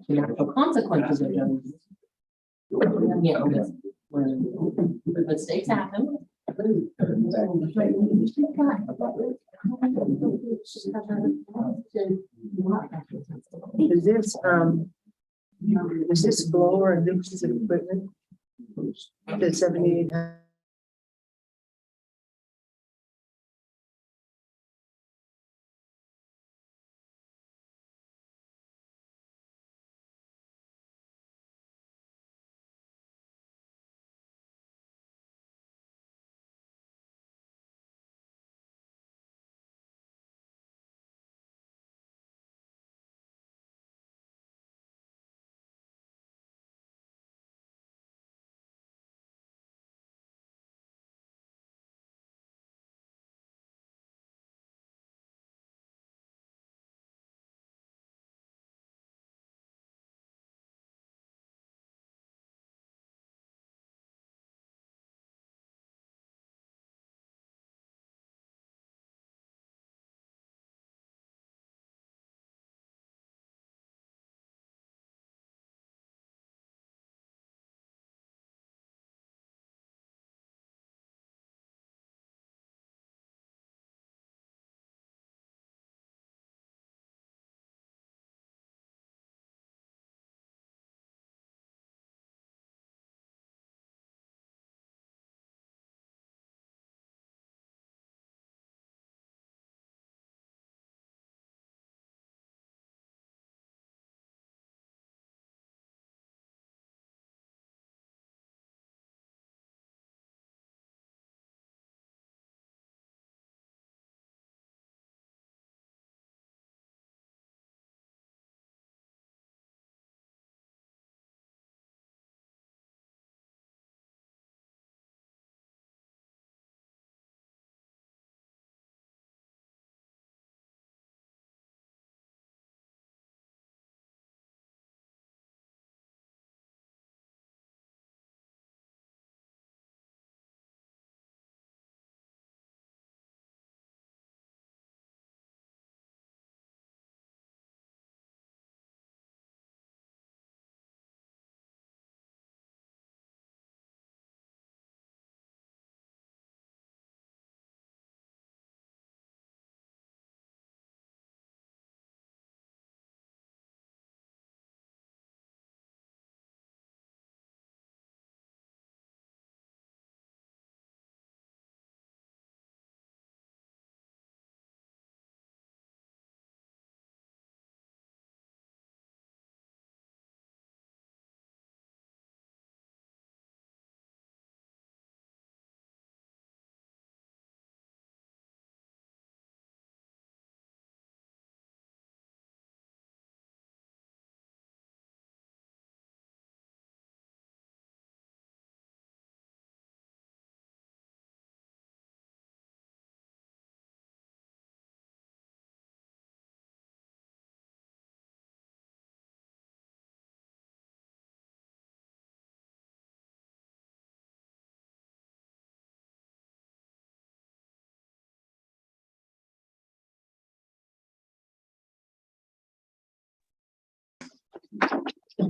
the natural consequences of those. Yeah, when mistakes happen. Is this blower a new piece of equipment? The 78.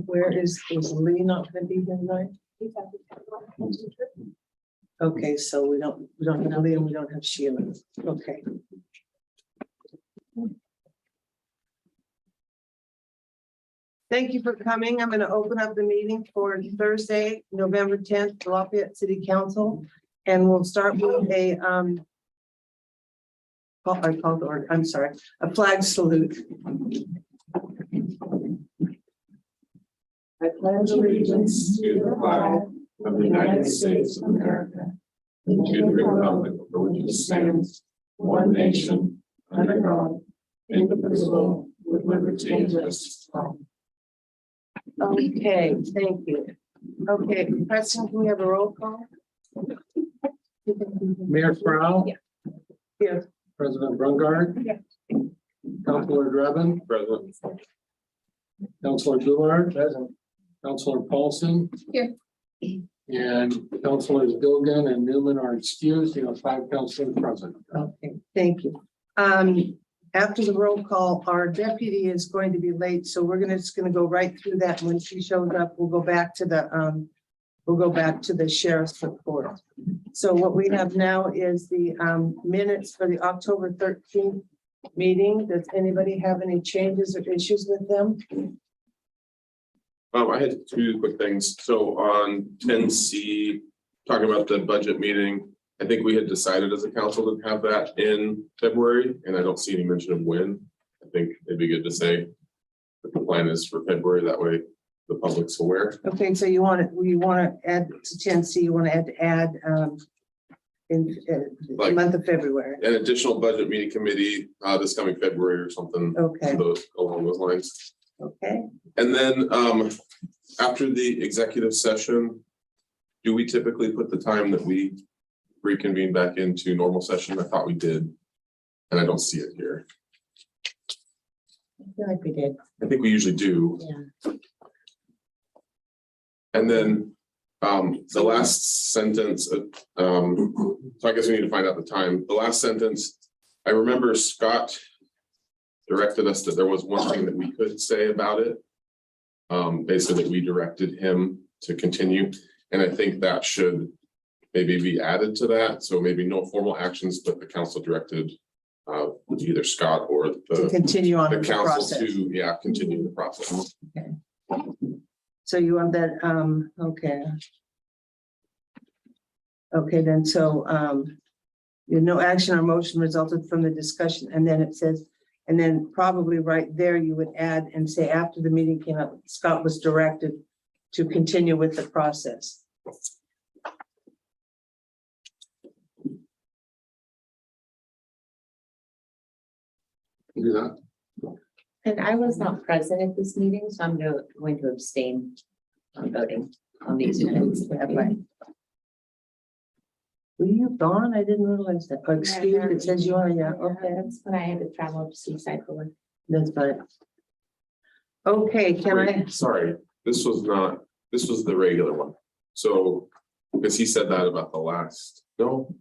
Where is Lee not gonna be here tonight? Okay, so we don't have Lee and we don't have Sheila. Okay. Thank you for coming. I'm going to open up the meeting for Thursday, November 10th, Lafayette City Council. And we'll start with a a flag salute. I pledge allegiance to the flag of the United States of America and to the republic for which it stands, one nation, under God, indivisible, with liberty and justice for all. Okay, thank you. Okay, Preston, can we have a roll call? Mayor Frau. Yes. President Brungard. Yes. Councilor Drebin. Present. Councilor Goulart. Present. Councilor Paulson. Here. And Councilors Gilgan and Newman are excused. You have 5 councilors present. Okay, thank you. after the roll call, our deputy is going to be late, so we're just gonna go right through that. When she shows up, we'll go back to the sheriff's report. So what we have now is the minutes for the October 13th meeting. Does anybody have any changes or issues with them? I had two quick things. So on 10C, talking about the budget meeting, I think we had decided as a council to have that in February, and I don't see any mention of when. I think it'd be good to say that the plan is for February. That way the public's aware. Okay, so you want to add to 10C, you want to add in the month of February. An additional budget meeting committee this coming February or something. Okay. Along those lines. Okay. And then after the executive session, do we typically put the time that we reconvene back into normal session? I thought we did, and I don't see it here. I feel like we did. I think we usually do. Yeah. And then the last sentence, so I guess we need to find out the time. The last sentence, I remember Scott directed us that there was one thing that we could say about it. Basically that we directed him to continue. And I think that should maybe be added to that. So maybe no formal actions, but the council directed either Scott or To the continue on with the council process. to, continue the process. So you want that, okay. Okay, then, so, no action or motion resulted from the discussion, and then it says, and then probably right there, you would add and say, after the meeting came up, Scott was directed to continue with the process. Do that. And I was not present at this meeting, so I'm going to abstain on voting on these minutes. Were you gone? I didn't realize that. Oh, excuse me, it says you are, yeah, okay, That's when I had to travel to Seaside for work. that's fine. Okay, can I, Wait, sorry, this was the regular one. So, because he said that about the last, no,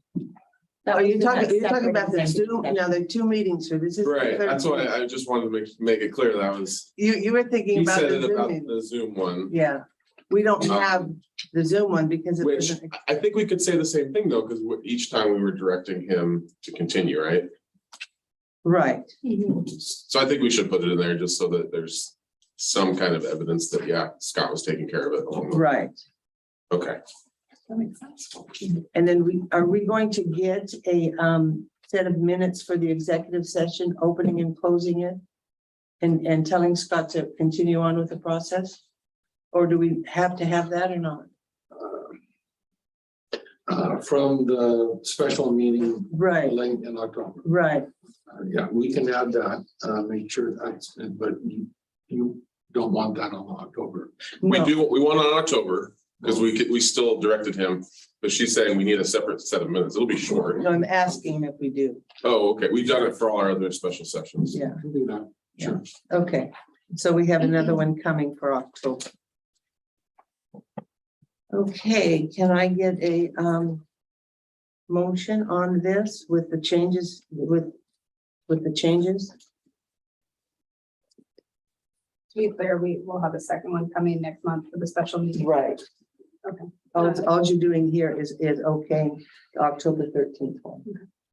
are you talking about the Zoom, now there are two meetings here, this is. the right, third that's why meeting. I just wanted to make it clear that was, You were thinking he about said the it Zoom about meeting. the Zoom one. Yeah, we don't have the Zoom one because it Which- wasn't. I think we could say the same thing though, because each time we were directing him to continue, right? Right, So I think we should put it in there just so that there's some kind of evidence that, yeah, Scott was taking care of it along the way. right. Okay, That makes sense. And then are we going to get a set of minutes for the executive session, opening and closing it? And telling Scott to continue on with the process? Or do we have to have that or not? From the special meeting Right, late in October. right. Yeah, we can add that, make sure that's, but you don't want that on October. we No, want on October, because we still directed him, but she's saying we need a separate set of minutes. It'll be short. no, I'm asking if we do. Oh, okay, we've done it for all our other special sessions. Yeah, We can do that, sure. okay. So we have another one coming for October. Okay, can I get a motion on this with the changes, with the changes? To be clear, we will have a second one coming next month for the special meeting. Right. Okay. All you're doing here is okay, the October 13th one.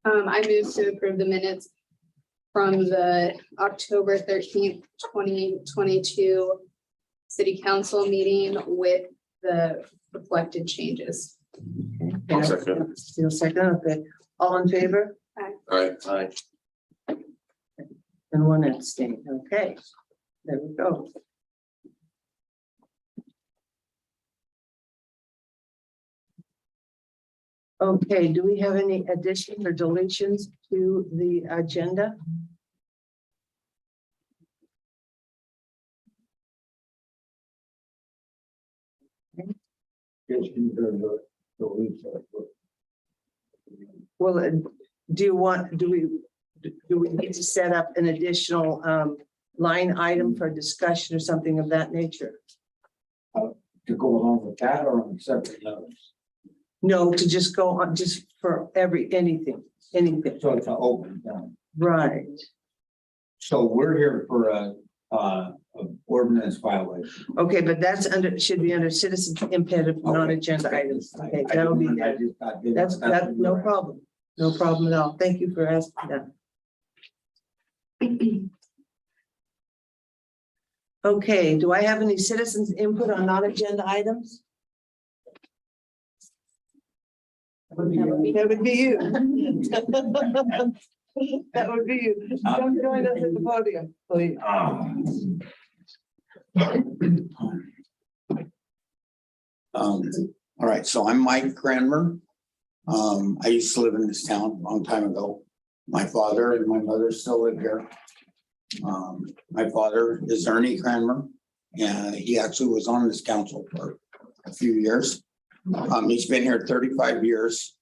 I move to approve the minutes from the October 13th, 2022 city council meeting with the reflected changes. I'll second. Still second, okay. All in favor? Aye. And one abstain, okay. There we go. Okay, do we have any additions or deletions to the agenda? Well, do we need to set up an additional line item for discussion or something of that nature? To go along with that or on separate notes? No, to just go on, just for anything, So it's an open, right? So we're here for a ordinance violation. Okay, but that's under, should be under citizens input of non-agenda items. Okay, that'll be, that's no problem. No problem at all. Thank you for asking that. Okay, do I have any citizens input on non-agenda items? That would be you. That would be you. Come join us at the podium, please. All right, so I'm Mike Cranmer. I used to live in this town a long time ago. My father and my mother still live here. My father is Ernie Cranmer, and he actually was on this council for a few years. He's been here 35 years.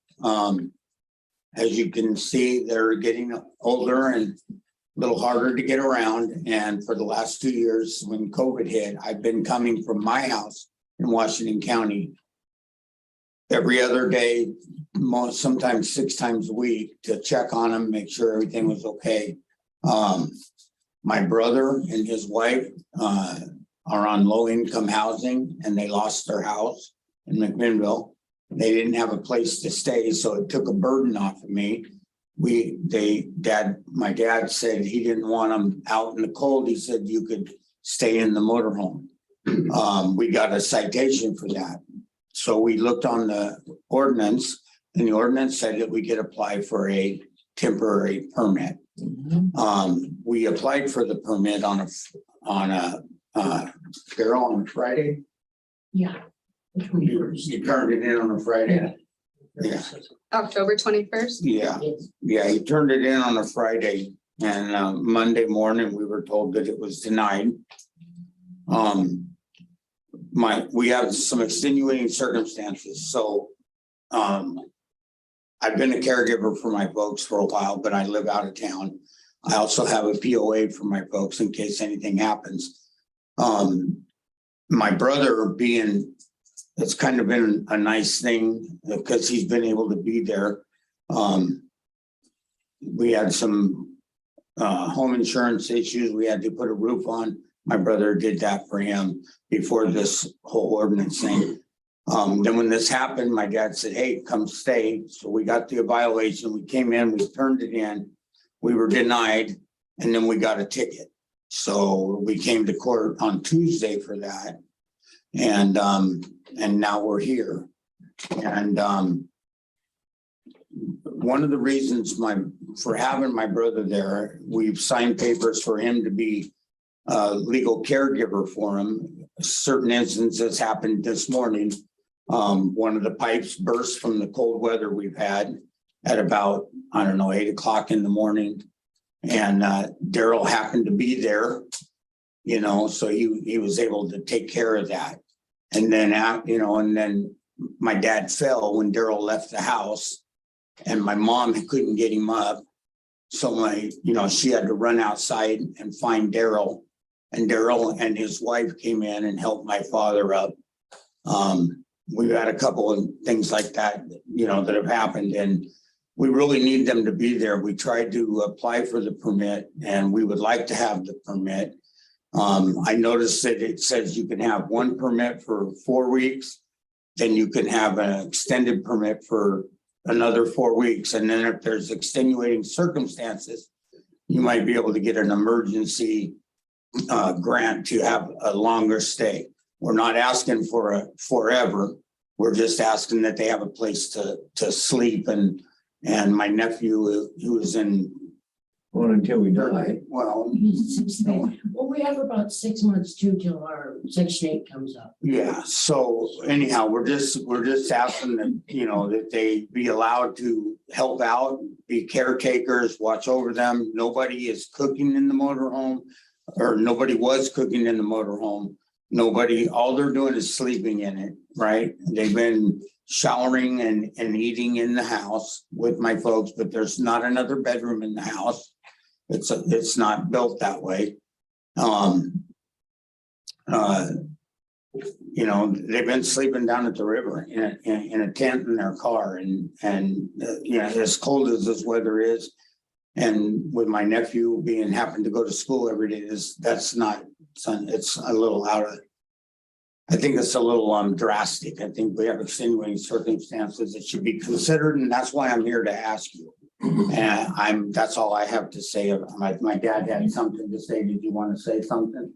As you can see, they're getting older and a little harder to get around. And for the last 2 years, when COVID hit, I've been coming from my house in Washington County every other day, sometimes 6 times a week, to check on them, make sure everything was okay. My brother and his wife are on low-income housing, and they lost their house in McMinnville. They didn't have a place to stay, so it took a burden off of me. My dad said he didn't want them out in the cold. He said you could stay in the motorhome. We got a citation for that. So we looked on the ordinance, and the ordinance said that we could apply for a temporary permit. We applied for the permit on a Friday. Yeah. You turned it in on a Friday. Yeah, October 21st. yeah, he turned it in on a Friday, and Monday morning, we were told that it was denied. We have some extenuating circumstances, so I've been a caregiver for my folks for a while, but I live out of town. I also have a POA for my folks in case anything happens. My brother it's kind of been a nice thing because he's been able to be there. We had some home insurance issues. We had to put a roof on. My brother did that for him before this whole ordinance thing. Then when this happened, my dad said, hey, come stay. So we got the violation. We came in, we turned it in. We were denied, and then we got a ticket. So we came to court on Tuesday for that. And now we're here. And one of the reasons for having my brother there, we've signed papers for him to be a legal caregiver for him. Certain instances happened this morning. One of the pipes burst from the cold weather we've had at about, 8 o'clock in the morning. And Daryl happened to be there, so he was able to take care of that. And then, and then my dad fell when Daryl left the house, and my mom couldn't get him up. So she had to run outside and find Daryl, and Daryl and his wife came in and helped my father up. We've had a couple of things like that, that have happened, and we really need them to be there. We tried to apply for the permit, and we would like to have the permit. I noticed that it says you can have one permit for 4 weeks, then you can have an extended permit for another 4 weeks. And then if there's extenuating circumstances, you might be able to get an emergency grant to have a longer stay. We're not asking for a forever. We're just asking that they have a place to sleep. And my nephew, who is in. Well, until we die. Well, Well, we have about 6 months too till our Section 8 comes up. yeah. So anyhow, we're just asking that, that they be allowed to help out, be caretakers, watch over them. Nobody is cooking in the motorhome, or nobody was cooking in the motorhome. All they're doing is sleeping in it, right? They've been showering and eating in the house with my folks, but there's not another bedroom in the house. It's not built that way. They've been sleeping down at the river in a tent in their car, and as cold as this weather is, And with my nephew being happened to go to school every day, that's not, it's a little out of. I think it's a little drastic. I think we have extenuating circumstances that should be considered, and that's why I'm here to ask you. And that's all I have to say. My dad had something to say. Did you want to say something?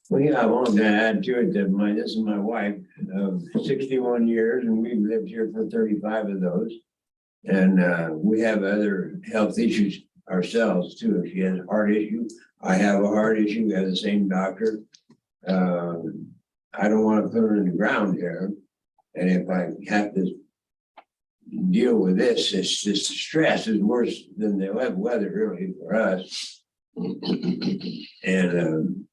Well, yeah, I wanted to add to it that this is my wife of 61 years and we've lived here for 35 of those. And we have other health issues ourselves too. If she has a heart issue, I have a heart issue, we have the same doctor. I don't want to put her in the ground here. And if I have to deal with this, it's just stress is worse than the weather really for us. And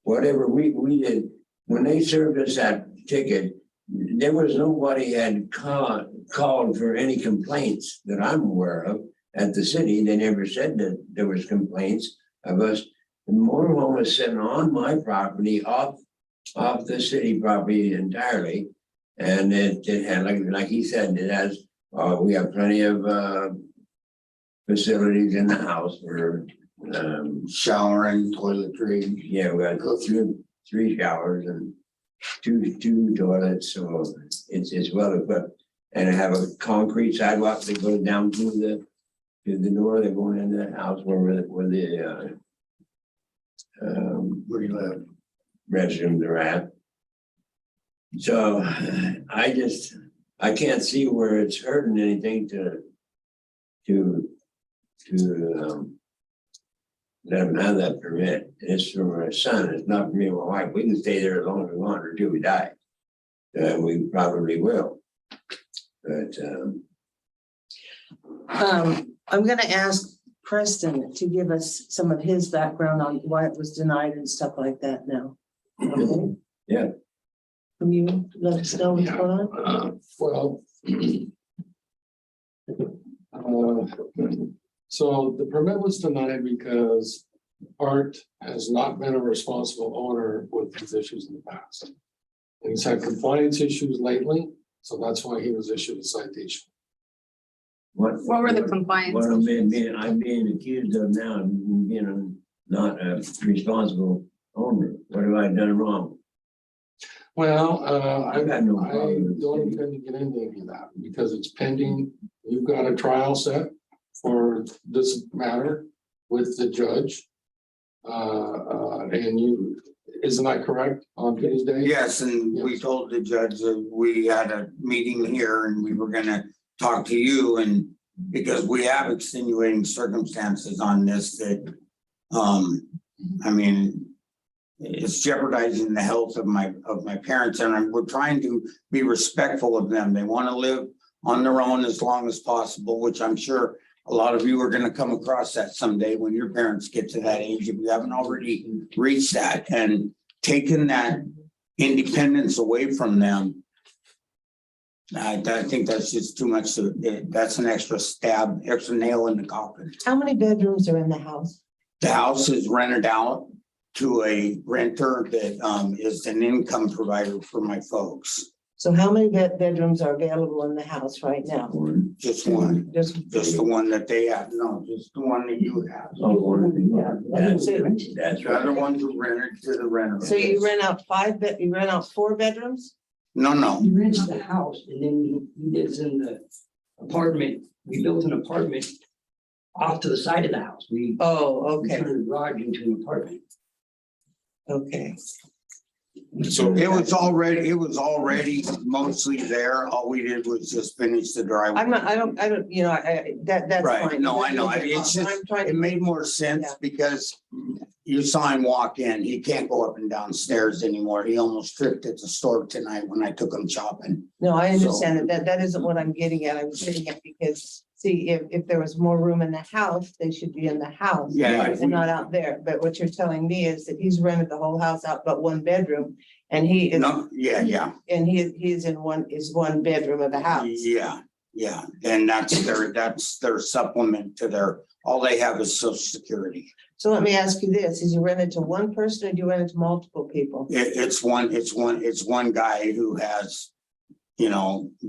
whatever we did, when they served us that ticket, there was nobody had called for any complaints that I'm aware of at the city. They never said that there was complaints of us. The motorhome was sitting on my property off the city property entirely. And it had, like he said, it has, we have plenty of facilities in the house for Showering, toiletry. yeah, we got three showers and two toilets, so it's well equipped. And I have a concrete sidewalk that goes down to the door that going into the house where the Where you live. restrooms are at. So I can't see where it's hurting anything to let them have that permit. It's for my son, it's not for me and my wife. We can stay there as long as we want until we die. We probably will. But I'm gonna ask Preston to give us some of his background on why it was denied and stuff like that now. Okay? Yeah. Can you let us know what's going on? So the permit was denied because Art has not been a responsible owner with these issues in the past. And he's had compliance issues lately, so that's why he was issued a citation. What were the compliance? What I'm being accused of now, being not a responsible owner. What have I done wrong? Well, I I've had no problem with the don't city. intend to get into any of that because it's pending. You've got a trial set for this matter with the judge. And isn't that correct on Tuesday? Yes, and we told the judge that we had a meeting here and we were gonna talk to you, and because we have extenuating circumstances on this that, I mean, it's jeopardizing the health of my parents, and we're trying to be respectful of them. They want to live on their own as long as possible, which I'm sure a lot of you are going to come across that someday when your parents get to that age, if you haven't already reached that, and taken that independence away from them. I think that's just too much. That's an extra nail in the coffin. How many bedrooms are in the house? The house is rented out to a renter that is an income provider for my folks. So how many bedrooms are available in the house right now? Just one, Just just the one that they have. No, just the one that you have. That's The other right. ones are rented to the renter. So you rent out you rent out 4 bedrooms? No. He rents the house and then he lives in the apartment. We built an apartment off to the side of the house. We Oh, okay, turned the garage into an apartment. okay. So It was already mostly there. All we did was just finish the driveway. I don't, that's Right, fine. no, I know. It's just, I'm trying it to made more sense Yeah. because you saw him walk in. He can't go up and down stairs anymore. He almost tripped at the store tonight when I took him shopping. No, I understand that isn't what I'm getting at. I'm getting at because, see, if there was more room in the house, they should be in the house. Yeah. And not out there. But what you're telling me is that he's rented the whole house out but 1 bedroom and he is, No, yeah. and he's in one bedroom of the house. Yeah. And that's their supplement to all they have is Social Security. So let me ask you this, is you rented to one person or do you rent it to multiple people? It's one guy who has,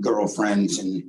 girlfriends and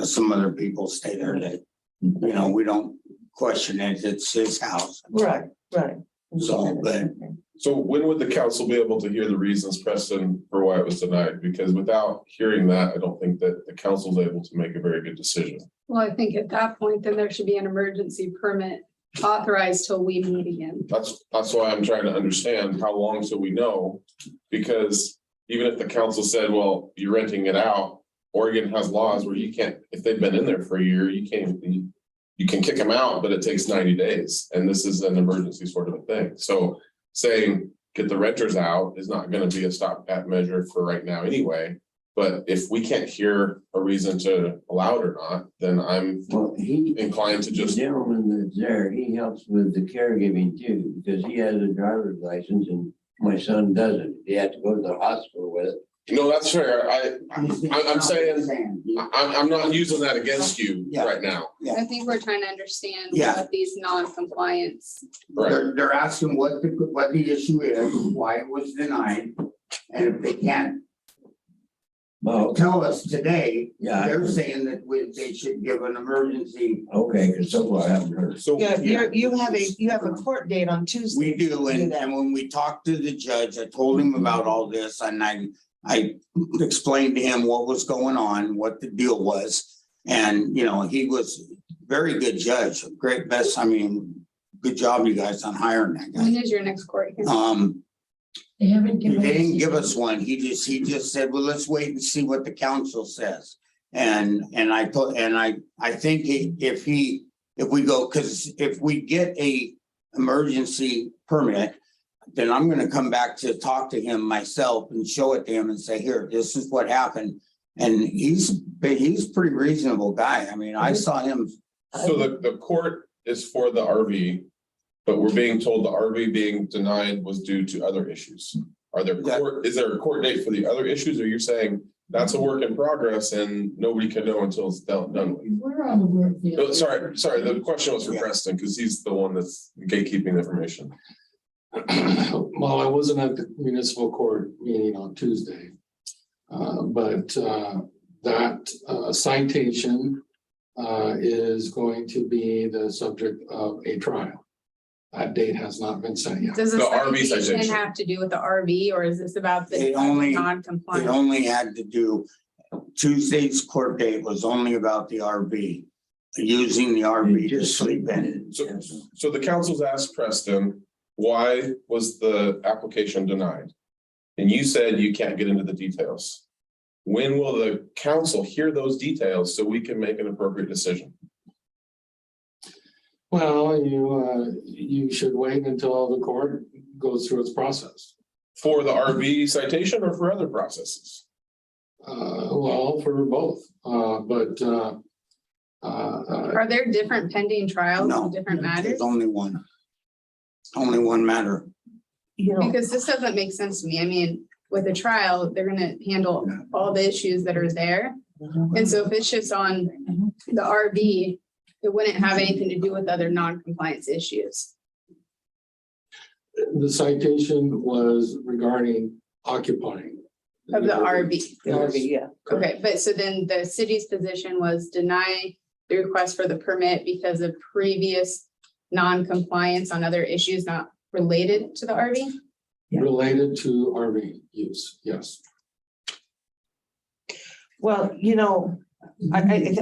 some other people stay there that, you know, we don't question it. It's his house. Right, right. So, but So when would the council be able to hear the reasons, Preston, for why it was denied? Because without hearing that, I don't think that the council's able to make a very good decision. Well, I think at that point, then there should be an emergency permit authorized till we meet again. That's why I'm trying to understand how long till we know. Because even if the council said, well, you're renting it out, Oregon has laws where you can't, if they've been in there for a year, you can kick them out, but it takes 90 days. And this is an emergency sort of a thing. So saying get the renters out is not going to be a stopgap measure for right now anyway. But if we can't hear a reason to allow it or not, then I'm Well, he, inclined to the just, gentleman that's there, he helps with the caregiving too, because he has a driver's license and my son doesn't. He had to go to the hospital with it. no, that's fair. I'm saying, I'm not using that against you Yeah. right now. Yeah. I think we're trying to understand Yeah. what these non-compliance. Right. they're asking what the issue is, why it was denied. And if they can't Well, tell us today, yeah, they're saying that they should give an emergency. okay, because so far I haven't heard. So Yeah, you have a court date on Tuesday. We do, and when we talked to the judge, I told him about all this, and I explained to him what was going on, what the deal was. And, you know, he was very good judge, great best, I mean, good job you guys on hiring that When guy. is your next court hearing? They haven't They given. didn't give us one. He just said, well, let's wait and see what the council says. And I think if we go, because if we get a emergency permit, then I'm gonna come back to talk to him myself and show it to him and say, here, this is what happened. And he's a pretty reasonable guy. I mean, I saw him. So the court is for the RV, but we're being told the RV being denied was due to other issues. Is there a court date for the other issues, or you're saying that's a work in progress and nobody can know until it's done with? We're on the work. Oh, sorry, the question was for Preston, because he's the one that's gatekeeping the information. Well, I wasn't at the municipal court meeting on Tuesday. But that citation is going to be the subject of a trial. That date has not been set yet. Does the The RV citation citation. have to do with the RV, or is this about the It only non-compliance? had to do, Tuesday's court date was only about the RV, using the RV to sleep in. So the council's asked Preston, why was the application denied? And you said you can't get into the details. When will the council hear those details so we can make an appropriate decision? Well, you should wait until the court goes through its process. For the RV citation or for other processes? Well, for both, but Are there different pending trials No, in different matters? there's only one matter. You know, Because this doesn't make sense to me. I mean, with a trial, they're gonna handle all the issues that are there. And so if it's just on the RV, it wouldn't have anything to do with other non-compliance issues. the citation was regarding occupying. Of the RV. the RV, yeah. Okay, but so then the city's position was deny the request for the permit because of previous non-compliance on other issues not related to the RV? Related to RV use, yes. Well, you know, I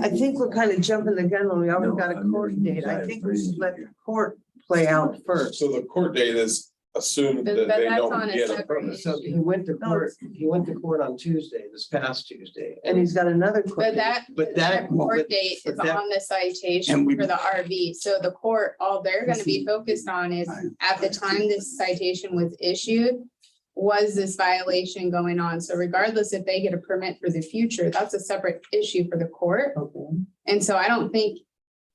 think we're kind of jumping the gun when we already No, got a I'm court really date. I excited think for we you should to let hear. the court play out first. So the court date is assumed But that they that's don't on a get a separate permit. So he went to court on Tuesday, this past Tuesday. And he's got another court. But date. that, But that that- court date but is that- on the And citation we- for the RV. So the court, all they're gonna be focused on is at the time this citation was issued, was this violation going on? So regardless if they get a permit for the future, that's a separate issue for the court. Okay. And so I don't think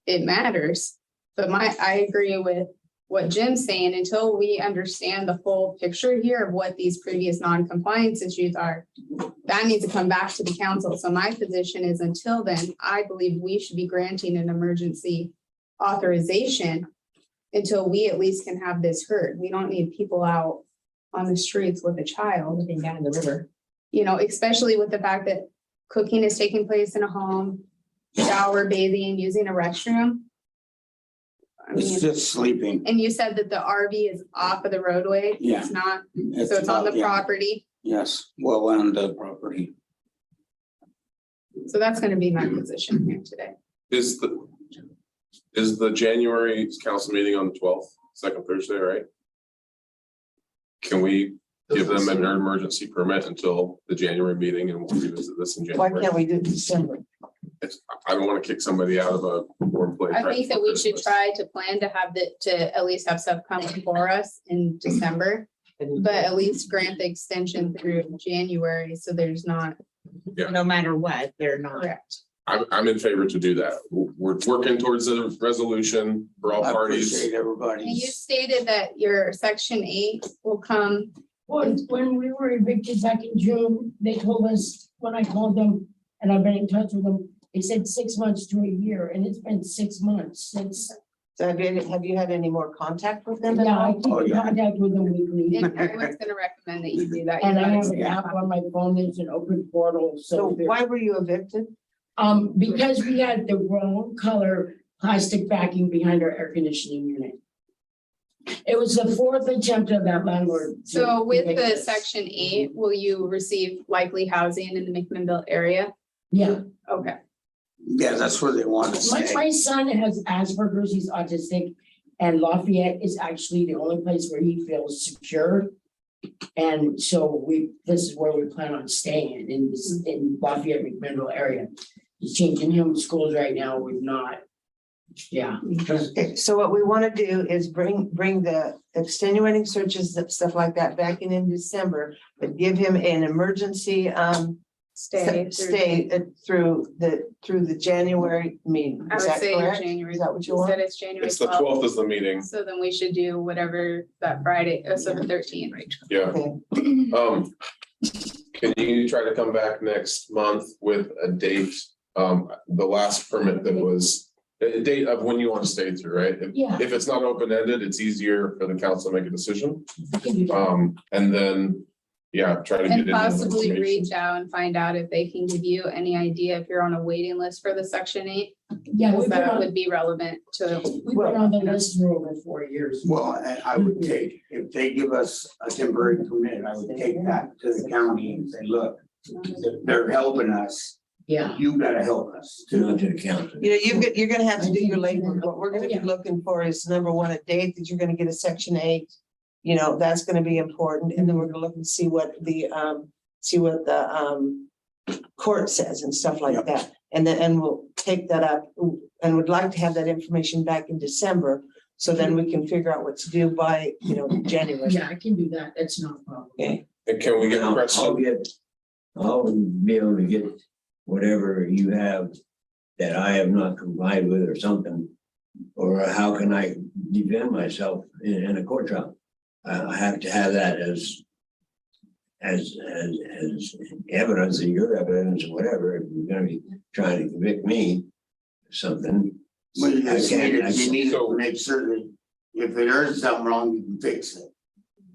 it matters. But I agree with what Jim's saying, until we understand the full picture here of what these previous non-compliance issues are, that needs to come back to the council. So my position is, until then, I believe we should be granting an emergency authorization until we at least can have this heard. We don't need people out on the streets with a child. Living down in the river. You know, especially with the fact that cooking is taking place in a home. shower, bathing, using a restroom? I It's mean, just sleeping. and you said that the RV is off of the roadway? Yeah. It's not, so it's on the yeah, property, Yes, well, on the property. so that's gonna be my position here today. Is the January council meeting on the 12th, second Thursday, right? Can we give them an emergency permit until the January meeting and we'll revisit this in Why January? can't we do December? I don't want to kick somebody out of a warm place. I right think that before we should Christmas. try to plan to have to at least have stuff come for us in December. But at least grant the extension through January, so there's not. Yeah. No matter what, they're not. Correct. I'm in favor to do that. We're working towards a resolution for all I parties. appreciate And you everybody's. stated that your section 8 will come, When we were evicted back in June, they told us, when I called them, and I've been in touch with them, they said 6 months to a year, and it's been 6 months since. So have you had any more contact with them? at Yeah, I all? keep Oh, in yeah. contact with them weekly. and everyone's gonna recommend that you do that. And I You have an guys- app on my phone, there's an open portal, So so. there- why were you evicted? Because we had the wrong color plastic backing behind our air conditioning unit. It was the fourth attempt of that landlord. to So with evict the us. section 8, will you receive likely housing in the McMinnville area? Yeah, Okay, Yeah, that's where they want to my, stay. my son has Asperger's, he's autistic, and Lafayette is actually the only place where he feels secure. And so this is where we plan on staying, in Lafayette, McMinnville area. He's changing him schools right now, we've not. Yeah, Okay, so what we want to do is bring the extenuating searches, and stuff like that back in December, but give him an emergency, stay. through the January meeting. I Is would that say correct? January. Is that what you You want? said it's January It's the 12th. 12th is the meeting. So then we should do whatever that Friday, so the 13th. Yeah. Okay. Can you try to come back next month with a date? The last permit that was, a date of when you want to stay through, right? Yeah. If it's not open-ended, it's easier for the council to make a decision. I can do that. And then, yeah, try to get. And any possibly information. reach out and find out if they can give you any idea if you're on a waiting list for the section 8. Yeah, Because we've been that on, would be relevant to, we've been on the list for over 4 years. Well, and I would take, if they give us a temporary permit, I would take that to the county and say, look, they're helping us. Yeah, You gotta help us To too. the council. You're gonna have to do your labor. What we're gonna be looking for is number one, a date that you're gonna get a section 8. That's gonna be important, and then we're gonna look and see what the court says and stuff like that. And we'll take that up, and would like to have that information back in December. So then we can figure out what to do by, January. yeah, I can do that, that's not a problem. Okay, And can we get I'll precedent? I'll be able to get whatever you have that I have not complied with or something. Or how can I defend myself in a court trial? I have to have that as evidence, or your evidence, or whatever. If you're gonna be trying to convict me of something. Well, you I just can't- need I to, you can't- need to make certain, if there is something wrong, you can fix it.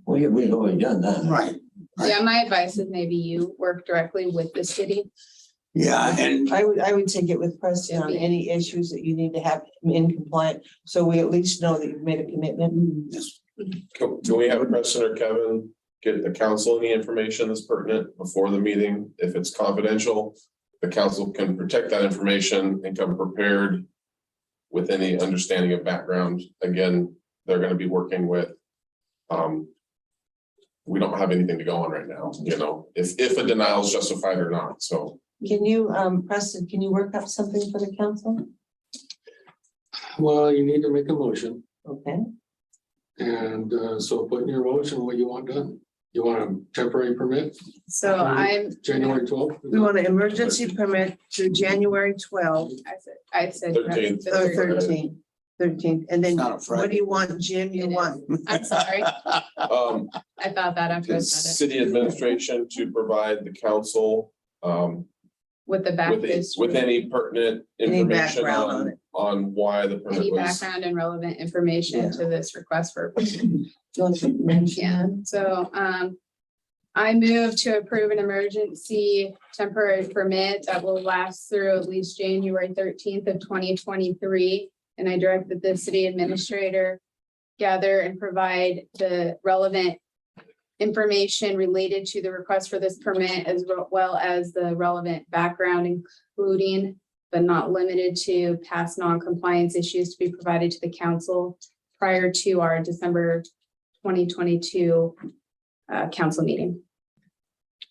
Well, yeah, we've already done that. Right. yeah, my advice is maybe you work directly with the city. Yeah, and I would take it with Preston on any issues that you need to have in compliant, so we at least know that you've made a commitment. Can we have Preston or Kevin get the council any information that's pertinent before the meeting? If it's confidential, the council can protect that information and come prepared with any understanding of background. Again, they're gonna be working with, we don't have anything to go on right now, if a denial is justified or not, so. Can you, Preston, can you work up something for the council? Well, you need to make a motion, Okay, and so put in your motion what you want done. You want a temporary permit, So I'm, January 12th? we want an emergency permit through January 12th I said. 13th. the or 13th. 13th, and then It's not a what Friday. do you want, Jim? You It is. want? I'm sorry, Um, I thought that after I said city administration to provide the council, it, with the back with any pertinent Any information background on it. on why the permit any was. background and relevant information to this request for. Do you want to mention? Yeah, so, I move to approve an emergency temporary permit that will last through at least January 13th of 2023. And I direct that the city administrator gather and provide the relevant information related to the request for this permit, as well as the relevant background, including but not limited to past non-compliance issues to be provided to the council prior to our December 2022 council meeting.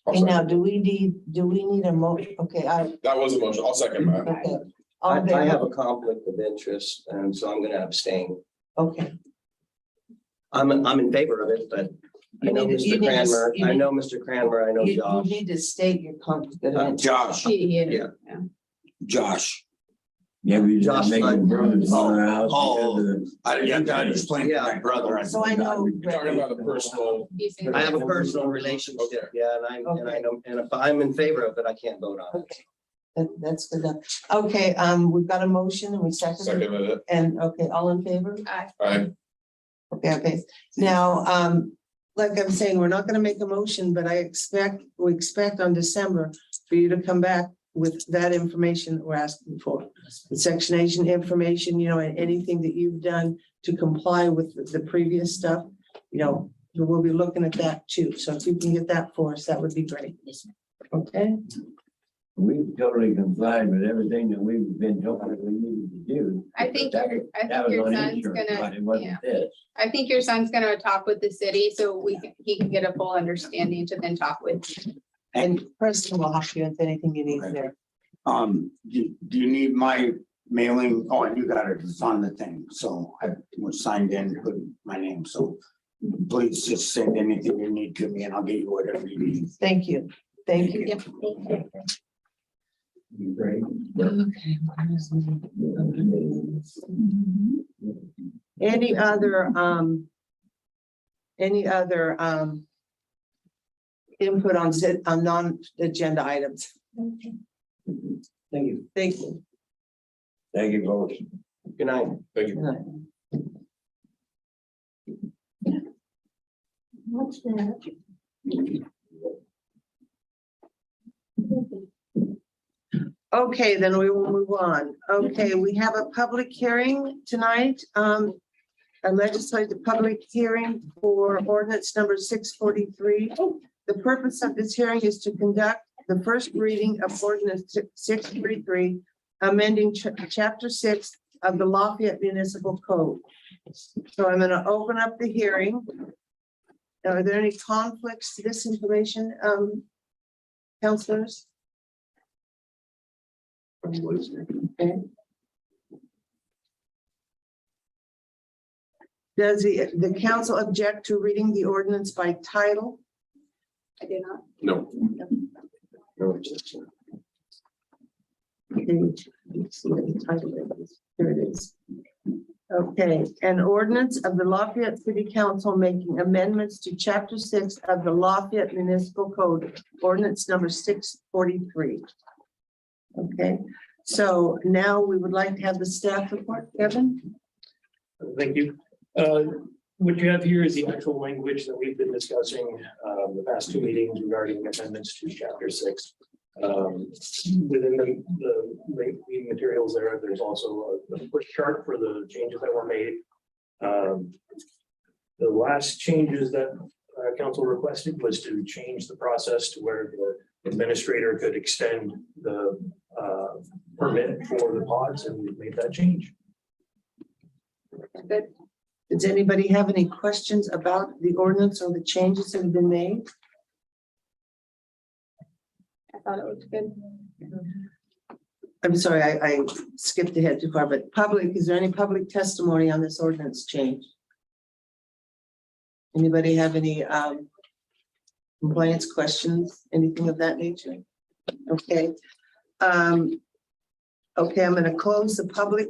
And now, do we need a motion? Okay, That was a motion. I'll second that. okay. All in I have favor? a conflict of interest, and so I'm gonna abstain. Okay, I'm in favor of it, but I You know need to- you Mr. need to- Cranmer, you I need- know Mr. Cranmer, I know you Josh. need to state your conflict of interest. Josh, Josh. Yeah, we Josh, just make I- a brothers on our house. Oh. because of the- I got to explain to my brother. So I know- You're talking about the personal. I have a personal relationship, yeah, and I know, and if I'm in favor of it, I can't vote on it. Okay, that's good enough. Okay, we've got a motion and we seconded it. Seconded it. And, okay, all in favor? Aye. Okay. Now, like I'm saying, we're not gonna make a motion, but we expect on December for you to come back with that information that we're asking for. The section agent information, and anything that you've done to comply with the previous stuff, we'll be looking at that too. So if you can get that for us, that would be great. Okay, We've totally complied with everything that we've been told that we needed to do. I think That was your on son's insurance, gonna, but it wasn't yeah. this. I think your son's gonna talk with the city, so he can get a full understanding to then talk with you. and Preston will help you with anything you need there. Do you need my mailing? Oh, you got it. It's on the thing. So I was signed in, put my name. So please just send anything you need to me and I'll get you whatever you need. Thank you. Thank you. Yep, thank you. Great. Okay. Any other input on non-agenda items? Thank you. Thank you. Thank you, folks. Good night. Thank you. What's that? Okay, then we will move on. Okay, we have a public hearing tonight. A legislative public hearing for ordinance number 643. The purpose of this hearing is to conduct the first reading of ordinance 643, amending chapter 6 of the Lafayette Municipal Code. So I'm going to open up the hearing. Are there any conflicts to this information, councilors? Okay. Does the council object to reading the ordinance by title? I do not. No. No objection. Okay, let's see what the title is. Here it is. Okay, an ordinance of the Lafayette City Council making amendments to chapter 6 of the Lafayette Municipal Code, ordinance number 643. Okay, so now we would like to have the staff report, Kevin. Thank you. What you have here is the actual language that we've been discussing the past two meetings regarding amendments to chapter 6. Within the materials there's also a quick chart for the changes that were made. The last changes that council requested was to change the process to where the administrator could extend the permit for the pods, and we've made that change. Good. Does anybody have any questions about the ordinance or the changes that have been made? I thought it looked good. I'm sorry, I skipped ahead too far, but public, is there any public testimony on this ordinance change? Anybody have any compliance questions, anything of that nature? Okay. Okay, I'm gonna close the public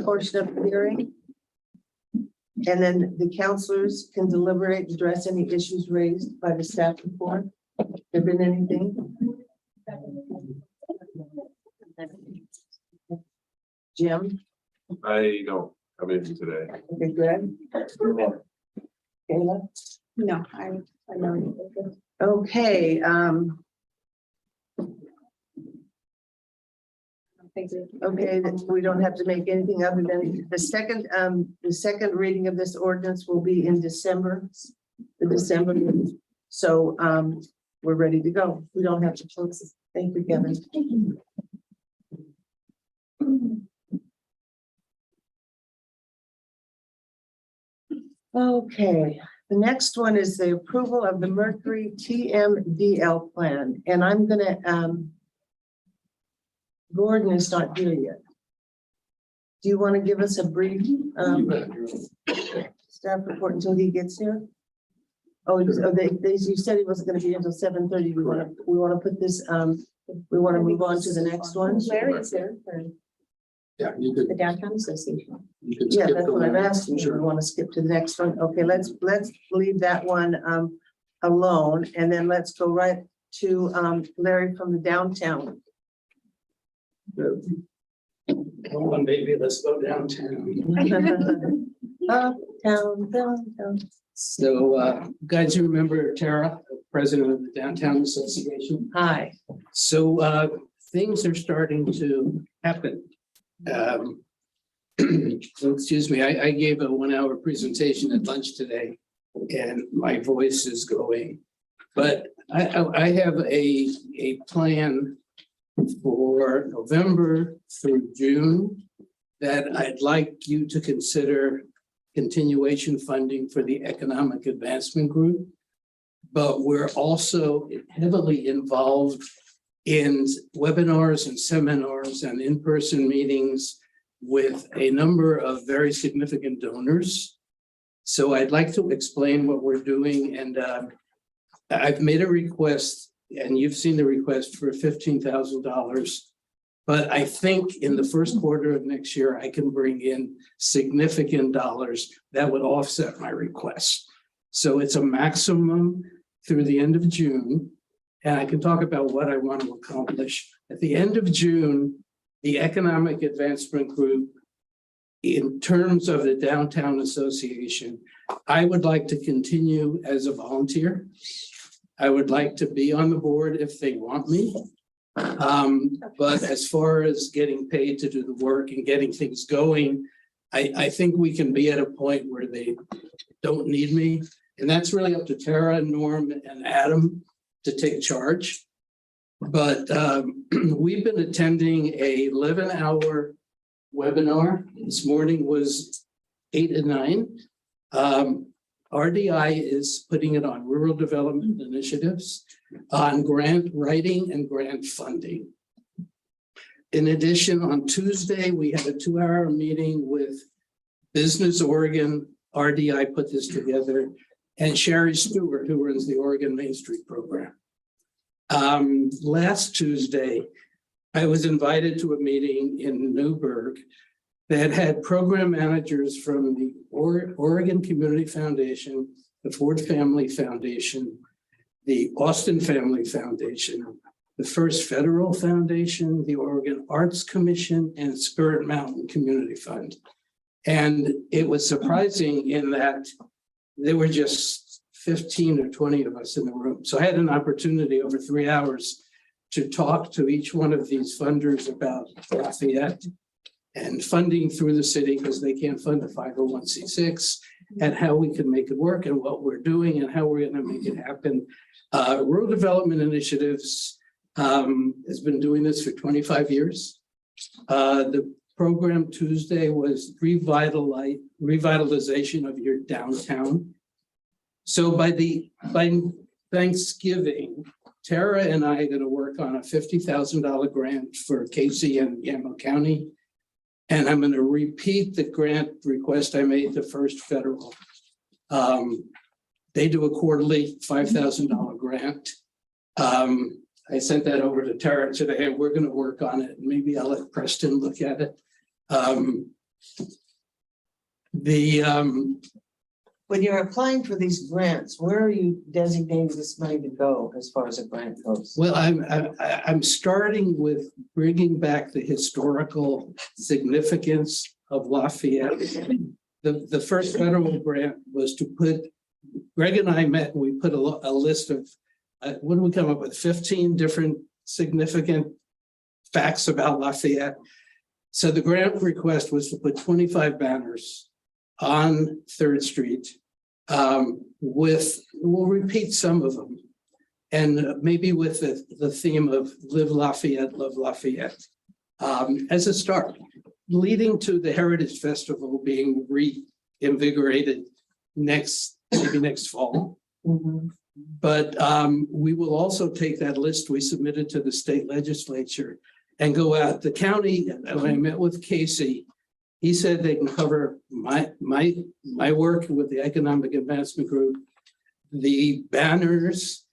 portion of the hearing. And then the counselors can deliberate, address any issues raised by the staff report. There been anything? Jim? I don't have anything today. Okay, Greg? Kayla? No, I know. Okay, okay, we don't have to make anything other than the second reading of this ordinance will be in December. The December meeting. So we're ready to go. We don't have to close this. Thank you, Kevin. Okay, the next one is the approval of the Mercury TMDL plan, and I'm gonna Gordon is not here yet. Do you want to give us a brief staff report until he gets here? Oh, you said he wasn't going to be until 7:30. We want to put this, we want to move on to the next one. Larry is there for Yeah, you could. the downtown association. You could Yeah, skip that's the what I've one. asked you. We Sure. want to skip to the next one. Okay, let's leave that one alone, and then let's go right to Larry from the downtown. Come on, baby, let's go downtown. Uptown, downtown. So guys, you remember Tara, president of the Downtown Association? Hi. So things are starting to happen. Excuse me, I gave a 1-hour presentation at lunch today and my voice is going. But I have a plan for November through June that I'd like you to consider continuation funding for the Economic Advancement Group. But we're also heavily involved in webinars and seminars and in-person meetings with a number of very significant donors. So I'd like to explain what we're doing, and I've made a request, and you've seen the request for $15,000. But I think in the first quarter of next year, I can bring in significant dollars that would offset my request. So it's a maximum through the end of June. And I can talk about what I want to accomplish. At the end of June, the Economic Advancement Group, in terms of the Downtown Association, I would like to continue as a volunteer. I would like to be on the board if they want me. But as far as getting paid to do the work and getting things going, I think we can be at a point where they don't need me. And that's really up to Tara, Norm, and Adam to take charge. But we've been attending a 11-hour webinar. This morning was 8 and 9. RDI is putting it on rural development initiatives, on grant writing and grant funding. In addition, on Tuesday, we had a 2-hour meeting with Business Oregon. RDI put this together, and Sherry Stewart, who runs the Oregon Main Street program. Last Tuesday, I was invited to a meeting in Newburgh that had program managers from the Oregon Community Foundation, the Ford Family Foundation, the Austin Family Foundation, the First Federal Foundation, the Oregon Arts Commission, and Spirit Mountain Community Fund. And it was surprising in that there were just 15 or 20 of us in the room. So I had an opportunity over 3 hours to talk to each one of these funders about Lafayette and funding through the city, because they can't fund a 501c6, and how we can make it work and what we're doing and how we're going to make it happen. Rural Development Initiatives has been doing this for 25 years. The program Tuesday was revitalization of your downtown. So by Thanksgiving, Tara and I are going to work on a $50,000 grant for Casey and Yamhill County. And I'm going to repeat the grant request I made to First Federal. They do a quarterly $5,000 grant. I sent that over to Tara today, and we're going to work on it. Maybe I'll let Preston look at it. When you're applying for these grants, where are you designating this money to go as far as a grant goes? Well, I'm starting with bringing back the historical significance of Lafayette. The first federal grant was to put, Greg and I met and we put a list of what do we come up with? 15 different significant facts about Lafayette. So the grant request was to put 25 banners on 3rd Street. We'll repeat some of them. And maybe with the theme of Live Lafayette, Love Lafayette, as a start, leading to the Heritage Festival being reinvigorated maybe next fall. But we will also take that list we submitted to the state legislature and go out. The county, when I met with Casey, he said they can cover my work with the Economic Advancement Group, the banners,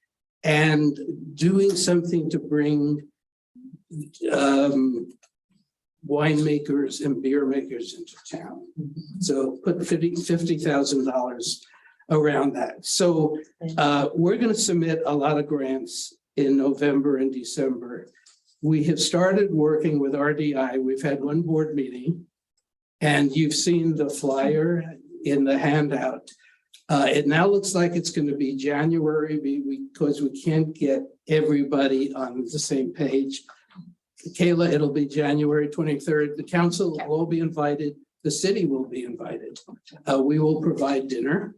and doing something to bring winemakers and beer makers into town. So put $50,000 around that. So we're going to submit a lot of grants in November and December. We have started working with RDI. We've had one board meeting, and you've seen the flyer in the handout. It now looks like it's going to be January because we can't get everybody on the same page. Kayla, it'll be January 23rd. The council will all be invited. The city will be invited. We will provide dinner,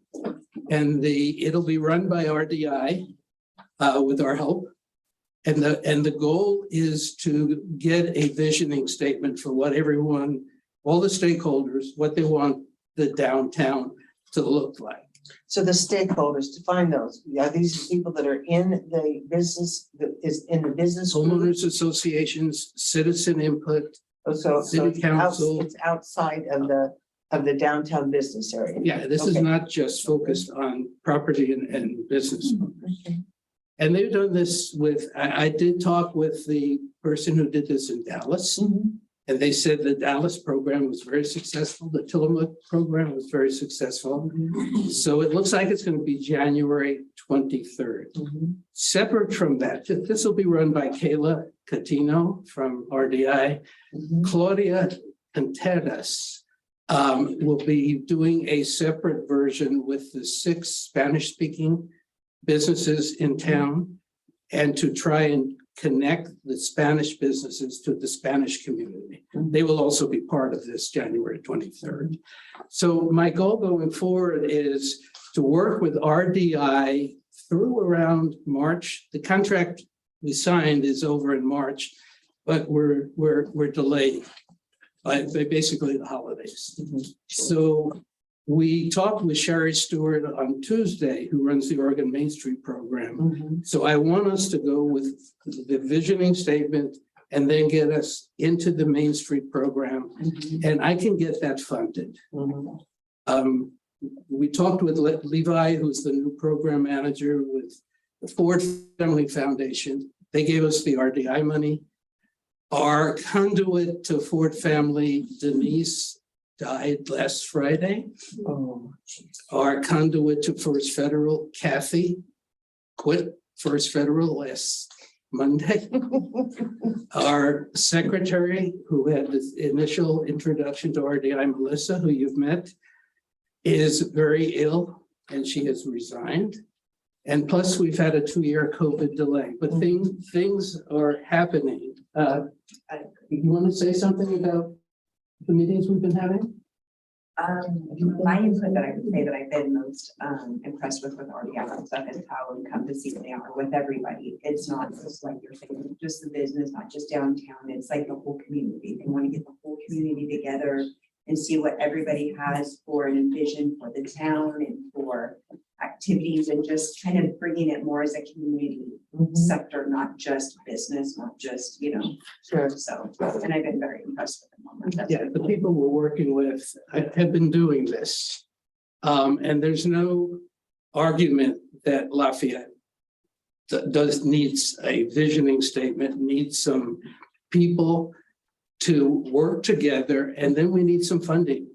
and it'll be run by RDI with our help. And the goal is to get a visioning statement for what everyone, all the stakeholders, what they want the downtown to look like. So the stakeholders, define those. Are these people that are in the business, that is in the business? group? Homeowners associations, citizen input, So city council. it's outside of the downtown business area. Yeah, this is Okay. not just focused on property and business. Okay. And they've done this with, I did talk with the person who did this in Dallas. And they said the Dallas program was very successful. The Tillamook program was very successful. So it looks like it's going to be January 23rd. Separate from that, this will be run by Kayla Catino from RDI. Claudia Contreras will be doing a separate version with the 6 Spanish-speaking businesses in town, and to try and connect the Spanish businesses to the Spanish community. They will also be part of this January 23rd. So my goal going forward is to work with RDI through around March. The contract we signed is over in March, but we're delayed by basically the holidays. So we talked with Sherry Stewart on Tuesday, who runs the Oregon Main Street program. So I want us to go with the visioning statement and then get us into the Main Street program. And I can get that funded. We talked with Levi, who's the new program manager with the Ford Family Foundation. They gave us the RDI money. Our conduit to Ford Family, Denise, died last Friday. Our conduit to First Federal, Kathy, quit First Federal last Monday. Our secretary, who had this initial introduction to RDI, Melissa, who you've met, is very ill and she has resigned. And plus, we've had a 2-year COVID delay, but things are happening. You want to say something about the meetings we've been having? My input that I would say that I've been most impressed with RDI and stuff is how we come to see they are with everybody. It's not just like you're saying, just the business, not just downtown. It's like the whole community. They want to get the whole community together and see what everybody has for an envision for the town and for activities, and just kind of bringing it more as a community sector, not just business, not just, Sure. So, and I've been very impressed with them on that. That's Yeah, really the cool. people we're working with have been doing this. And there's no argument that Lafayette needs a visioning statement, needs some people to work together, and then we need some funding.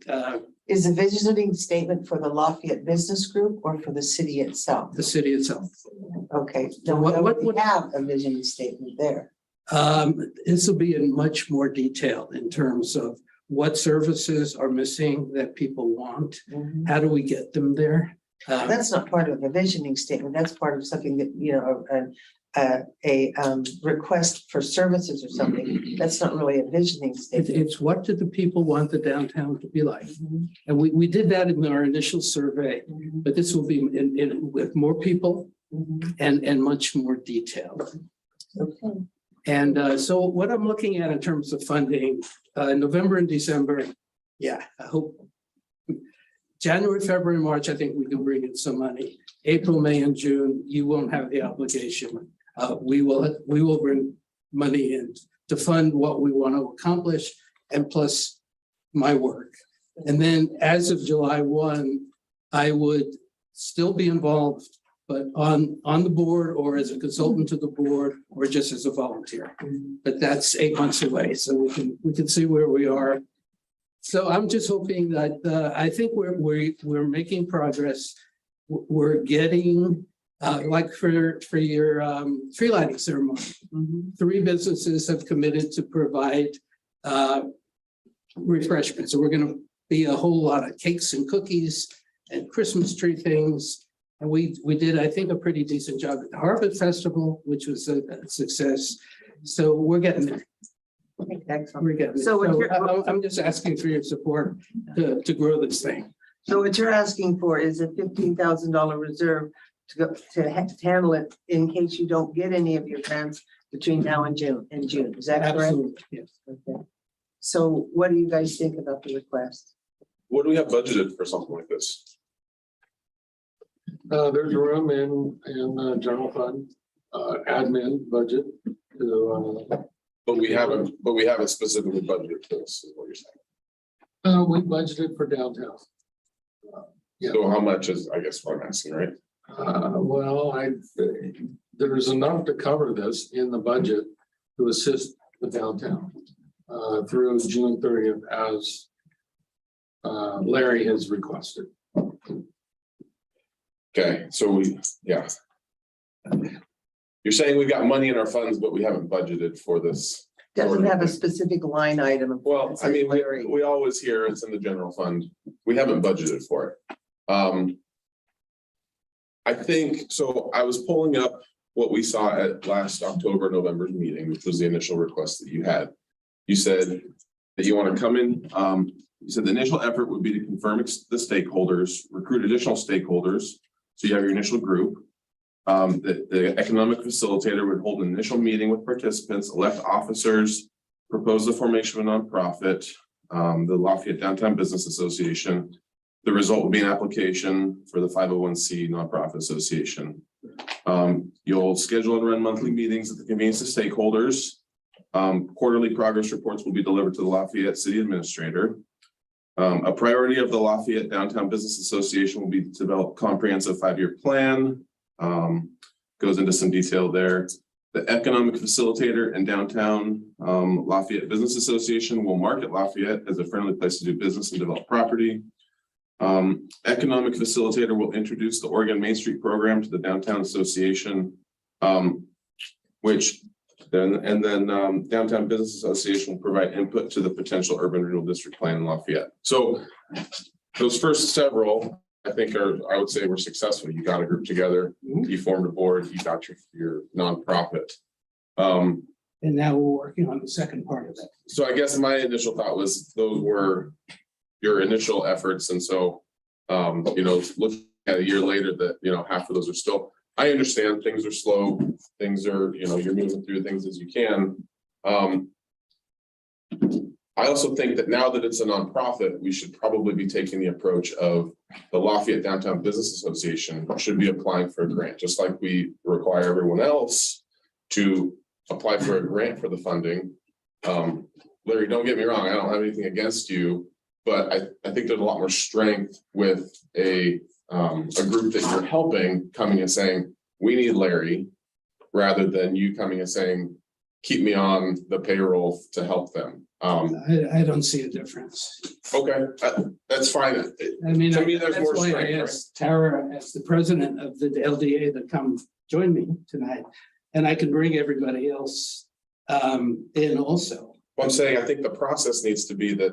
Is the visioning statement for the Lafayette Business Group or for the city itself? The city itself. Okay, So now what we have a visioning statement there. This will be in much more detail in terms of what services are missing that people want. How do we get them there? That's not part of a visioning statement. That's part of something that, you know, a request for services or something. That's not really a visioning statement. It's what do the people want the downtown to be like? And we did that in our initial survey, but this will be with more people and much more detail. Okay. And so what I'm looking at in terms of funding, November and December, yeah, I hope. January, February, March, I think we can bring in some money. April, May, and June, you won't have the obligation. We will bring money in to fund what we want to accomplish and plus my work. And then as of July 1, I would still be involved, but on the board or as a consultant to the board or just as a volunteer. But that's 8 months away, so we can see where we are. So I'm just hoping that I think we're making progress. We're getting like for your tree lighting ceremony. 3 businesses have committed to provide refreshments. So we're going to be a whole lot of cakes and cookies and Christmas tree things. And we did, I think, a pretty decent job at the Harvard Festival, which was a success. So we're getting there. Excellent. We're getting there. So I'm just asking for your support to grow this thing. So what you're asking for is a $15,000 reserve to handle it in case you don't get any of your grants between now and June. Is that correct? Absolutely, yes. Okay. So what do you guys think about the request? What do we have budgeted for something like this? There's room in the general fund, admin budget to, But we haven't specifically budgeted for this, is what you're saying. we budgeted for downtown. Yeah. So how much is, I guess what I'm asking, right? Well, there's enough to cover this in the budget to assist the downtown through June 30th as Larry has requested. Okay, so yeah. You're saying we've got money in our funds, but we haven't budgeted for this. Doesn't have a specific line item. Well, I mean, we always hear it's in the general fund. We haven't budgeted for it. I think, so I was pulling up what we saw at last October, November's meeting, which was the initial request that you had. You said that you want to come in. You said the initial effort would be to confirm the stakeholders, recruit additional stakeholders. So you have your initial group. The economic facilitator would hold an initial meeting with participants, elect officers, propose the formation of a nonprofit, the Lafayette Downtown Business Association. The result would be an application for the 501c nonprofit association. You'll schedule and run monthly meetings at the convenience of stakeholders. Quarterly progress reports will be delivered to the Lafayette City Administrator. A priority of the Lafayette Downtown Business Association will be to develop comprehensive 5-year plan. Goes into some detail there. The economic facilitator and downtown Lafayette Business Association will market Lafayette as a friendly place to do business and develop property. Economic facilitator will introduce the Oregon Main Street program to the Downtown Association, Downtown Business Association will provide input to the potential urban renewal district plan in Lafayette. So those first several, I think I would say we're successful. You got a group together, you formed a board, you got your nonprofit. And now we're working on the second part of that. So I guess my initial thought was those were your initial efforts. And so, looking at a year later that, half of those are still, I understand things are slow, things are, you're moving through things as you can. I also think that now that it's a nonprofit, we should probably be taking the approach of the Lafayette Downtown Business Association should be applying for a grant, just like we require everyone else to apply for a grant for the funding. Larry, don't get me wrong, I don't have anything against you, but I think there's a lot more strength with a group that you're helping coming and saying, we need Larry, rather than you coming and saying, keep me on the payroll to help them. I don't see a difference. Okay, that's fine. I mean, To me, there's that's more why strength, I right? asked Tara as the president of the LDA to come join me tonight, and I can bring everybody else in also. I'm saying, I think the process needs to be that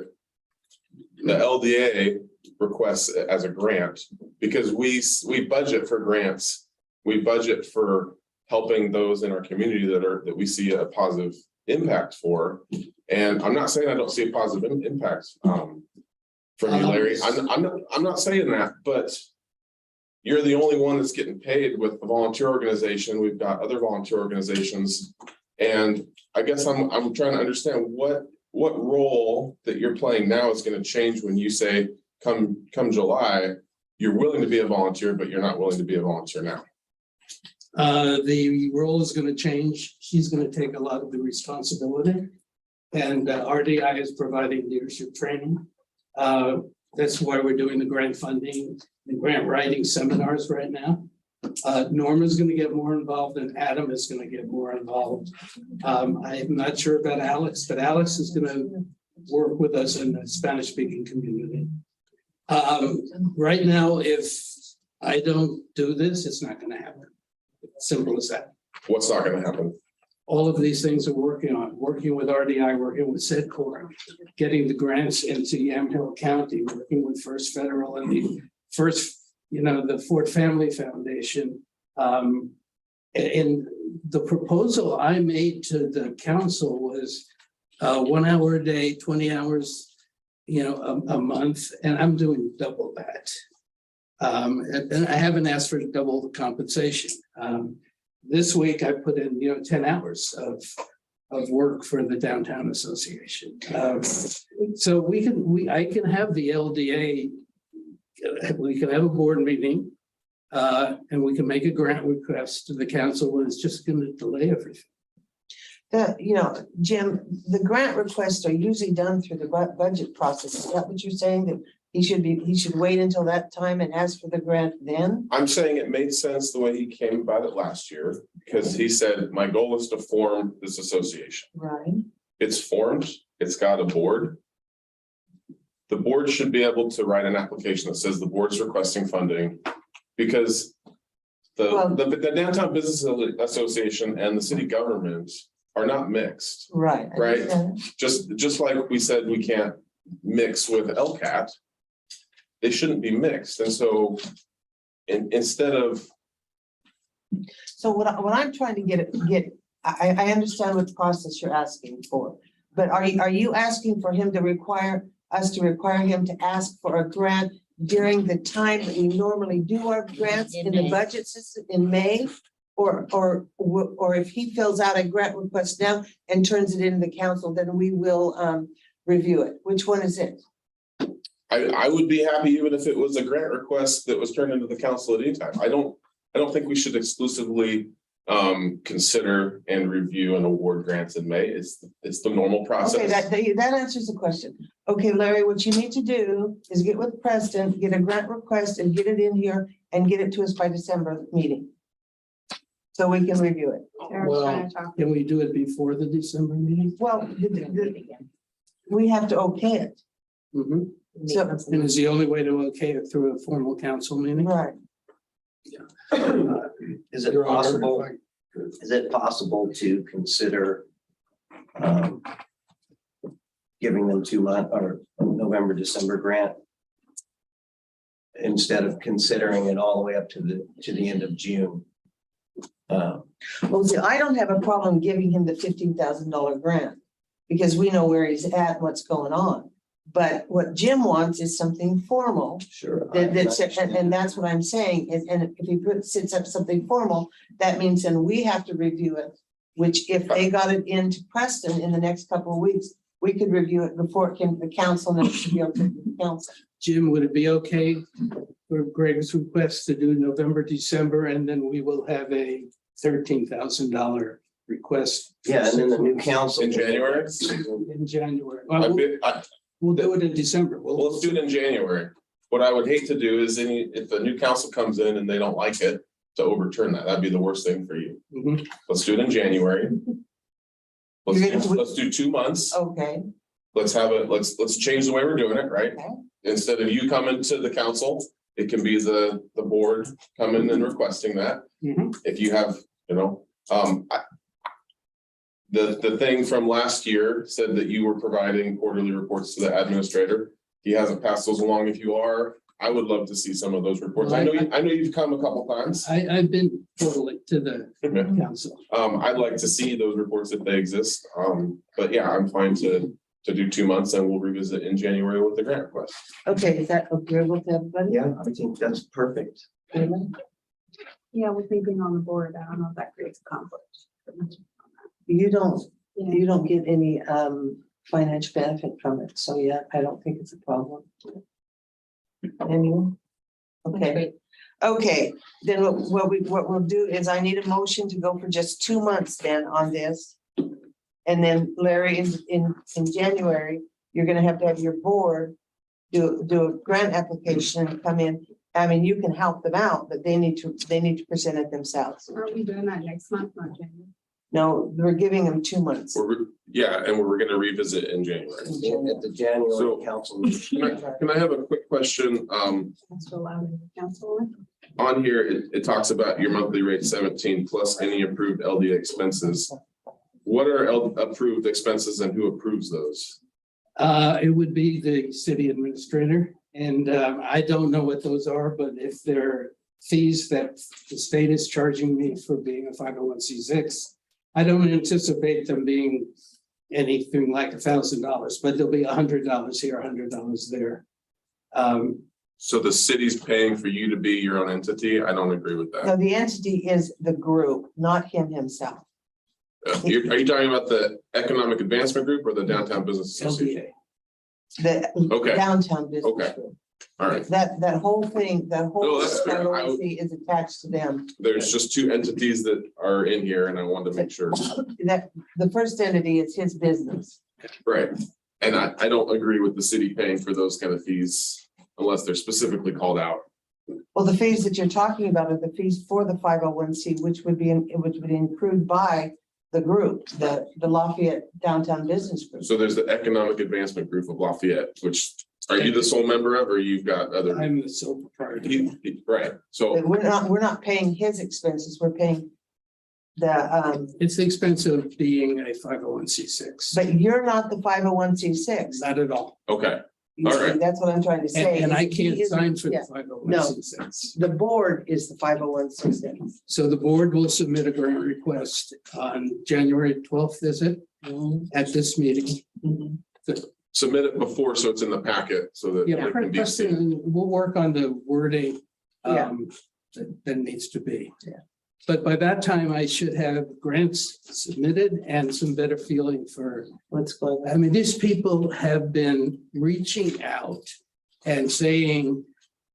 the LDA requests as a grant, because we budget for grants. We budget for helping those in our community that we see a positive impact for. And I'm not saying I don't see a positive impact from you, Larry. I'm not saying that, but you're the only one that's getting paid with the volunteer organization. We've got other volunteer organizations. And I guess I'm trying to understand what role that you're playing now is going to change when you say come July, you're willing to be a volunteer, but you're not willing to be a volunteer now. The role is going to change. She's going to take a lot of the responsibility. And RDI is providing leadership training. That's why we're doing the grant funding and grant writing seminars right now. Norma's going to get more involved and Adam is going to get more involved. I'm not sure about Alex, but Alex is going to work with us in the Spanish speaking community. Right now, if I don't do this, it's not going to happen. Simple as that. What's not going to happen? All of these things are working with RDI, working with SEDCOR, getting the grants into Yamhill County, working with First Federal and the first, the Ford Family Foundation. And the proposal I made to the council was 1 hour a day, 20 hours, a month, and I'm doing double that. And I haven't asked for double the compensation. This week I put in, 10 hours of work for the Downtown Association. So I can have the LDA, we can have a board meeting and we can make a grant request to the council, and it's just going to delay everything. Jim, the grant requests are usually done through the budget process. Is that what you're saying? That he should wait until that time and ask for the grant then? I'm saying it made sense the way he came about it last year, because he said, my goal is to form this association. Right. It's formed, it's got a board. The board should be able to write an application that says the board's requesting funding, because the Downtown Business Association and the city government are not mixed. Right. Right. Just like we said, we can't mix with LCAT. They shouldn't be mixed. And so instead of. So what I'm trying to get, I understand what process you're asking for, but are you asking for him to require him to ask for a grant during the time that we normally do our grants in the budget system in May? Or if he fills out a grant request now and turns it into the council, then we will review it. Which one is it? I would be happy even if it was a grant request that was turned into the council at any time. I don't think we should exclusively consider and review and award grants in May. It's the normal process. Okay, that answers the question. Okay, Larry, what you need to do is get with Preston, get a grant request and get it in here and get it to us by December meeting. So we can review it. Well, can we do it before the December meeting? Well, we have to okay it. Mm-hmm. So, and is the only way to okay it through a formal council meeting? right. Is it possible? Is it possible to consider giving them 2 month or November, December grant instead of considering it all the way up to the end of June? Well, see, I don't have a problem giving him the $15,000 grant because we know where he's at, what's going on. But what Jim wants is something formal. Sure. And that's what I'm saying. And if he sets up something formal, that means then we have to review it. Which if they got it into Preston in the next couple of weeks, we could review it before it came to the council and it should be okay to the council. Jim, would it be okay for Greg's request to do November, December, and then we will have a $13,000 request? Yeah, and then the new council In January? In January. We'll do it in December. Well, let's do it in January. What I would hate to do is if the new council comes in and they don't like it, to overturn that. That'd be the worst thing for you. Mhm. Let's do it in January. Let's do 2 months. Okay. Let's have it, let's change the way we're doing it, right? Okay. Instead of you coming to the council, it can be the board coming and requesting that. Mhm. If you have, the thing from last year said that you were providing quarterly reports to the administrator. he hasn't passed those along. If you are, I would love to see some of those reports. I know you've come a couple times. I've been totally to the council. I'd like to see those reports if they exist. But yeah, I'm fine to do 2 months and we'll revisit in January with the grant request. Okay, is that agreeable to everybody? Yeah, I think that's perfect. Yeah, with me being on the board, I don't know if that creates a conflict. You don't get any financial benefit from it, so yeah, I don't think it's a problem. Anyone? Okay, okay, then what we'll do is I need a motion to go for just 2 months then on this. And then Larry, in January, you're gonna have to have your board do a grant application and come in. I mean, you can help them out, but they need to present it themselves. Are we doing that next month, not January? No, we're giving them 2 months. And we're gonna revisit in January. At the January council meeting. Can I have a quick question? That's allowed in the council. On here, it talks about your monthly rate 17 plus any approved LD expenses. What are approved expenses and who approves those? It would be the city administrator, and I don't know what those are, but if they're fees that the state is charging me for being a 501c6, I don't anticipate them being anything like $1,000, but there'll be $100 here, $100 there. So the city's paying for you to be your own entity? I don't agree with No, that. the entity is the group, not him himself. Are you talking about the Economic Advancement Group or the Downtown Business Association? LDA. The Okay. downtown business. Okay. Group. All right, That whole thing, that whole No, that's fair. LLC is attached to them. there's just 2 entities that are in here and I wanted to make sure. That the first entity is his business. Right. And I don't agree with the city paying for those kind of fees unless they're specifically called out. Well, the fees that you're talking about are the fees for the 501c, which would be approved by the group, the Lafayette Downtown Business Group. So there's the Economic Advancement Group of Lafayette, which are you the sole member of, or you've got other? I'm the sole proprietor. Right, so, But we're not paying his expenses, we're paying the, It's the expense of being a 501c6. but you're not the 501c6. Not at all. okay, You all see, right. that's what I'm trying to say. And I is he can't isn't- sign for the yeah. 501c6. The board is the 501c6. So the board will submit a grant request on January 12th, is it? At this meeting. Submit it before, so it's in the packet, so that Yeah, it can be seen. Preston, we'll work on the wording Yeah. that needs to be. Yeah. But by that time, I should have grants submitted and some better feeling for, What's going on? I mean, these people have been reaching out and saying,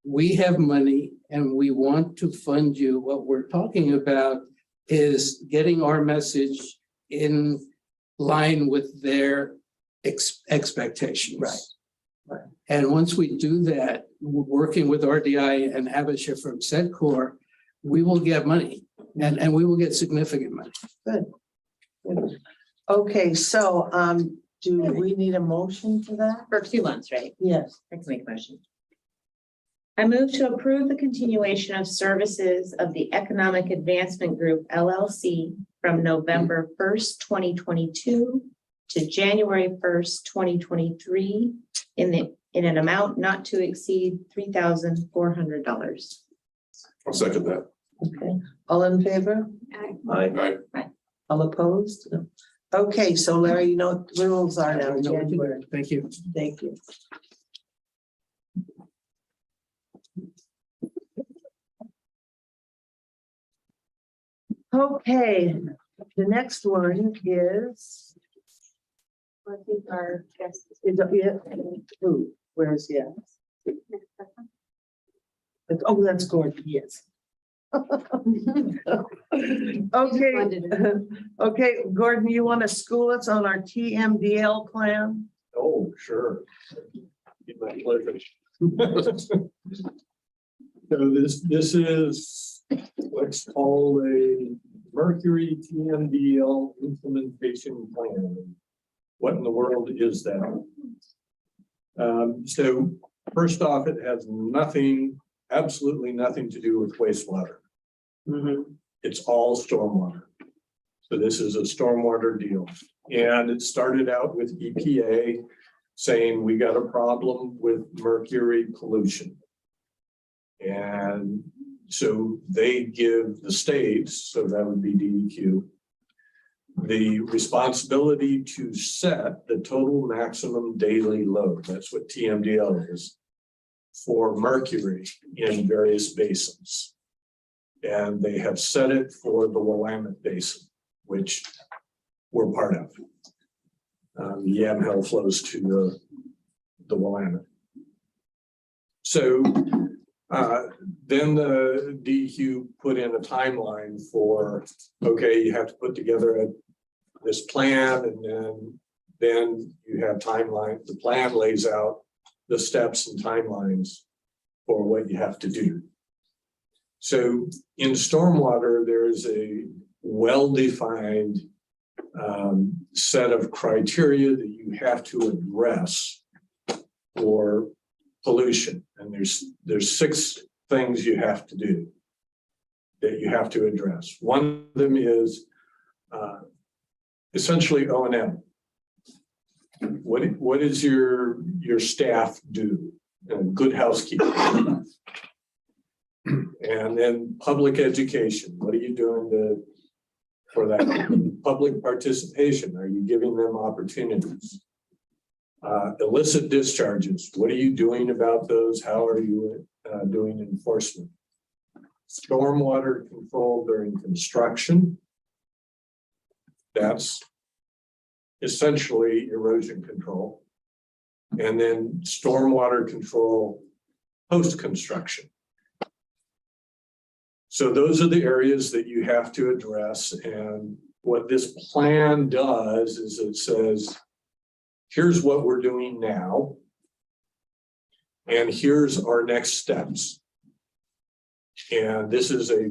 we have money and we want to fund you. What we're talking about is getting our message in line with their expectations. Right. And once we do that, working with RDI and Abisha from SEDCOR, we will get money and we will get significant money. Good. Okay, so, do we need a motion for that? For 2 months, right? Yes. I can make a motion. I move to approve the continuation of services of the Economic Advancement Group LLC from November 1st, 2022 to January 1st, 2023 in an amount not to exceed $3,400. I'll second that. Okay, all in favor? Aye. All opposed? No. Okay, so Larry, you know what the rules are now, I know what to do. January. Thank you. Thank you. Okay, the next one is. I think our guest Is it, who, where's, yeah. Oh, that's Gordon, yes. Okay, okay, Gordon, you want to school us on our TMDL plan? Oh, sure. Be my pleasure. So this is what's called a Mercury TMDL implementation plan. What in the world is that? So first off, it has nothing, absolutely nothing to do with wastewater. It's all stormwater. So this is a stormwater deal. And it started out with EPA. saying we got a problem with mercury pollution. And so they give the states, so that would be DEQ, the responsibility to set the total maximum daily load. That's what TMDL is for mercury in various basins. And they have set it for the Willamette Basin, which we're part of. The Yamhill flows to the Willamette. So then the DEQ put in a timeline for, okay, you have to put together this plan, and then you have timeline. The plan lays out the steps and timelines for what you have to do. So in stormwater, there is a well-defined set of criteria that you have to address for pollution. And there's 6 things you have to do that you have to address. One of them is essentially O&M. What is your staff do? Good housekeeping. And then public education. What are you doing for that? Public participation. Are you giving them opportunities? Illicit discharges. What are you doing about those? How are you doing enforcement? Stormwater control during construction. That's essentially erosion control. And then stormwater control post-construction. So those are the areas that you have to address. And what this plan does is it says, here's what we're doing now. And here's our next steps. And this is a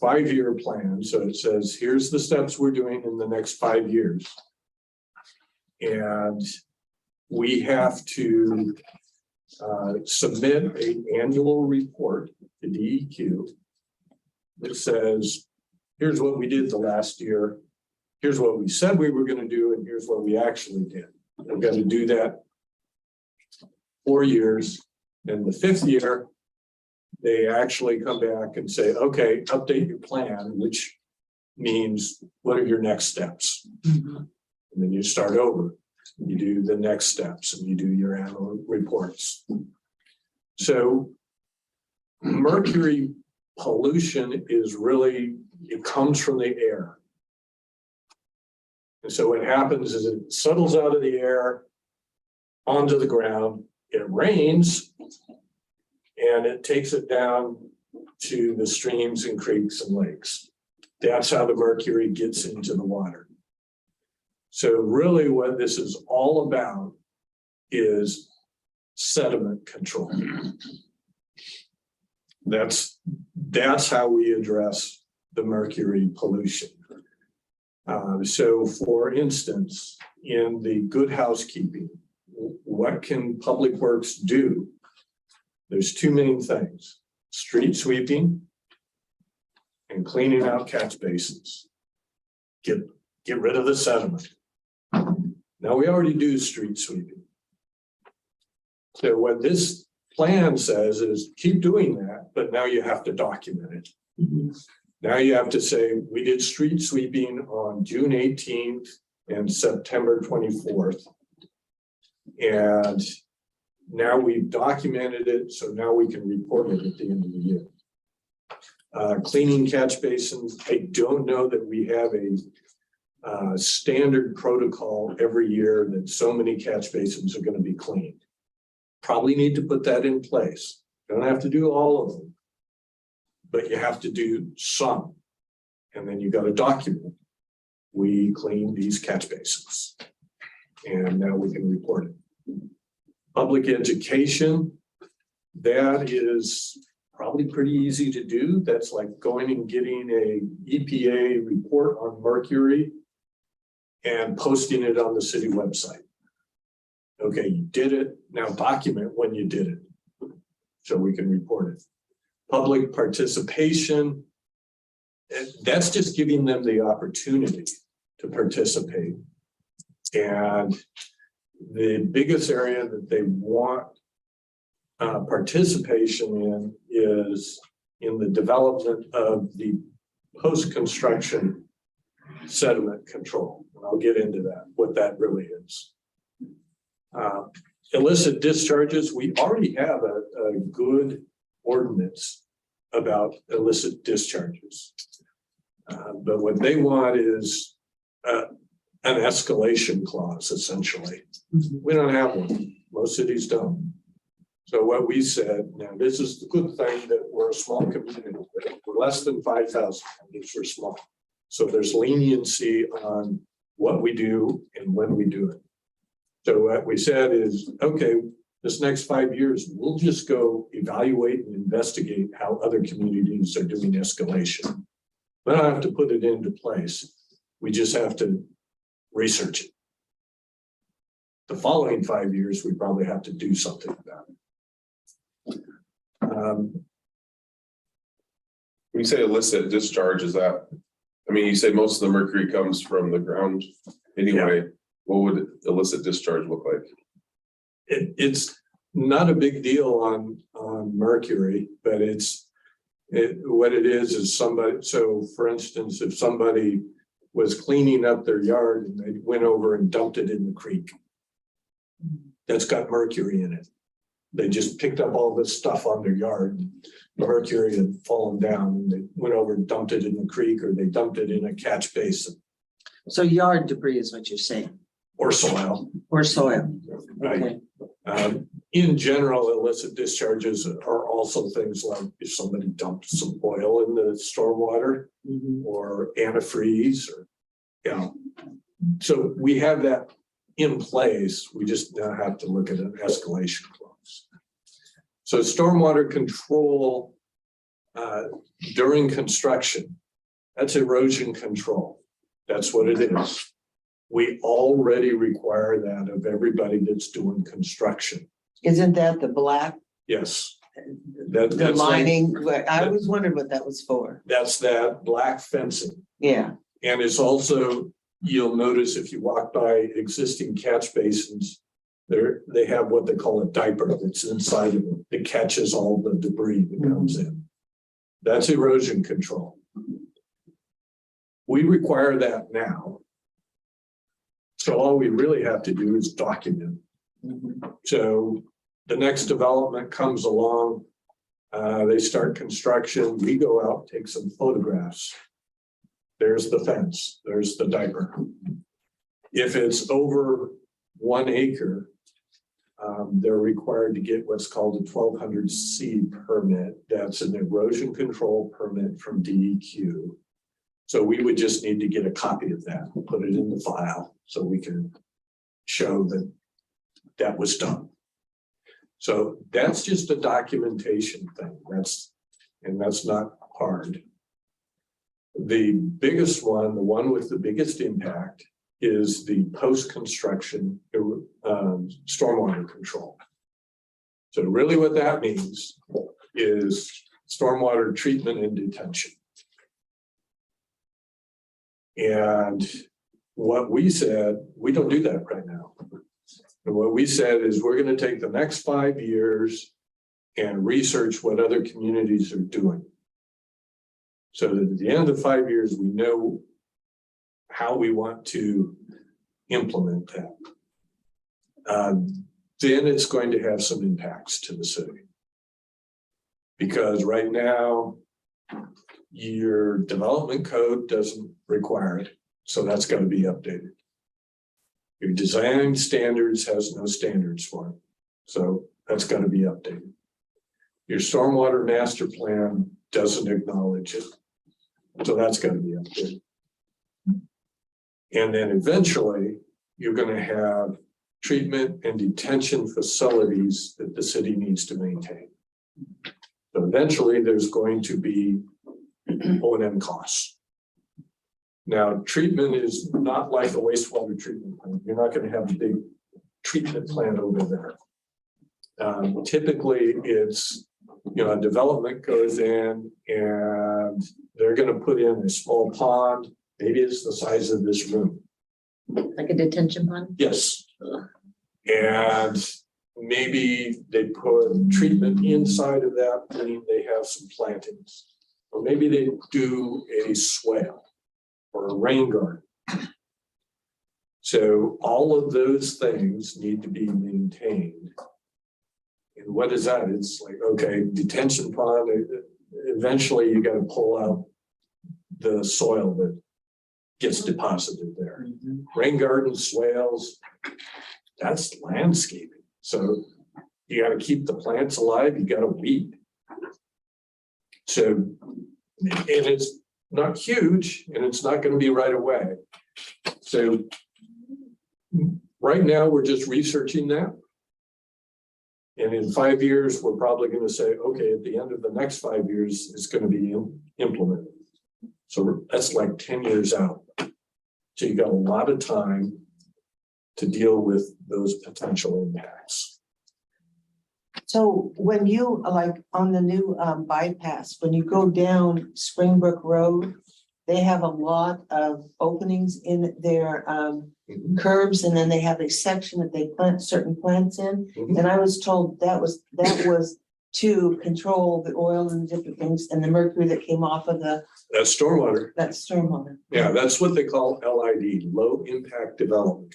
5-year plan. So it says, here's the steps we're doing in the next 5 years. And we have to submit an annual report to DEQ that says, here's what we did the last year. Here's what we said we were going to do. And here's what we actually did. We're going to do that 4 years. And the 5th year, they actually come back and say, okay, update your plan, which means what are your next steps? And then you start over. You do the next steps and you do your annual reports. So mercury pollution is really, it comes from the air. And so what happens is it settles out of the air onto the ground, it rains, and it takes it down to the streams and creeks and lakes. That's how the mercury gets into the water. So really what this is all about is sediment control. That's how we address the mercury pollution. So for instance, in the good housekeeping, what can Public Works do? There's 2 main things: street sweeping and cleaning out catch basins. Get rid of the sediment. Now we already do street sweeping. So what this plan says is keep doing that, but now you have to document it. Now you have to say, we did street sweeping on June 18th and September 24th. And now we've documented it, so now we can report it at the end of the year. Cleaning catch basins, I don't know that we have a standard protocol every year that so many catch basins are going to be cleaned. Probably need to put that in place. Don't have to do all of them, but you have to do some. And then you got to document. We clean these catch basins. And now we can report it. Public education, that is probably pretty easy to do. That's like going and getting a EPA report on mercury and posting it on the city website. Okay, you did it. Now document when you did it so we can report it. Public participation, that's just giving them the opportunity to participate. And The biggest area that they want participation in is in the development of the post-construction sediment control. And I'll get into that, what that really is. Illicit discharges, we already have a good ordinance about illicit discharges. But what they want is an escalation clause, essentially. We don't have one. Most cities don't. So what we said, now this is the good thing that we're a small community. We're less than 5,000, which we're small. So there's leniency on what we do and when we do it. So what we said is, okay, this next 5 years, we'll just go evaluate and investigate how other communities are doing escalation. We don't have to put it into place. We just have to research it. The following 5 years, we probably have to do something about it. When you say illicit discharge, is that, I mean, you say most of the mercury comes from the ground anyway. What would illicit discharge look like? It's not a big deal on mercury, but what it is somebody, so for instance, if somebody was cleaning up their yard and they went over and dumped it in the creek, that's got mercury in it. They just picked up all this stuff on their yard. Mercury had fallen down and they went over and dumped it in the creek, or they dumped it in a catch basin. So yard debris is what you're saying, Or soil. or soil. Right. Okay. In general, illicit discharges are also things like if somebody dumped some oil in the stormwater or antifreeze, or, you know. So we have that in place. We just now have to look at an escalation clause. So stormwater control during construction, that's erosion control. That's what it is. We already require that of everybody that's doing construction. Isn't that the black, Yes. the That's lining? I always wondered what that was for. That's that black fencing. Yeah. And it's also, you'll notice if you walk by existing catch basins, they have what they call a diaper that's inside of it that catches all the debris that comes in. That's erosion control. We require that now. So all we really have to do is document. So the next development comes along, they start construction, we go out, take some photographs. There's the fence, there's the diaper. If it's over 1 acre, they're required to get what's called a 1200C permit. That's an erosion control permit from DEQ. So we would just need to get a copy of that, put it in the file so we can show that that was done. So that's just a documentation thing. That's not hard. The biggest one, the one with the biggest impact, is the post-construction stormwater control. So really what that means is stormwater treatment and detention. And what we said, we don't do that right now. And what we said is we're going to take the next 5 years and research what other communities are doing. So that at the end of 5 years, we know how we want to implement that. Then it's going to have some impacts to the city. Because right now, your development code doesn't require it. So that's going to be updated. Your design standards has no standards for it. So that's going to be updated. Your stormwater master plan doesn't acknowledge it. So that's going to be updated. And then eventually you're going to have treatment and detention facilities that the city needs to maintain. So eventually there's going to be O&M costs. Now, treatment is not like a wastewater treatment plant. You're not going to have a big treatment plant over there. Typically, it's, a development goes in and they're going to put in a small pond. Maybe it's the size of this room. Like a detention pond? Yes. And maybe they put treatment inside of that, meaning they have some plantings. Or maybe they do a swale or a rain garden. So all of those things need to be maintained. And what is that? It's like, okay, detention pond, eventually you got to pull out the soil that gets deposited there. Rain gardens, swales, that's landscaping. So you got to keep the plants alive, you got to weed. So, and it's not huge and it's not going to be right away. So right now we're just researching that. And in 5 years, we're probably going to say, okay, at the end of the next 5 years, it's going to be implemented. So that's like 10 years out. So you got a lot of time to deal with those potential impacts. So when you, like on the new bypass, when you go down Springbrook Road, they have a lot of openings in their curbs, and then they have a section that they plant certain plants in. And I was told that was to control the oil and different things and the mercury that came off of That's stormwater. that stormwater. Yeah, that's what they call LID, low impact development.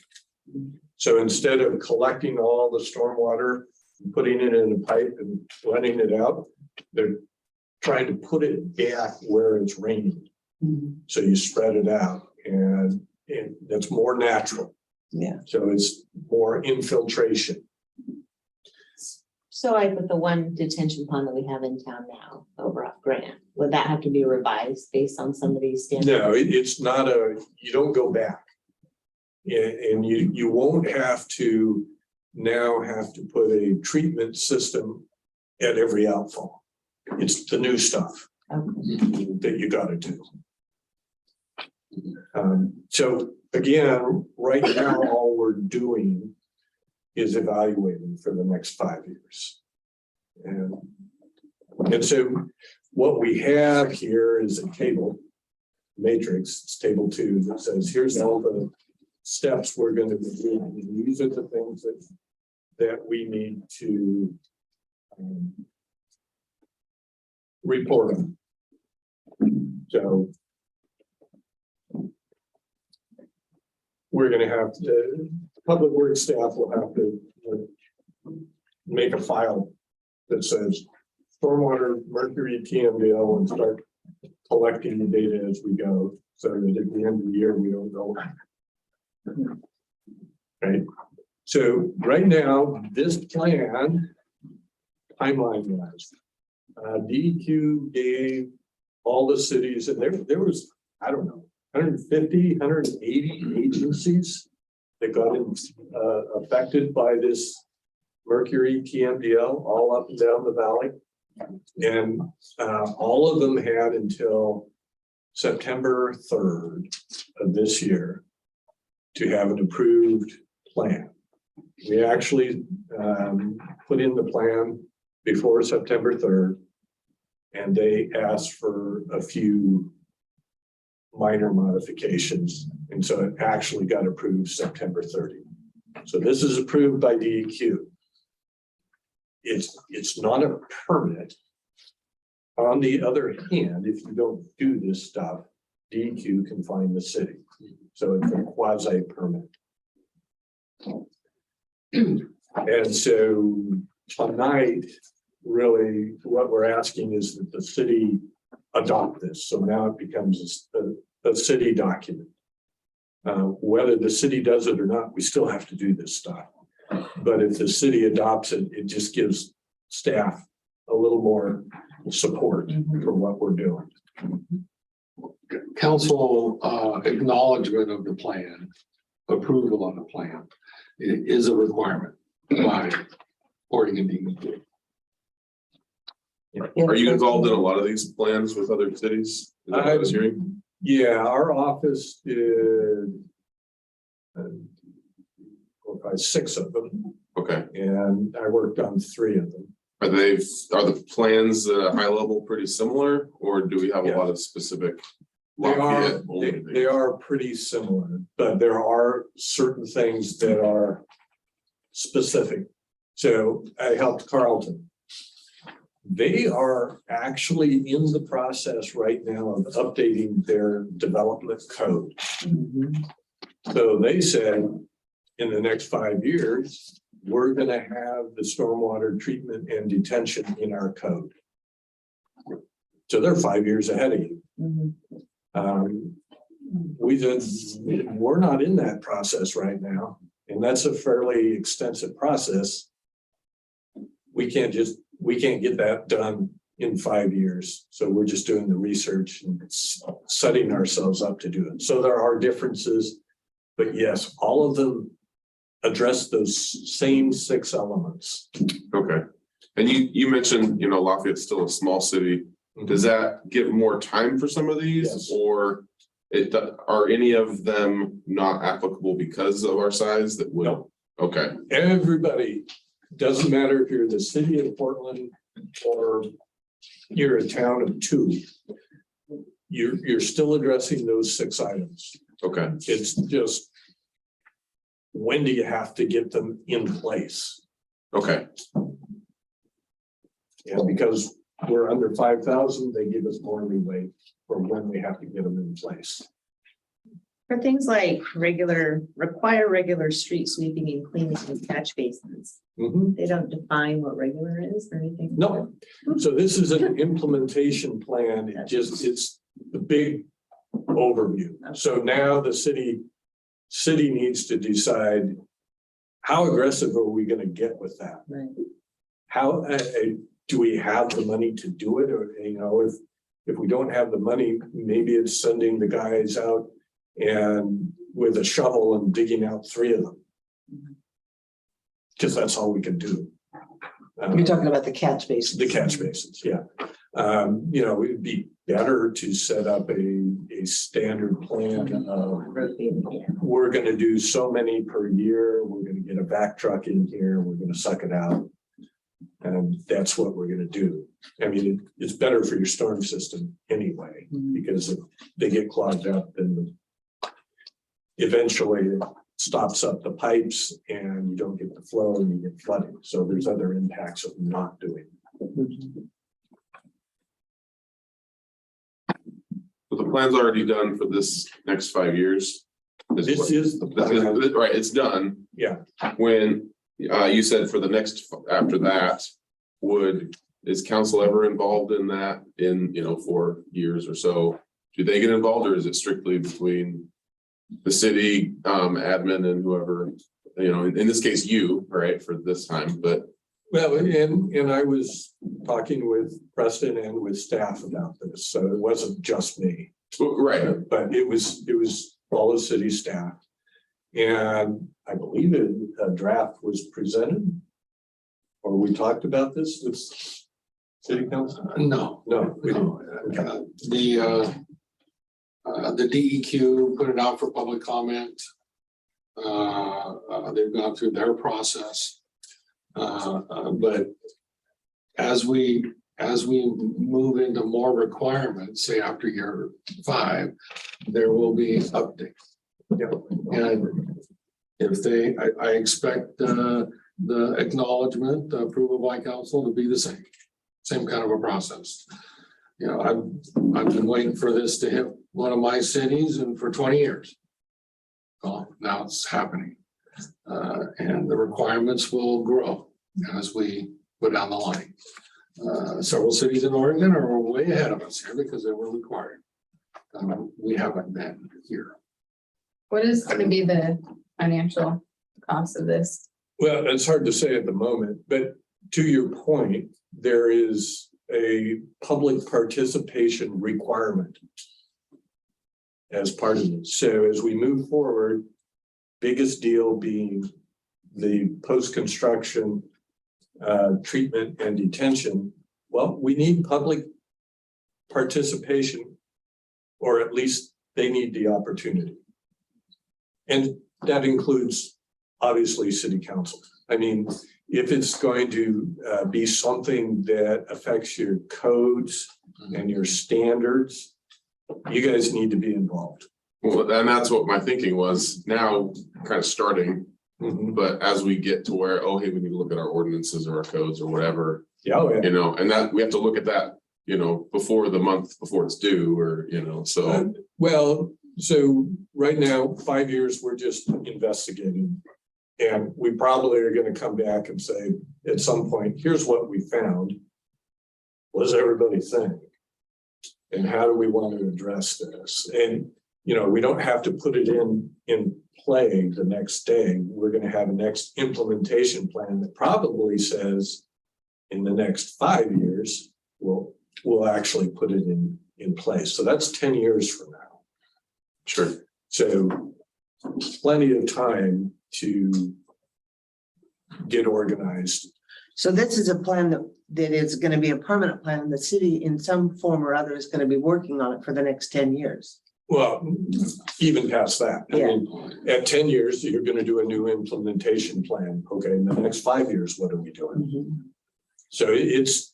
So instead of collecting all the stormwater, putting it in a pipe and letting it out, they're trying to put it back where it's raining. So you spread it out and that's more natural. Yeah. So it's more infiltration. So like with the one detention pond that we have in town now over off Grant, would that have to be revised based on some of these standards? No, it's not you don't go back. And you won't have to now have to put a treatment system at every outfall. It's the new stuff that you got to do. So again, right now, all we're doing is evaluating for the next 5 years. And so what we have here is a table matrix, it's table 2, that says, here's all the steps we're going to be doing. And these are the things that we need to report on. So we're going to have to, public works staff will have to make a file that says stormwater mercury TMDL and start collecting the data as we go, so that at the end of the year we don't know. Right. So right now, this plan, timeline wise, DEQ gave all the cities, and there was, I don't know, 150, 180 agencies that got affected by this mercury TMDL all up and down the valley. And all of them had until September 3rd of this year to have an approved plan. We actually put in the plan before September 3rd, and they asked for a few minor modifications. And so it actually got approved September 30. So this is approved by DEQ. It's not a permit. On the other hand, if you don't do this stuff, DEQ can fine the city. So it's a quasi permit. And so tonight, really what we're asking is that the city adopt this. So now it becomes a city document. Whether the city does it or not, we still have to do this stuff. But if the city adopts it, it just gives staff a little more support for what we're doing. Council acknowledgement of the plan, approval on the plan is a requirement by Oregon and DEQ. Are you involved in a lot of these plans with other cities? Is that what I was hearing? Yeah, our office did 6 of them. Okay. And I worked on 3 of them. Are the plans at a high level pretty similar, or do we have a lot of specific? They are pretty similar, but there are certain things that are specific. So I helped Carlton. They are actually in the process right now of updating their development code. So they said in the next 5 years, we're gonna have the stormwater treatment and detention in our code. So they're 5 years ahead of you. We just, we're not in that process right now, and that's a fairly extensive process. We can't get that done in 5 years. So we're just doing the research and setting ourselves up to do it. So there are differences, but yes, all of them address those same 6 elements. Okay. And you mentioned, Lafayette's still a small city. Does that give more time for some of these? Yes. Or are any of them not applicable because of our size that would? No. Okay, Everybody, doesn't matter if you're the city of Portland or you're a town of 2, you're still addressing those 6 items. okay, It's just, when do you have to get them in place? okay, Yeah, because we're under 5,000, they give us more leeway for when we have to get them in place. For things like require regular street sweeping and cleaning and catch basins, they don't define what regular is or anything. No, so this is an implementation plan. It's the big overview. So now the city needs to decide, how aggressive are we gonna get with that? Right. How, do we have the money to do it? Or, if we don't have the money, maybe it's sending the guys out and with a shovel and digging out 3 of them. Because that's all we can do. You're talking about the catch basins. The catch basins, yeah. It'd be better to set up a standard plan of, we're gonna do so many per year, we're gonna get a back truck in here, we're gonna suck it out. And that's what we're gonna do. I mean, it's better for your storm system anyway, because if they get clogged up, then eventually it stops up the pipes and you don't get the flow and you get flooding. So there's other impacts of not doing it. so the plan's already done for this next 5 years. This is the plan. Right, it's done. Yeah. When you said for the next, after that, is council ever involved in that in, 4 years or so? Do they get involved, or is it strictly between the city, admin and whoever, in this case, you, right, for this time, but. Well, and I was talking with Preston and with staff about this, so it wasn't just me. Right. But it was all the city staff. And I believe a draft was presented. Or we talked about this with city council? No. No, we didn't. Okay. The DEQ put it out for public comment. They've gone through their process. But as we move into more requirements, say after year 5, there will be updates. Yeah. And if I expect the acknowledgement, the approval by council to be the same kind of a process. I've been waiting for this to hit one of my cities and for 20 years. Well, now it's happening. And the requirements will grow as we go down the line. Several cities in Oregon are way ahead of us here because they were required. We haven't been here. What is going to be the financial cost of this? Well, it's hard to say at the moment, but to your point, there is a public participation requirement as part of it. So as we move forward, biggest deal being the post-construction treatment and detention. Well, we need public participation, or at least they need the opportunity. And that includes obviously city council. I mean, if it's going to be something that affects your codes and your standards, you guys need to be involved. Well, and that's what my thinking was now kind of starting But as we get to where, oh, hey, we need to look at our ordinances or our codes or whatever, Yeah, oh, yeah. you know, and that we have to look at that, you know, before the month before it's due, or, you know, so. Well, so right now, 5 years, we're just investigating. And we probably are gonna come back and say, at some point, here's what we found. What does everybody think? And how do we want to address this? And, you know, we don't have to put it in play the next day. We're gonna have a next implementation plan that probably says in the next 5 years, we'll actually put it in place. So that's 10 years from now. Sure. So plenty of time to get organized. So this is a plan that is gonna be a permanent plan. The city in some form or other is gonna be working on it for the next 10 years. Well, even past that. I mean, at 10 years, you're gonna do a new implementation plan. Okay, in the next 5 years, what are we doing? So it's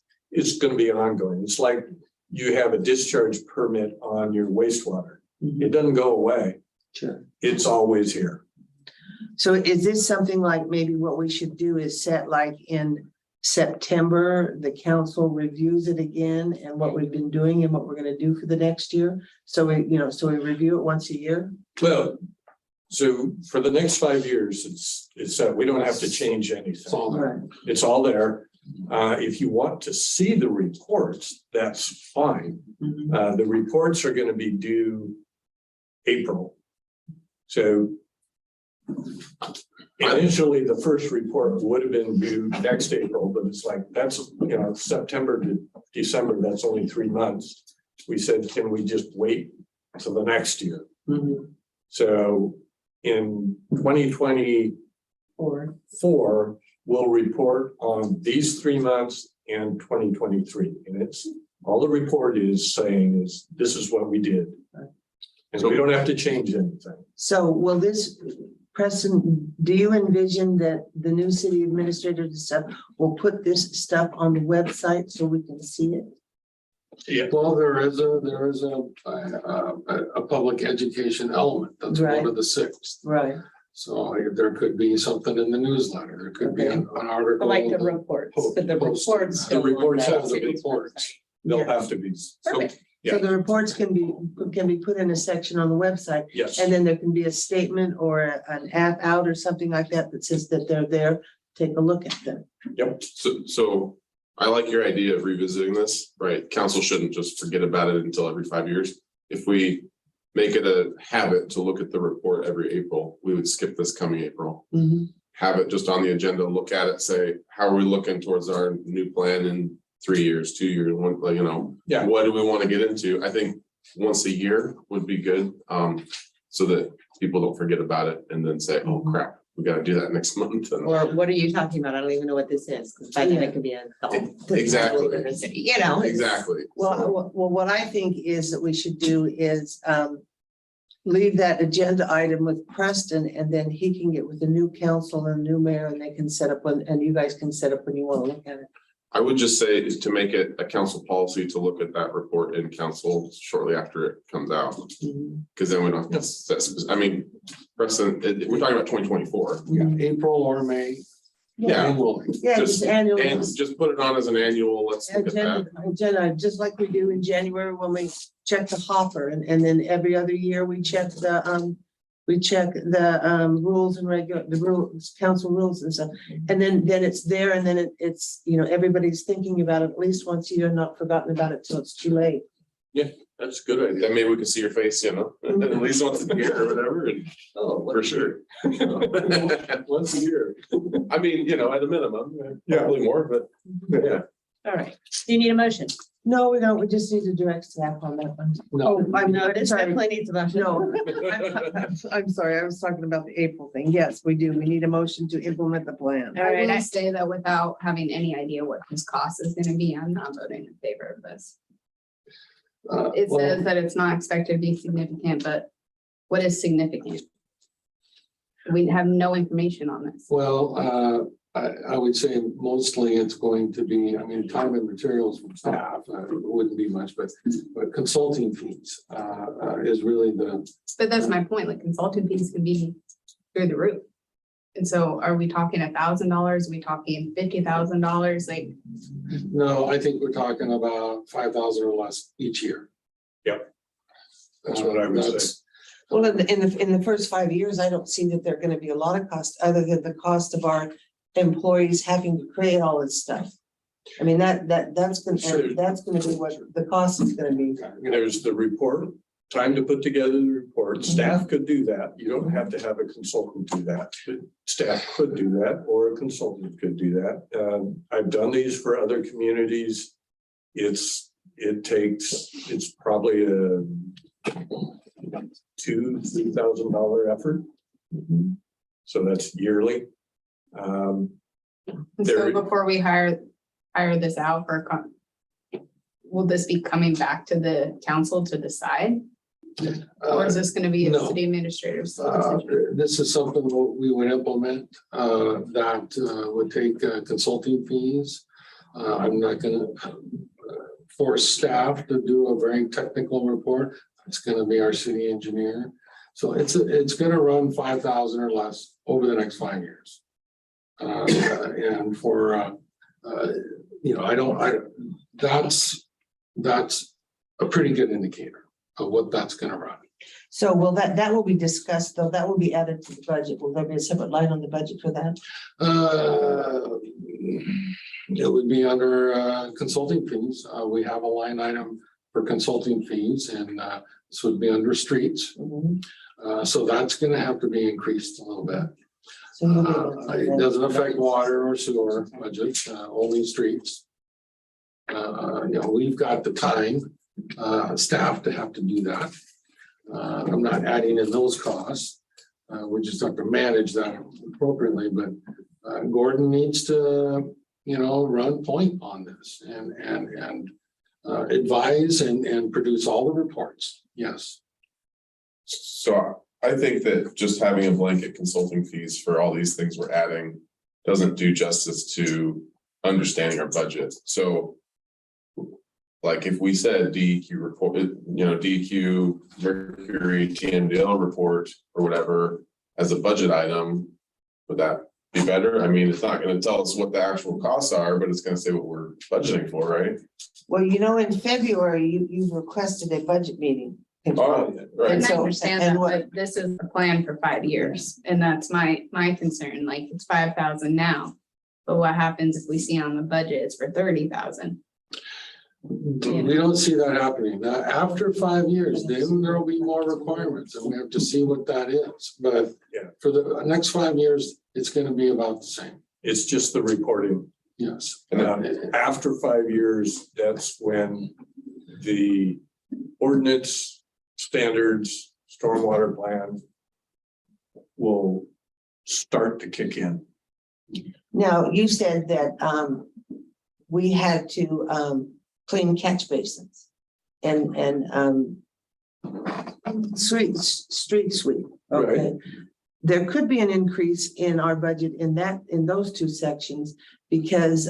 gonna be ongoing. It's like you have a discharge permit on your wastewater. It doesn't go away. Sure. It's always here. So is this something like maybe what we should do is set like in September, the council reviews it again and what we've been doing and what we're gonna do for the next year? So we review it once a year? Well, so for the next 5 years, it's we don't have to change anything. Right. It's all there. If you want to see the reports, that's fine. The reports are gonna be due April. So initially, the first report would have been due next April, but it's like, that's, you know, September to December, that's only 3 months. We said, can we just wait till the next year? So in 2024, we'll report on these 3 months and 2023. And it's, all the report is saying is, this is what we did. And we don't have to change anything. So will this, Preston, do you envision that the new city administrator and stuff will put this stuff on the website so we can see it? Yeah. Well, there is a public education element that's Right. one of the 6. Right. So there could be something in the newsletter. There could be an article. Like the reports, but the Post- reports. The go on reports the have the city's reports. website. They'll have to be. So, Perfect. Yeah. So the reports can be put in a section on the website. yes. And then there can be a statement or an app out or something like that that says that they're there. Take a look at them. Yep. So I like your idea of revisiting this, right? Council shouldn't just forget about it until every 5 years. If we make it a habit to look at the report every April, we would skip this coming April. Have it just on the agenda, look at it, say, how are we looking towards our new plan in 3 years, 2 years, one, you know, Yeah. what do we want to get into? I think once a year would be good, so that people don't forget about it and then say, oh crap, we got to do that next month. And Or what are you talking about? I don't even know what this is, because by then it could be a. Exactly. You know. Exactly. Well, what I think is that we should do is leave that agenda item with Preston and then he can get with the new council and new mayor and they can set up when, and you guys can set up when you want to look at it. I would just say is to make it a council policy to look at that report in council shortly after it comes out. Because then we don't have to, I mean, Preston, we're talking about 2024. Yeah, April or May. Yeah. Annually. Yeah, Just- just annual. And just put it on as an annual, let's look at that. Agenda, just like we do in January when we check the hopper and then every other year we check the rules and the rules, council rules and stuff. And then it's there and then it's, you know, everybody's thinking about it at least once a year, not forgotten about it till it's too late. That's a good idea. Then maybe we can see your face, you know, at least once a year or whatever. And for sure. Once a year. I mean, you know, at a minimum, probably more, but yeah. All right. Do you need a motion? No, we don't. We just need to direct staff on that one. No. Oh, I'm not, This sorry. definitely needs a motion. No, I'm sorry. I was talking about the April thing. Yes, we do. We need a motion to implement the plan. All I right, will say that without having any idea what this cost is gonna be, I'm not voting in favor of this. It Well, says that it's not expected to be significant, but what is significant? We have no information on this. Well, I would say mostly it's going to be, I mean, time and materials from staff, it wouldn't be much, but consulting fees is really the. But that's my point, like consultant fees can be through the roof. And so are we talking $1,000? Are we talking $50,000? Like, No, I think we're talking about 5,000 or less each year. That's what I would say. That's- Well, in the first 5 years, I don't see that there are gonna be a lot of cost, other than the cost of our employees having to create all this stuff. I mean, that's gonna be what the cost is gonna be. There's the report, time to put together the report. Staff could do that. You don't have to have a consultant do that. Staff could do that, or a consultant could do that. I've done these for other communities. It's probably a $2,000-3,000 effort. So that's yearly. so There, before we hire this out will this be coming back to the council to decide? Or is this gonna be a no. city administrator's decision? This is something that we would implement that would take consulting fees. I'm not gonna force staff to do a very technical report. It's gonna be our city engineer. So it's gonna run 5,000 or less over the next 5 years. And for that's a pretty good indicator of what that's gonna run. So will that will be discussed, though, that will be added to the budget. Will there be a separate line on the budget for that? It would be under consulting fees. We have a line item for consulting fees, and this would be under streets. So that's gonna have to be increased a little bit. So you'll be able to- It doesn't affect water or sewer budgets, only streets. We've got the time, staff to have to do that. I'm not adding in those costs. We just have to manage that appropriately, but Gordon needs to, run point on this and advise and produce all the reports. Yes. So I think that just having a blanket consulting fees for all these things we're adding doesn't do justice to understanding our budget. So like if we said DEQ report, DEQ, Mercury, TMDL report or whatever as a budget item, would that be better? I mean, it's not going to tell us what the actual costs are, but it's going to say what we're budgeting for, right? Well, in February, you requested a budget meeting. Oh, right. And I So- understand and that, what- but this is a plan for 5 years, and that's my concern, like, it's 5,000 now. But what happens if we see on the budget it's for 30,000? We don't see that happening. Now, after 5 years, then there'll be more requirements and we have to see what that is. But for the next 5 years, it's gonna be about the same. it's just the reporting. Yes. After 5 years, that's when the ordinance, standards, stormwater plan will start to kick in. Now, you said that we had to clean catch basins and street sweep. Okay. There could be an increase in our budget in those two sections, because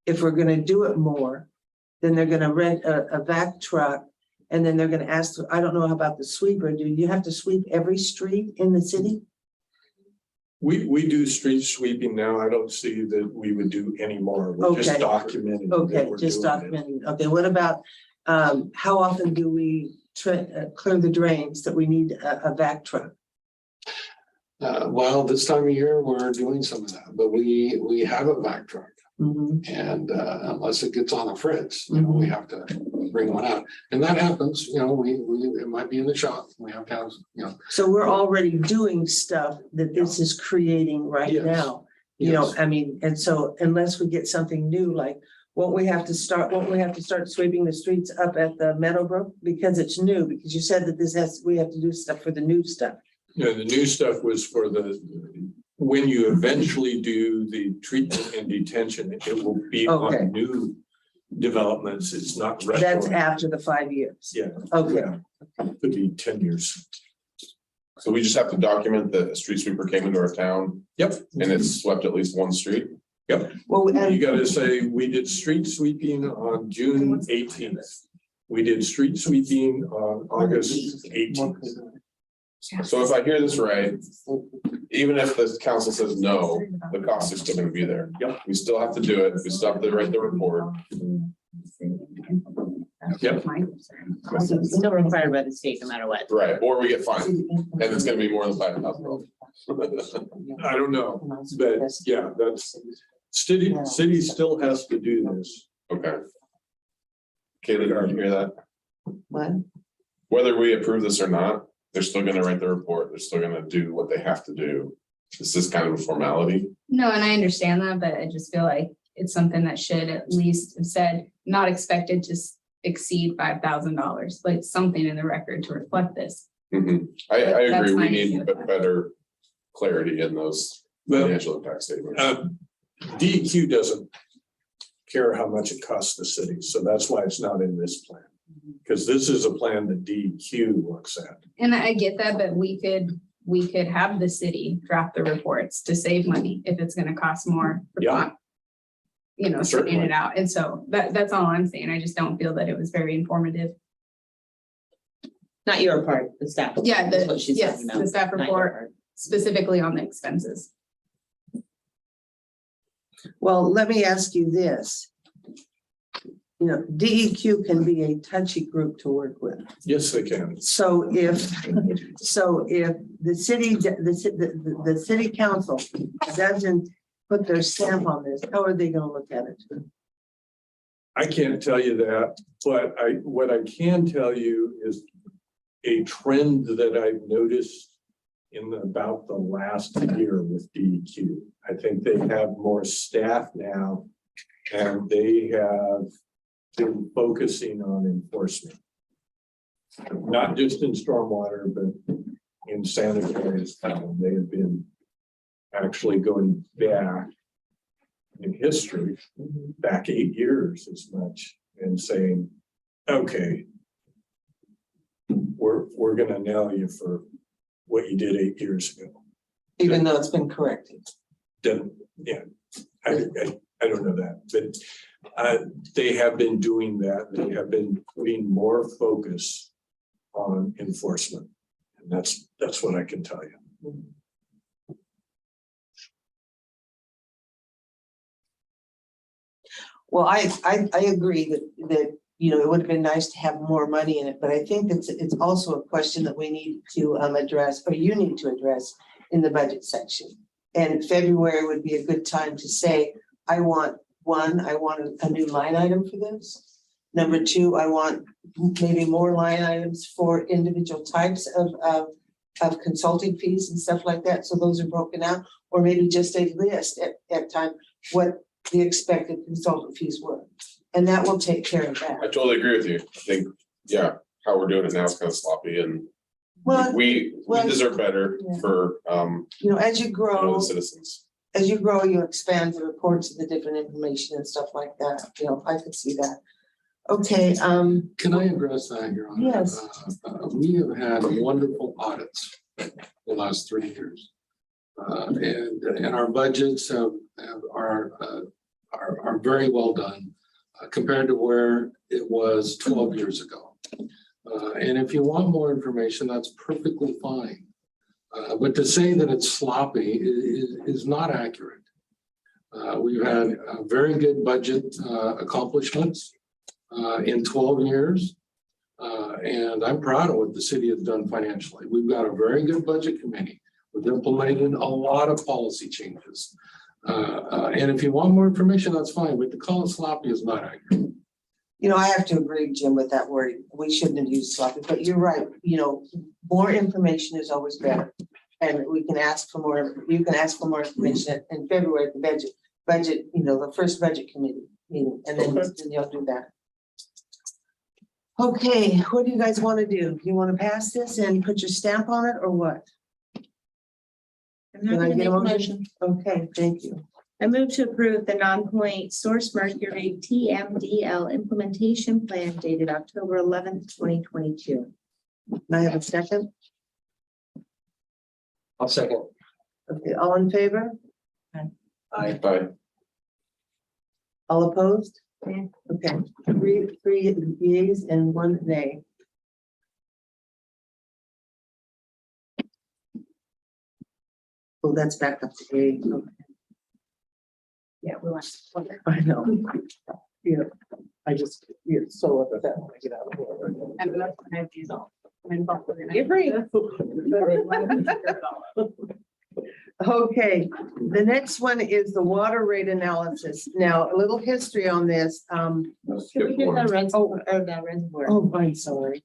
if we're gonna do it more, then they're gonna rent a vac truck, and then they're gonna ask, I don't know about the sweeper, do you have to sweep every street in the city? We do street sweeping now. I don't see that we would do any more. We're just Okay. documenting. that Okay, we're just doing it. documenting. Okay, what about, how often do we clear the drains that we need a vac truck? Well, this time of year, we're doing some of that, but we have a vac truck. And unless it gets on the fritz, we have to bring one out. And that happens, it might be in the shop. We have to have, So we're already doing stuff that this is creating right Yes. now. Yes. I mean, and so unless we get something new, like, won't we have to start sweeping the streets up at the Meadowbrook? Because it's new, because you said that we have to do stuff for the new stuff. Yeah, the new stuff was for when you eventually do the treatment and detention, it will be Okay. on new developments. It's not. That's restoring. after the 5 years. Yeah. Okay. Could be 10 years. So we just have to document that a street sweeper came into our town. Yep. And it's swept at least one street. Yep. Well, You gotta say, we did street sweeping on June 18th. We did street sweeping on August 18th. So if I hear this right, even if the council says no, the costs are still gonna be there. Yep. We still have to do it. We still have to write the report. Yep. Still required by the state, no matter what. Right, or we get fined, and it's gonna be more than $5,000. I don't know, but yeah, that's, city still has to do this. Okay. Kaylee, did you hear that? What? Whether we approve this or not, they're still gonna write the report. They're still gonna do what they have to do. This is kind of a formality. No, and I understand that, but I just feel like it's something that should at least have said, not expected to exceed $5,000, like something in the record to reflect this. Mhm. I That's agree. We my need issue with that. better clarity in those Well, financial impact statements. DEQ doesn't care how much it costs the city, so that's why it's not in this plan. Because this is a plan that DEQ looks at. And I get that, but we could have the city draft the reports to save money if it's gonna cost more. for Yeah. You know, sorting Certainly. it out. And so that's all I'm saying. I just don't feel that it was very informative. Not your part, the staff. Yeah, That's what she's yes, talking about, the staff not your report part. specifically on the expenses. Well, let me ask you this. You know, DEQ can be a touchy group to work with. Yes, they can. So if the city council doesn't put their stamp on this, how are they gonna look at it? I can't tell you that, but what I can tell you is a trend that I've noticed in about the last year with DEQ. I think they have more staff now, and they have been focusing on enforcement. Not just in stormwater, but in sanitary as well. They have been actually going back in history, back 8 years as much, and saying, okay, we're gonna nail you for what you did 8 years ago. Even though it's been corrected. Then, yeah, I don't know that, but they have been doing that. They have been putting more focus on enforcement. And that's what I can tell you. Well, I agree that, you know, it would have been nice to have more money in it, but I think it's also a question that we need to address, or you need to address in the budget section. And February would be a good time to say, I want a new line item for this. Number two, I want maybe more line items for individual types of consulting fees and stuff like that. So those are broken out, or maybe just a list at time, what the expected consultant fees were. And that will take care of that. I totally agree with you. I think, yeah, how we're doing it now is kind of sloppy, and Well, we deserve better yeah. for you know, as you the grow, citizens. you expand the reports and the different information and stuff like that. You know, I could see that. Okay, Can I address that, Your Honor? Yes. We have had wonderful audits the last 3 years. And our budgets are very well done compared to where it was 12 years ago. And if you want more information, that's perfectly fine. But to say that it's sloppy is not accurate. We've had very good budget accomplishments in 12 years. And I'm proud of what the city has done financially. We've got a very good budget committee. We've implemented a lot of policy changes. And if you want more information, that's fine, but to call it sloppy is not accurate. you know, I have to agree, Jim, with that word. We shouldn't have used sloppy, but you're right. You know, more information is always better. And we can ask for more, you can ask for more information in February, the budget, you know, the first budget committee meeting, and then you'll do that. Okay, what do you guys want to do? You want to pass this and put your stamp on it or what? I'm Can I happy to get a make a motion? motion. Okay, thank you. I move to approve the non-point source mercury TMDL implementation plan dated October 11th, 2022. Can I have a second? I'll second. Okay, all in favor? Bye. All opposed? Yeah. Okay, three yeas and one nay. Oh, that's back up to eight. Okay. Yeah, we want. I know. Yeah, I just, get so upset when I get out of here. I'm not gonna have these all. I'm involved with it. You're free. Okay, the next one is the water rate analysis. Now, a little history on this. Let's Can we skip get one. the reservoir, or the reservoir? Oh, I'm sorry.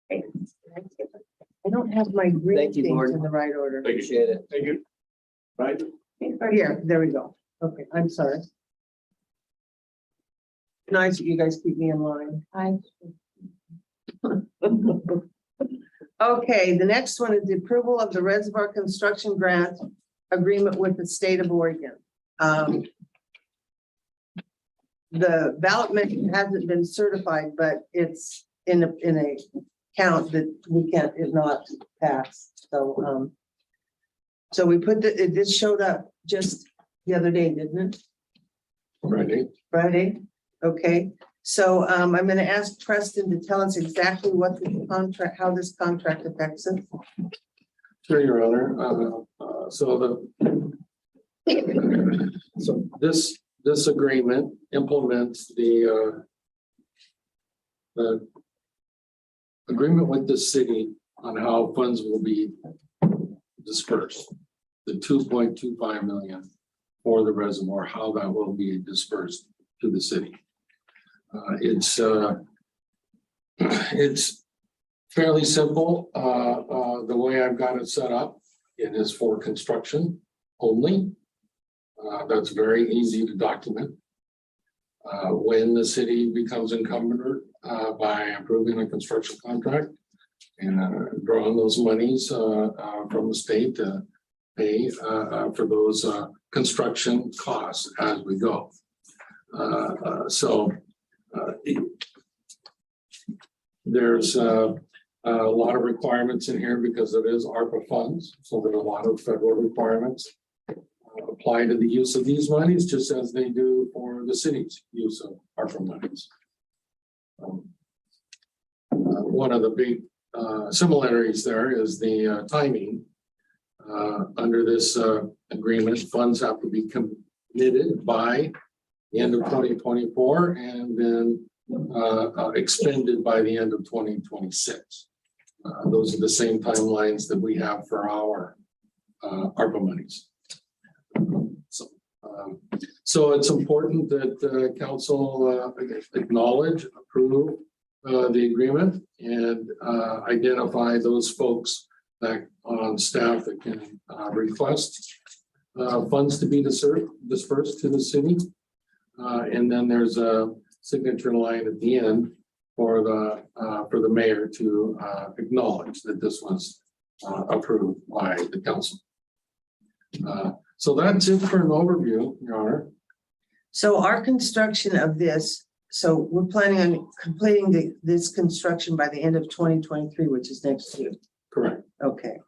I don't have my green Thank you, things Gordon. in the right order. Thank you. Appreciate it. Thank you. Right? Here, there we go. Okay, I'm sorry. Nice that you guys keep me in line. Okay, the next one is the approval of the reservoir construction grant agreement with the state of Oregon. The ballot measure hasn't been certified, but it's in a count that we can't, it not pass. So, so we put this showed up just the other day, didn't it? Friday, okay. So I'm gonna ask Preston to tell us exactly what the contract, how this contract affects us. Sure, Your Honor. So this agreement implements the agreement with the city on how funds will be dispersed. The 2.25 million for the reservoir, how that will be dispersed to the city. It's fairly simple. The way I've got it set up, it is for construction only. That's very easy to document. When the city becomes encumbered by approving a construction contract and drawing those monies from the state to pay for those construction costs as we go. There's a lot of requirements in here because it is ARPA funds, so there are a lot of federal requirements apply to the use of these monies, just as they do for the city's use of ARPA monies. One of the big similarities there is the timing. Under this agreement, funds have to be committed by the end of 2024 and then expended by the end of 2026. Those are the same timelines that we have for our ARPA monies. So it's important that council acknowledge, approve the agreement and identify those folks that on staff that can request funds to be dispersed to the city. And then there's a signature line at the end for the mayor to acknowledge that this was approved by the council. So that's it for an overview, Your Honor. So our construction of this, so we're planning on completing this construction by the end of 2023, which is next year. Correct. Okay.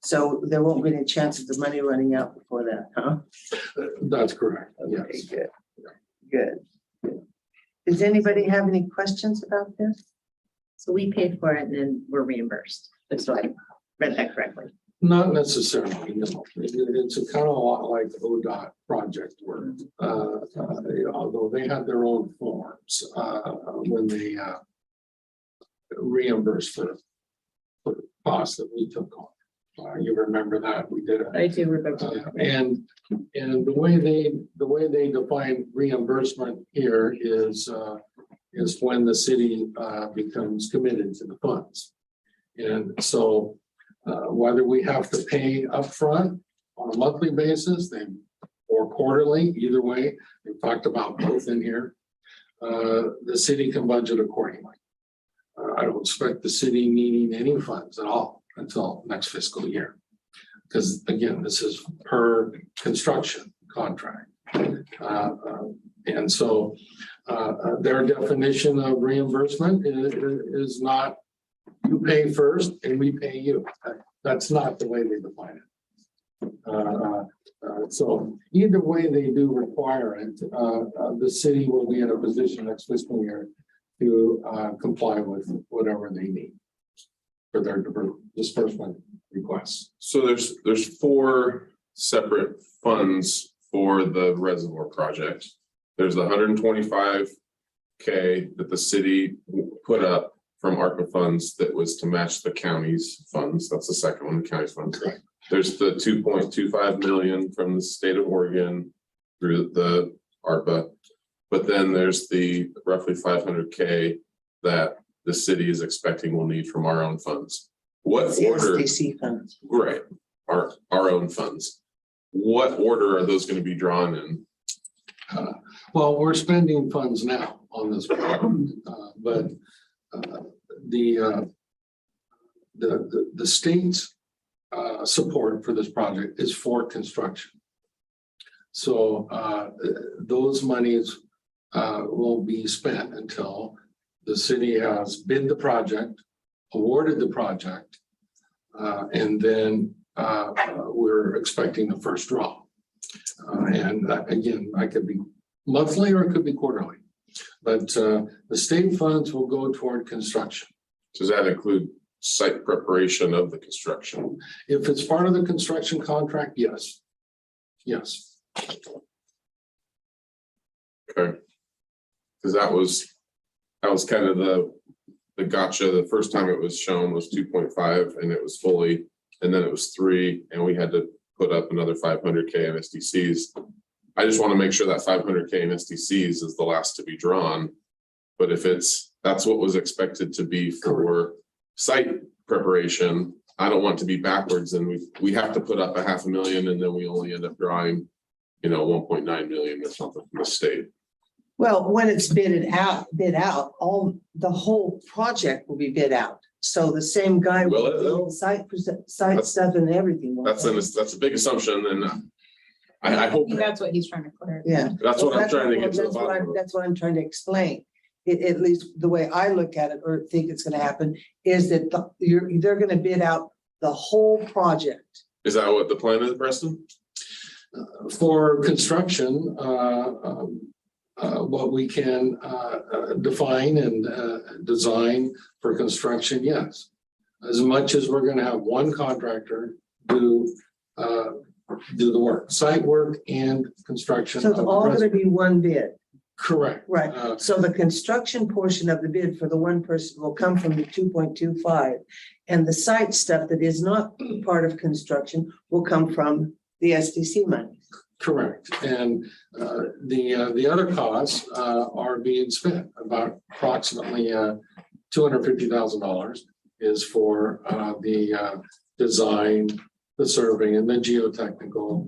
So there won't be any chance of the money running out before that, huh? That's correct. Okay, Yes. good. Good. Does anybody have any questions about this? So we paid for it and then we're reimbursed. That's why I read that correctly. Not necessarily, no. It's a kind of a lot like ODOT project work. Although they have their own forms when they reimburse for the cost that we took on. You remember that we did it. I do remember. And the way they define reimbursement here is when the city becomes committed to the funds. And so whether we have to pay upfront on a monthly basis, or quarterly, either way, we've talked about both in here. The city can budget accordingly. I don't expect the city needing any funds at all until next fiscal year. Because again, this is per construction contract. And so their definition of reimbursement is not you pay first and we pay you. That's not the way they define it. So either way they do require it, the city will be in a position next fiscal year to comply with whatever they need for their disbursement request. Yes, So there's four separate funds for the reservoir project. There's the 125K that the city put up from ARPA funds that was to match the county's funds. That's the second one, the county's funds. correct. There's the 2.25 million from the state of Oregon through the ARPA. But then there's the roughly 500K that the city is expecting we'll need from our own funds. What It's the order? SDC funds. Right, our own funds. What order are those going to be drawn in? Well, we're spending funds now on this project, but the state's support for this project is for construction. So those monies won't be spent until the city has bid the project, awarded the project, and then we're expecting the first draw. And again, I could be monthly or it could be quarterly, but the state funds will go toward construction. Does that include site preparation of the construction? If it's part of the construction contract, yes. Yes. Okay. Because that was kind of the gotcha. The first time it was shown was 2.5 and it was fully, and then it was 3, and we had to put up another 500K in SDCs. I just want to make sure that 500K in SDCs is the last to be drawn. But if that's what was expected to be for site preparation, I don't want to be backwards and we have to put up $500,000 and then we only end up drawing, 1.9 million or something from the state. Well, when it's bid out, the whole project will be bid out. So the same guy Will it will though? do site stuff and everything. won't That's a big assumption, and I hope That's what he's trying to clear. Yeah. that's what I'm trying to get to the That's what bottom of. that's what I'm trying to explain. At least the way I look at it or think it's gonna happen is that they're gonna bid out the whole project. Is that what the plan is, Preston? For construction, what we can define and design for construction, yes. As much as we're gonna have one contractor do the work, site work and construction. So it's of the all gonna reservoir. be one bid. Correct. Right, so the construction portion of the bid for the one person will come from the 2.25. And the site stuff that is not part of construction will come from the SDC money. Correct, and the other costs are being spent. About approximately $250,000 is for the design, the survey, and the geotechnical.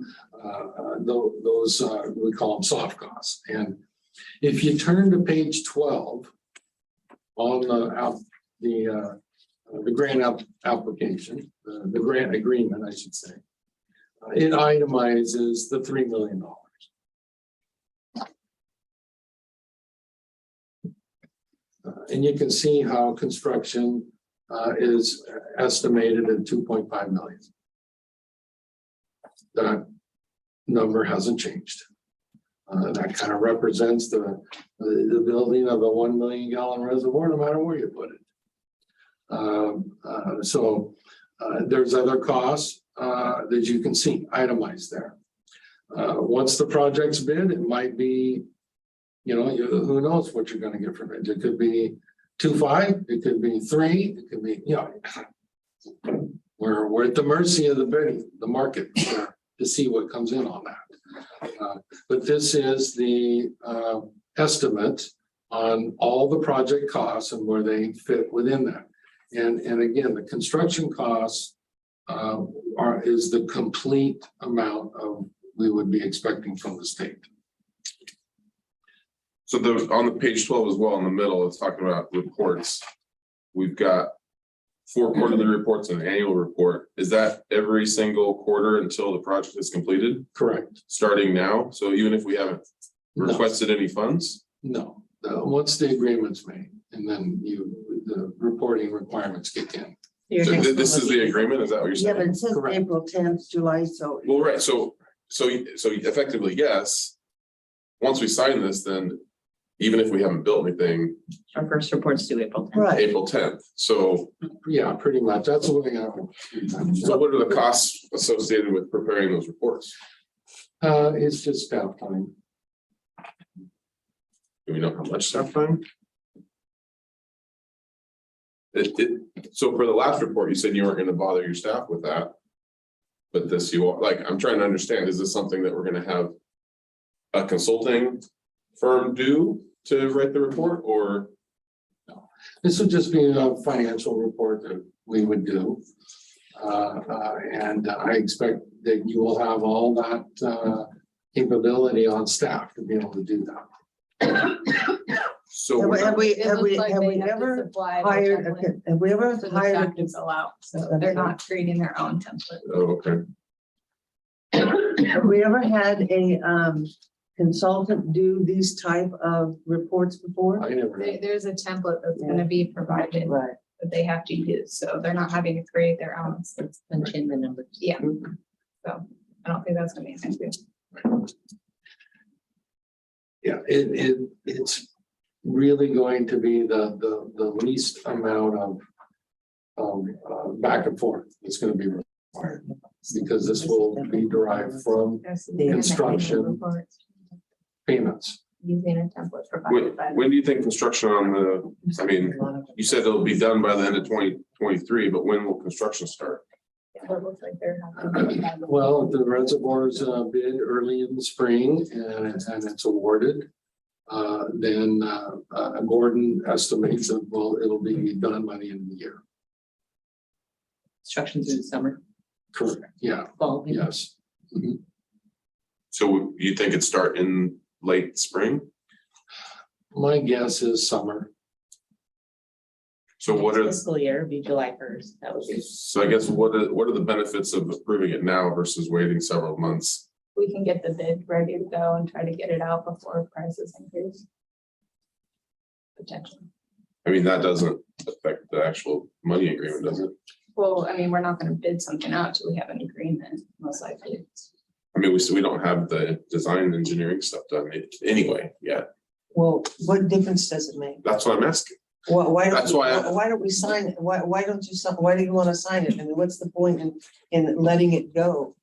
Those we call them soft costs. And if you turn to page 12 on the grant application, the grant agreement, I should say. It itemizes the $3 million. And you can see how construction is estimated at 2.5 million. That number hasn't changed. That kind of represents the building of a 1 million gallon reservoir, no matter where you put it. So there's other costs that you can see itemized there. Once the project's bid, it might be, who knows what you're going to get from it. It could be 2.5, it could be 3, it could be, we're at the mercy of the market to see what comes in on that. But this is the estimate on all the project costs and where they fit within that. And again, the construction costs is the complete amount of we would be expecting from the state. So on the page 12 as well, in the middle, it's talking about reports. We've got 4 quarterly reports and an annual report. Is that every single quarter until the project is completed? Correct. Starting now? So even if we haven't requested any funds? No, once the agreement's made, and then the reporting requirements kick in. So this is the agreement, is that what you're Yeah, but saying? it says Correct. April 10th, July, so. Well, right, so effectively, yes. Once we sign this, then even if we haven't built anything, Our first report's due April 10th. Right. April 10th. So, Yeah, pretty much. That's the way I would. so what are the costs associated with preparing those reports? It's just staff time. Do we know how much staff time? So for the last report, you said you weren't gonna bother your staff with that. But this you are, like, I'm trying to understand, is this something that we're gonna have a consulting firm do to write the report, or? This would just be a financial report that we would do. And I expect that you will have all that capability on staff to be able to do that. So Have we It looks like they have to ever supply the hired, template, have we ever so the hired staff can fill out, so they're not creating their own template. Oh, okay. have we ever had a consultant do these type of reports before? I never. There's a template that's gonna be provided Right. that they have to use, so they're not having to create their own. Let's punch in the numbers. Yeah. So I don't think that's gonna be an issue. Yeah, it's really going to be the least amount of back and forth that's gonna be required. Because this will be derived from Construction. Reports, payments. using a template provided by. When do you think construction on the, I mean, you said it'll be done by the end of 2023, but when will construction start? It looks like they're having. Well, if the reservoirs bid early in the spring and it's awarded, then Gordon estimates that, well, it'll be done by the end of the year. Construction through the summer, Correct, yeah, fall. yes. Mhm. So you think it start in late spring? My guess is summer. So what are, Fiscal year would be July 1st. That would be. so I guess what are the benefits of approving it now versus waiting several months? We can get the bid ready to go and try to get it out before prices increase. Potentially. I mean, that doesn't affect the actual money agreement, does it? Well, I mean, we're not gonna bid something out till we have an agreement, most likely. I mean, we don't have the design engineering stuff done anyway yet. Well, what difference does it make? That's what I'm asking. Why That's why I- why don't we sign it? Why don't you, why do you want to sign it? And what's the point in letting it go?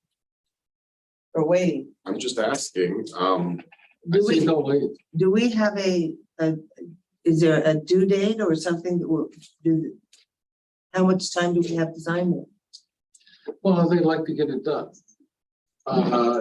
Or waiting? I'm just asking, I say no wait. Do we have is there a due date or something that will do? How much time do we have to sign it? Well, they'd like to get it done.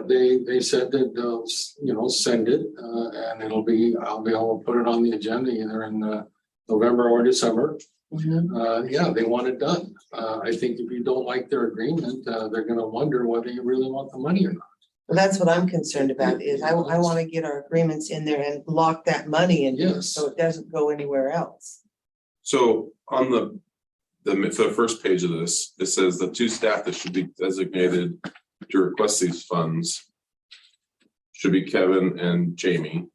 They said that they'll, send it, and I'll be able to put it on the agenda either in November or December. Yeah, they want it done. I think if you don't like their agreement, they're gonna wonder whether you really want the money or not. Well, that's what I'm concerned about is I want to get our agreements in there and lock that money in. Yes. So it doesn't go anywhere else. so on the first page of this, it says the two staff that should be designated to request these funds should be Kevin and Jamie.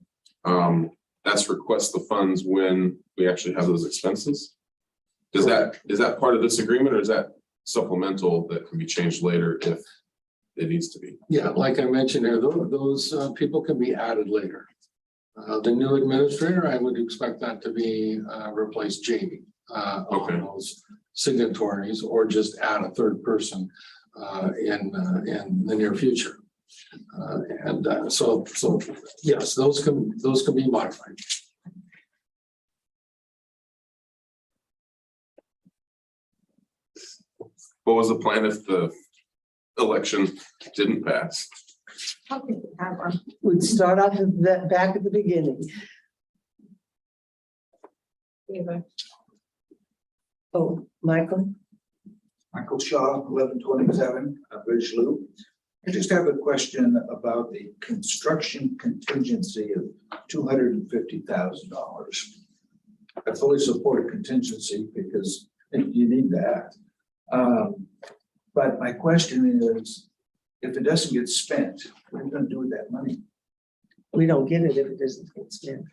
That's request the funds when we actually have those expenses. Is that part of this agreement, or is that supplemental that can be changed later if it needs to be? Yeah, like I mentioned there, those people can be added later. The new administrator, I would expect that to be replace Jamie Okay. on those signatories, or just add a third person in the near future. So yes, those can be modified. What was the plan if the election didn't pass? How can we have one? We'd start off at back at the beginning. Either. Oh, Michael? Michael Shaw, 1127 Bridge Loop. I just have a question about the construction contingency of $250,000. I fully support contingency because you need that. But my question is, if it doesn't get spent, what are you gonna do with that money? We don't get it if it doesn't get spent.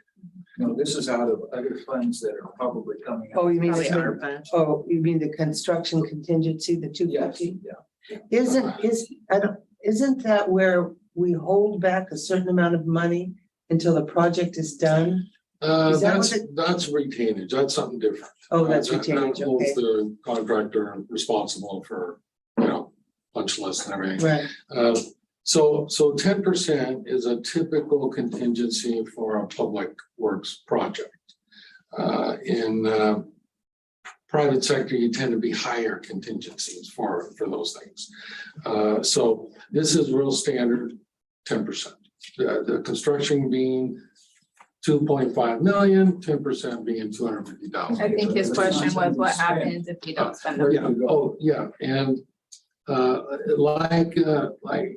No, this is out of other funds that are probably coming out. Oh, you mean, Probably our fund. you mean the construction contingency, the Yes, 250? yeah. Isn't that where we hold back a certain amount of money until the project is done? Is that what That's retainage. That's something different. Oh, that's That retainage, holds okay. the contractor responsible for, punch list and everything. Right, So 10% is a typical contingency for a public works project. In private sector, you tend to be higher contingencies for those things. So this is real standard 10%. The construction being 2.5 million, 10% being 250,000. I think his question was what happens if you don't spend them? Yeah, oh, yeah, and like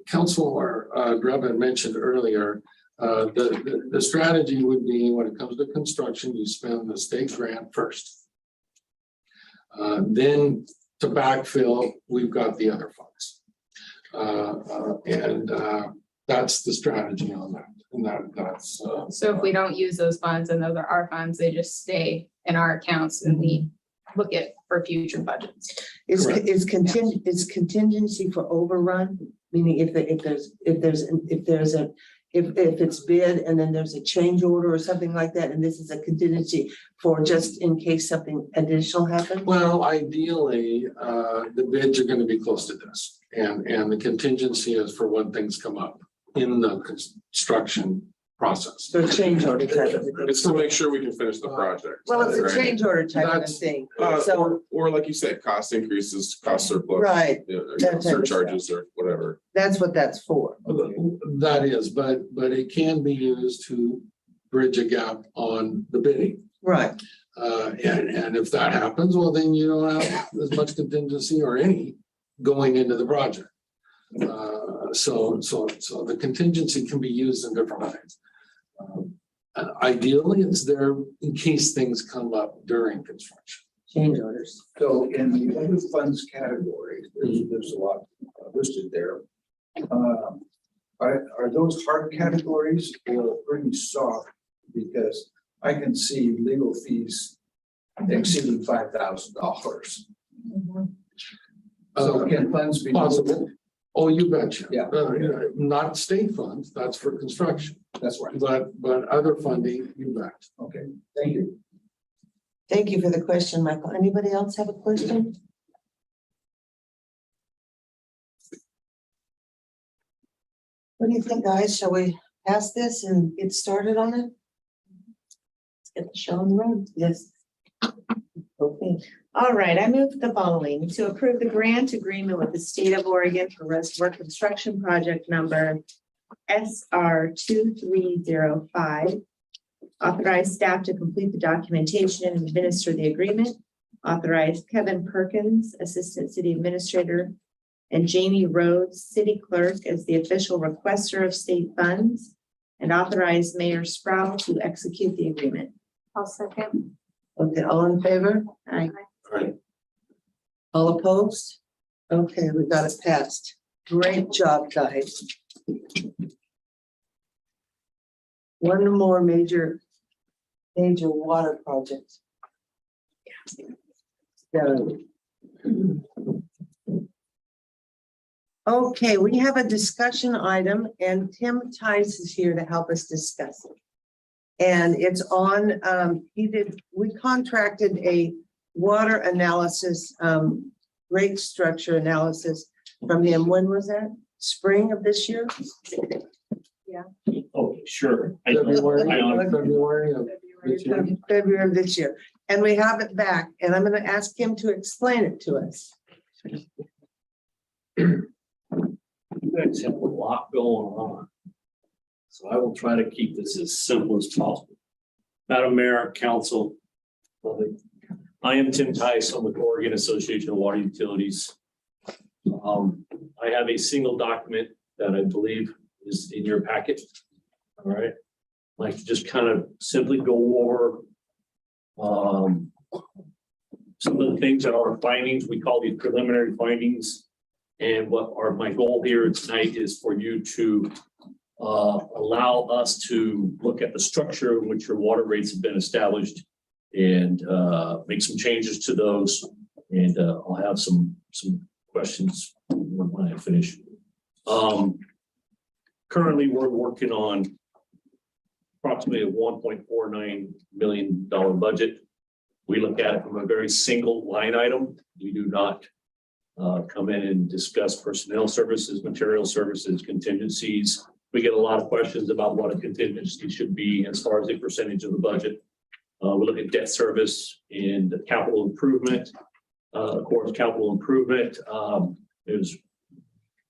Councilor Drebin mentioned earlier, the strategy would be when it comes to construction, you spend the state grant first. Then to backfill, we've got the other funds. And that's the strategy on that. And that's. So if we don't use those funds and those are our funds, they just stay in our accounts and we look at for future budgets. is Correct. contingency for overrun, meaning if it's bid and then there's a change order or something like that, and this is a contingency for just in case something additional happens? Well, ideally, the bids are going to be close to this, and the contingency is for when things come up in the construction process. So a change order type of thing. It's to make sure we can finish the project. Well, it's a right? change order type of That's- thing, so, Or like you said, cost increases, cost surplus. right, that type of Surcharges or whatever. that's what that's for. That is, but it can be used to bridge a gap on the bidding. Right, And if that happens, well, then you don't have as much contingency or any going into the project. So the contingency can be used in different ways. And ideally, it's there in case things come up during construction. change orders. So in the other funds category, there's a lot listed there. Are those hard categories or pretty soft? Because I can see legal fees exceeding $5,000. So can funds be? Possible. Oh, you betcha. Yeah. Not state funds, that's for construction, That's right. but other funding, you bet. Okay, thank you. Thank you for the question, Michael. Anybody else have a question? What do you think, guys? Shall we pass this and get started on it? Let's get the show on the road. Yes. Okay. All right, I move the following: to approve the grant agreement with the state of Oregon for reservoir construction project number SR 2305. Authorize staff to complete the documentation and administer the agreement. Authorize Kevin Perkins, Assistant City Administrator, and Jamie Rhodes, City Clerk, as the official requester of state funds. And authorize Mayor Sproul to execute the agreement. I'll second. Okay, all in favor? Aye. Right. All opposed? Okay, we got it passed. Great job, guys. One more major water project. Done. Okay, we have a discussion item and Tim Tice is here to help us discuss it. And it's on, we contracted a water analysis, rate structure analysis from him. When was that? Spring of this year? Okay, sure. February of this year. February of this year. And we have it back and I'm going to ask him to explain it to us. You guys have a lot going on. So I will try to keep this as simple as possible. Madam Mayor, Council, public. I am Tim Tice. I'm with Oregon Association of Water Utilities. I have a single document that I believe is in your packet. All right. I'd like to just kind of simply go over some of the things that are findings. We call these preliminary findings. And my goal here tonight is for you to allow us to look at the structure in which your water rates have been established and make some changes to those. And I'll have some questions when I finish. Currently, we're working on approximately a $1.49 million budget. We look at it from a very single line item. We do not come in and discuss personnel services, material services, contingencies. We get a lot of questions about what a contingency should be as far as a percentage of the budget. We look at debt service and capital improvement. Of course, capital improvement, there's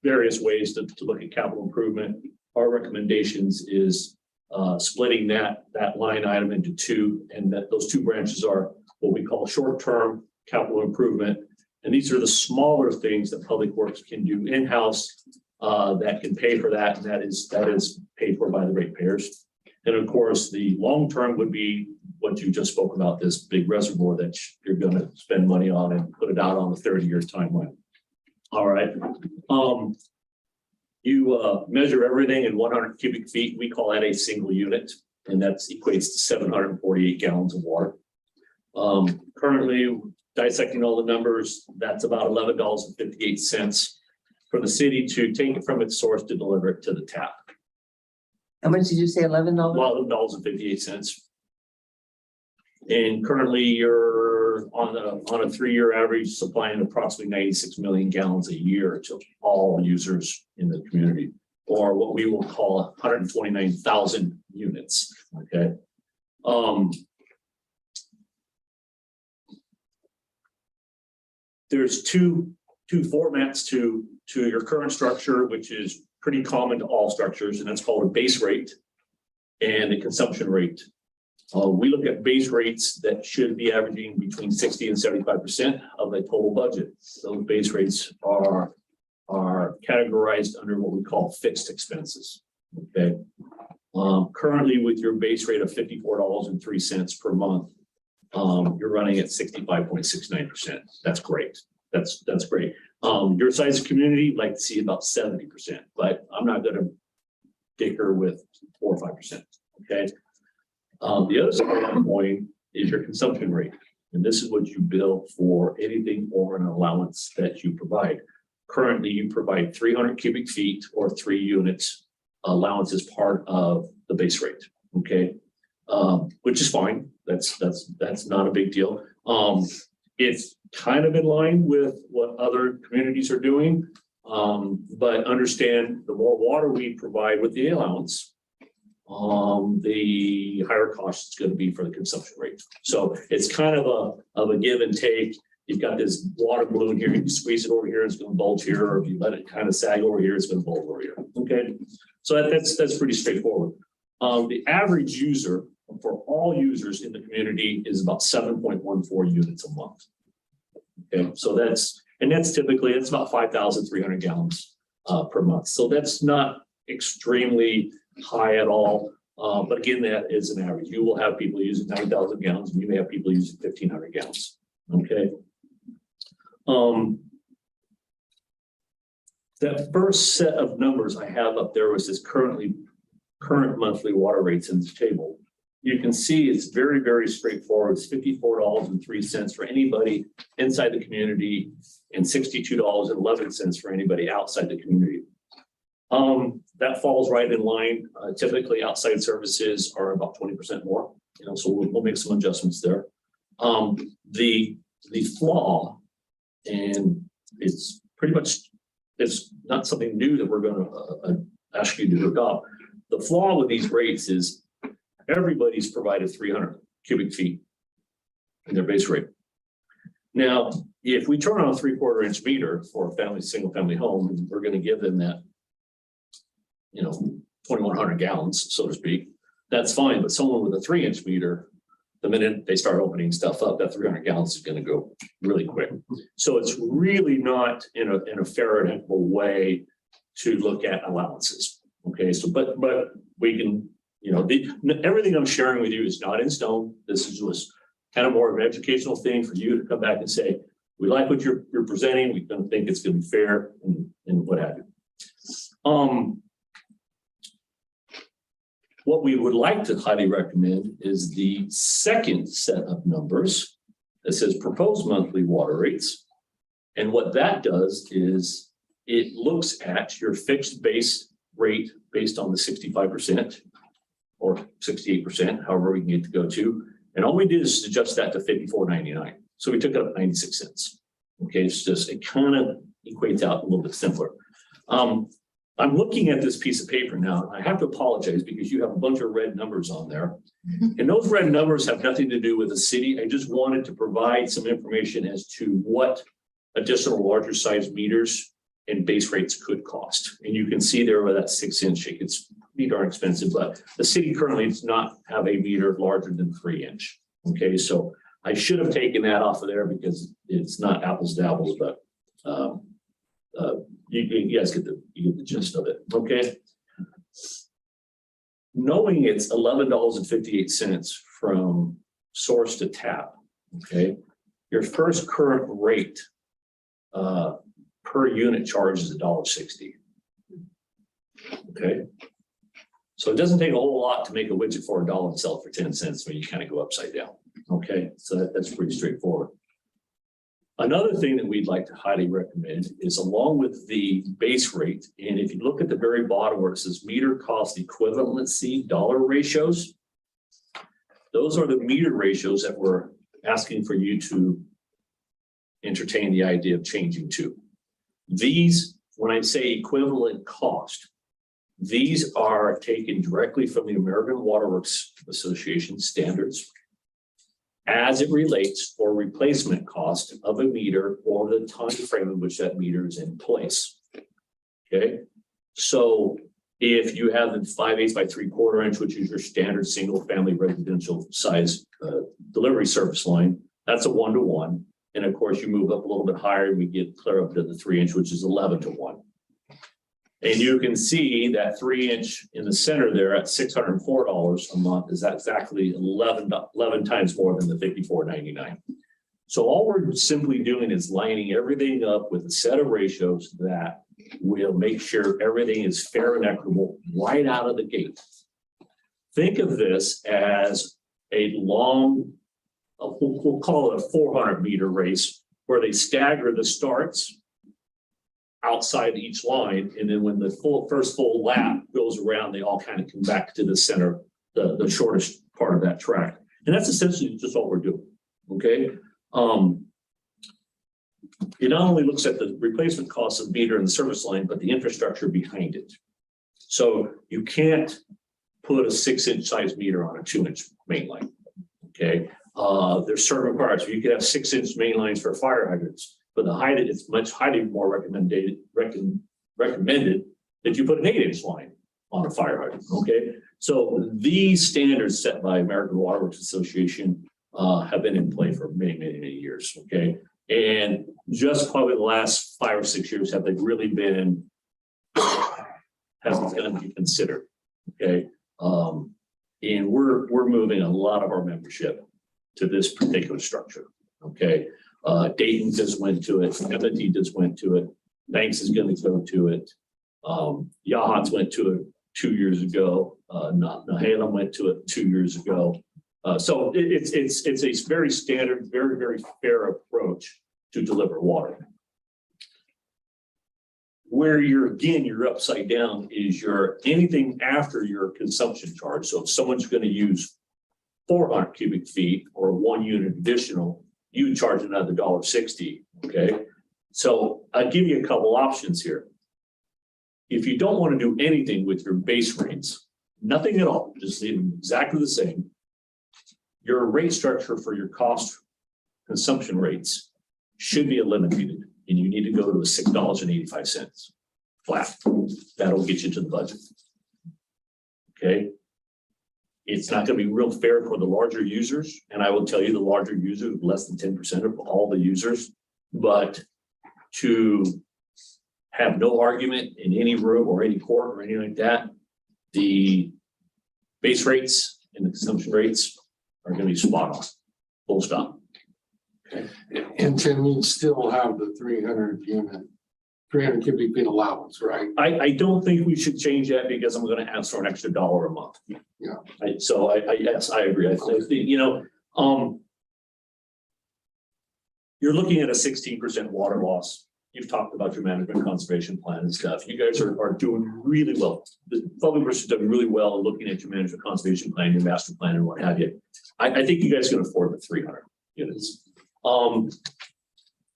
various ways to look at capital improvement. Our recommendations is splitting that line item into two, and that those two branches are what we call short-term capital improvement. And these are the smaller things that Public Works can do in-house that can pay for that, and that is paid for by the ratepayers. And of course, the long-term would be what you just spoke about, this big reservoir that you're going to spend money on and put it out on a 30-year timeline. All right. You measure everything in 100 cubic feet. We call that a single unit, and that equates to 748 gallons of water. Currently, dissecting all the numbers, that's about $11.58 for the city to take it from its source to deliver it to the tap. How much did you say, $11? $11.58. And currently you're on a 3-year average supplying approximately 96 million gallons a year to all users in the community, or what we will call 129,000 units. Okay. There's two formats to your current structure, which is pretty common to all structures, and that's called a base rate and a consumption rate. We look at base rates that should be averaging between 60 and 75% of the total budget. Those base rates are categorized under what we call fixed expenses. Okay. Currently, with your base rate of $54.03 per month, you're running at 65.69%. That's great. That's great. Your size of community, like to see about 70%, but I'm not going to dicker with 4 or 5%. Okay. The other side of the coin is your consumption rate. And this is what you bill for anything over an allowance that you provide. Currently, you provide 300 cubic feet or 3 units allowance as part of the base rate. Okay. Which is fine. That's not a big deal. It's kind of in line with what other communities are doing. But understand the more water we provide with the allowance, the higher cost it's going to be for the consumption rate. So it's kind of a give and take. You've got this water balloon here, you squeeze it over here, it's going to bulge here, or if you let it kind of sag over here, it's going to bulge over here. Okay, so that's pretty straightforward. The average user for all users in the community is about 7.14 units a month. Okay, so that's typically, it's about 5,300 gallons per month. So that's not extremely high at all. But again, that is an average. You will have people using 9,000 gallons, and you may have people using 1,500 gallons. Okay. That first set of numbers I have up there was this current monthly water rates in this table. You can see it's very, very straightforward. It's $54.03 for anybody inside the community and $62.11 for anybody outside the community. That falls right in line. Typically, outside services are about 20% more. So we'll make some adjustments there. The flaw, and it's pretty much, it's not something new that we're going to ask you to adopt. The flaw with these rates is everybody's provided 300 cubic feet in their base rate. Now, if we turn on a 3/4 inch meter for a single family home, we're going to give them that, 2,100 gallons, so to speak. That's fine. But someone with a 3-inch meter, the minute they start opening stuff up, that 300 gallons is going to go really quick. So it's really not in a fair and equitable way to look at allowances. Okay, so but we can, everything I'm sharing with you is not in stone. This is just kind of more of an educational thing for you to come back and say, we like what you're presenting. We don't think it's going to be fair, and what have you. What we would like to highly recommend is the second set of numbers that says proposed monthly water rates. And what that does is it looks at your fixed base rate based on the 65%. or 68%, however we can get to go to. And all we did is adjust that to $54.99. So we took it up 96 cents. Okay, it's just, it kind of equates out a little bit simpler. I'm looking at this piece of paper now, and I have to apologize because you have a bunch of red numbers on there. And those red numbers have nothing to do with the city. I just wanted to provide some information as to what additional larger size meters and base rates could cost. And you can see there where that 6-inch, it's pretty darn expensive, but the city currently does not have a meter larger than 3-inch. Okay, so I should have taken that off of there because it's not apples to apples, but you guys get the gist of it. Okay. Knowing it's $11.58 from source to tap. Okay, your first current rate per unit charge is $1.60. Okay, so it doesn't take a whole lot to make a widget for $1 and sell it for 10 cents when you kind of go upside down. Okay, so that's pretty straightforward. Another thing that we'd like to highly recommend is along with the base rate, and if you look at the very bottom where it says meter cost equivalency dollar ratios, those are the meter ratios that we're asking for you to entertain the idea of changing to. These, when I say equivalent cost, these are taken directly from the American Water Works Association standards as it relates for replacement cost of a meter or the time frame in which that meter is in place. Okay, so if you have the 5/8 by 3/4 inch, which is your standard single family residential size delivery service line, that's a 1-to-1. And of course, you move up a little bit higher and we get clear up to the 3-inch, which is 11-to-1. And you can see that 3-inch in the center there at $604 a month is exactly 11 times more than the $54.99. So all we're simply doing is lining everything up with a set of ratios that will make sure everything is fair and equitable right out of the gate. Think of this as a long, we'll call it a 400-meter race where they stagger the starts outside each line, and then when the first full lap goes around, they all kind of come back to the center, the shortest part of that track. And that's essentially just what we're doing. Okay. It not only looks at the replacement cost of the meter and the service line, but the infrastructure behind it. So you can't put a 6-inch size meter on a 2-inch main line. Okay. There's certain requirements. You could have 6-inch main lines for fire hydrants. But the height, it's much highly more recommended that you put an 8-inch line on a fire hydrant. Okay, so these standards set by American Water Works Association have been in play for many years. Okay, and just probably the last 5 or 6 years have they really been going to be considered. Okay, and we're moving a lot of our membership to this particular structure. Okay. Dayton just went to it. Ebony just went to it. Banks is going to go to it. Yachats went to it 2 years ago. Nahalem went to it 2 years ago. So it's a very standard, very fair approach to deliver water. Where you're upside down is anything after your consumption charge. So if someone's going to use 400 cubic feet or 1 unit additional, you charge another $1.60. Okay, so I'll give you a couple options here. If you don't want to do anything with your base rates, nothing at all, just leave them exactly the same, your rate structure for your cost consumption rates should be eliminated, and you need to go to a $6.85 flat. That'll get you to the budget. Okay. It's not going to be real fair for the larger users. And I will tell you the larger users, less than 10% of all the users, but to have no argument in any room or any court or anything like that, the base rates and the consumption rates are going to be spot on, full stop. Okay. And Tim, you still have the 300 cubic feet allowance, right? I don't think we should change that because I'm going to ask for an extra $1 a month. Yeah. Yes, I agree. I think, you're looking at a 16% water loss you've talked about your management conservation plan and stuff. You guys are doing really well. The public works has done really well in looking at your management conservation plan, your master plan and what have you. I think you guys can afford the 300 units.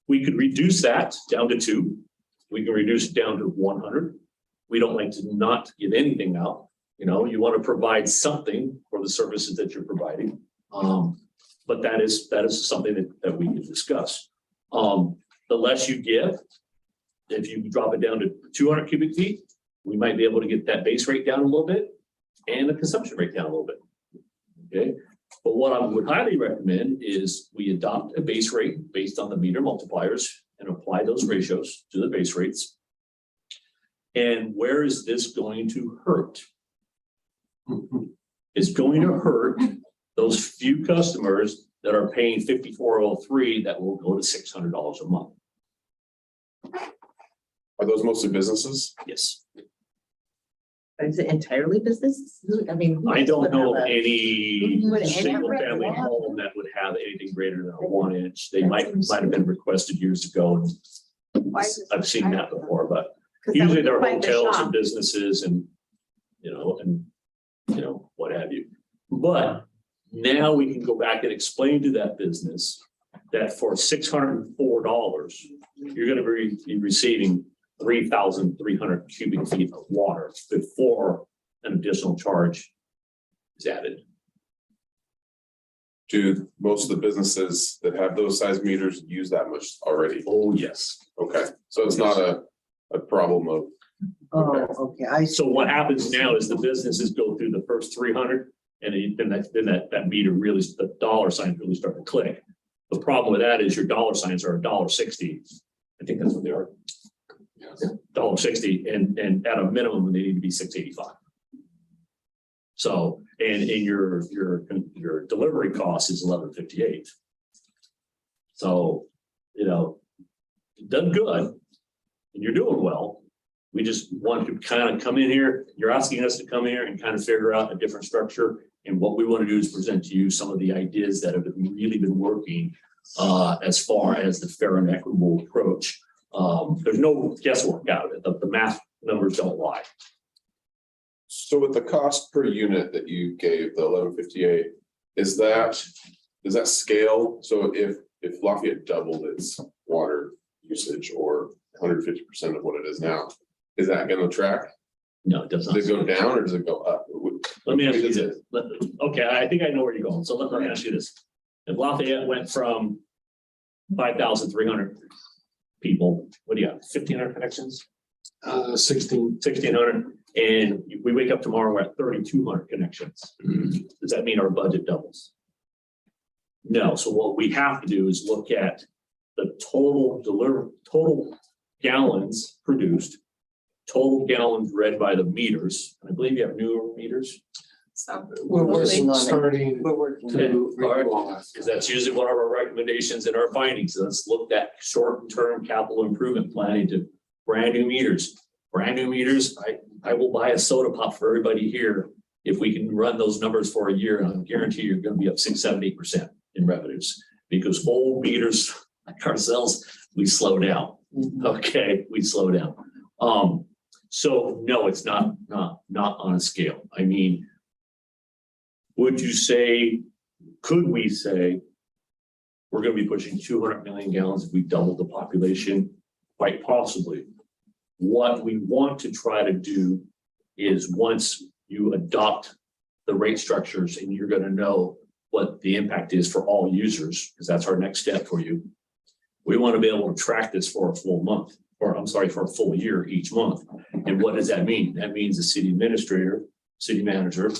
We could reduce that down to 2. We can reduce it down to 100. We don't like to not give anything out. You know, you want to provide something for the services that you're providing. But that is something that we can discuss. The less you give, if you drop it down to 200 cubic feet, we might be able to get that base rate down a little bit and the consumption rate down a little bit. Okay. But what I would highly recommend is we adopt a base rate based on the meter multipliers and apply those ratios to the base rates. And where is this going to hurt? It's going to hurt those few customers that are paying $54.03 that will go to $600 a month. Are those mostly businesses? Yes. Is it entirely business? I mean. who I else don't would know have of a- any Would any single red family wall? home that would have anything greater than a 1 inch. They might have been requested years ago. And Why is it I've seen that before, but 'Cause that usually would be they're quite the hotels shock. and businesses and, what have you. But now we can go back and explain to that business that for $604, you're going to be receiving 3,300 cubic feet of water before an additional charge is added. Do most of the businesses that have those size meters use that much already? Oh, yes. Okay, so it's not a problem of, Oh, okay, So what happens now is the businesses go through the first 300 and then that meter really, the dollar signs really start to click. The problem with that is your dollar signs are $1.60. I think that's what they are. $1.60 and at a minimum, they need to be $6.85. So, and your delivery cost is $11.58. So, done good and you're doing well. We just want to kind of come in here. You're asking us to come here and kind of figure out a different structure. And what we want to do is present to you some of the ideas that have really been working as far as the fair and equitable approach. There's no guesswork out of it. The math numbers don't lie. so with the cost per unit that you gave, the $11.58, does that scale? So if Lafayette doubled its water usage or 150% of what it is now, is that going to track? No, it does not. Does it go down or does it go up? Let me ask you this. Okay, I think I know where you're going. So let me ask you this. If Lafayette went from 5,300 people, what do you have? 1,500 connections? 1,600. And we wake up tomorrow, we're at 3,200 connections. Does that mean our budget doubles? No. So what we have to do is look at the total gallons produced, total gallons read by the meters. And I believe you have newer meters. We're working on it. Starting We're working. on it. to. Because that's usually one of our recommendations in our findings. Let's look at short-term capital improvement planning to brand new meters. Brand new meters, I will buy a soda pop for everybody here if we can run those numbers for a year. And I guarantee you're going to be up 6, 7, 8% in revenues. Because old meters like ourselves, we slow down. Okay, we slow down. So no, it's not on a scale. I mean, could we say we're going to be pushing 200 million gallons if we double the population? Quite possibly. What we want to try to do is once you adopt the rate structures and you're going to know what the impact is for all users, because that's our next step for you. We want to be able to track this for a full month, or I'm sorry, for a full year each month. And what does that mean? That means the city administrator, city manager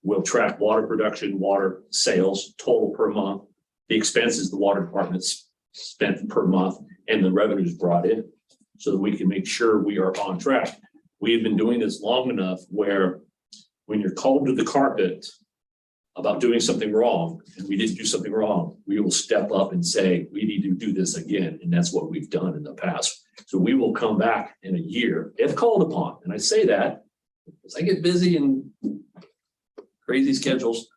will track water production, water sales, total per month, the expenses the water department's spent per month, and the revenues brought in, so that we can make sure we are on track. We have been doing this long enough where when you're called to the carpet about doing something wrong, and we didn't do something wrong, we will step up and say, we need to do this again. And that's what we've done in the past. So we will come back in a year if called upon. And I say that because I get busy and crazy schedules.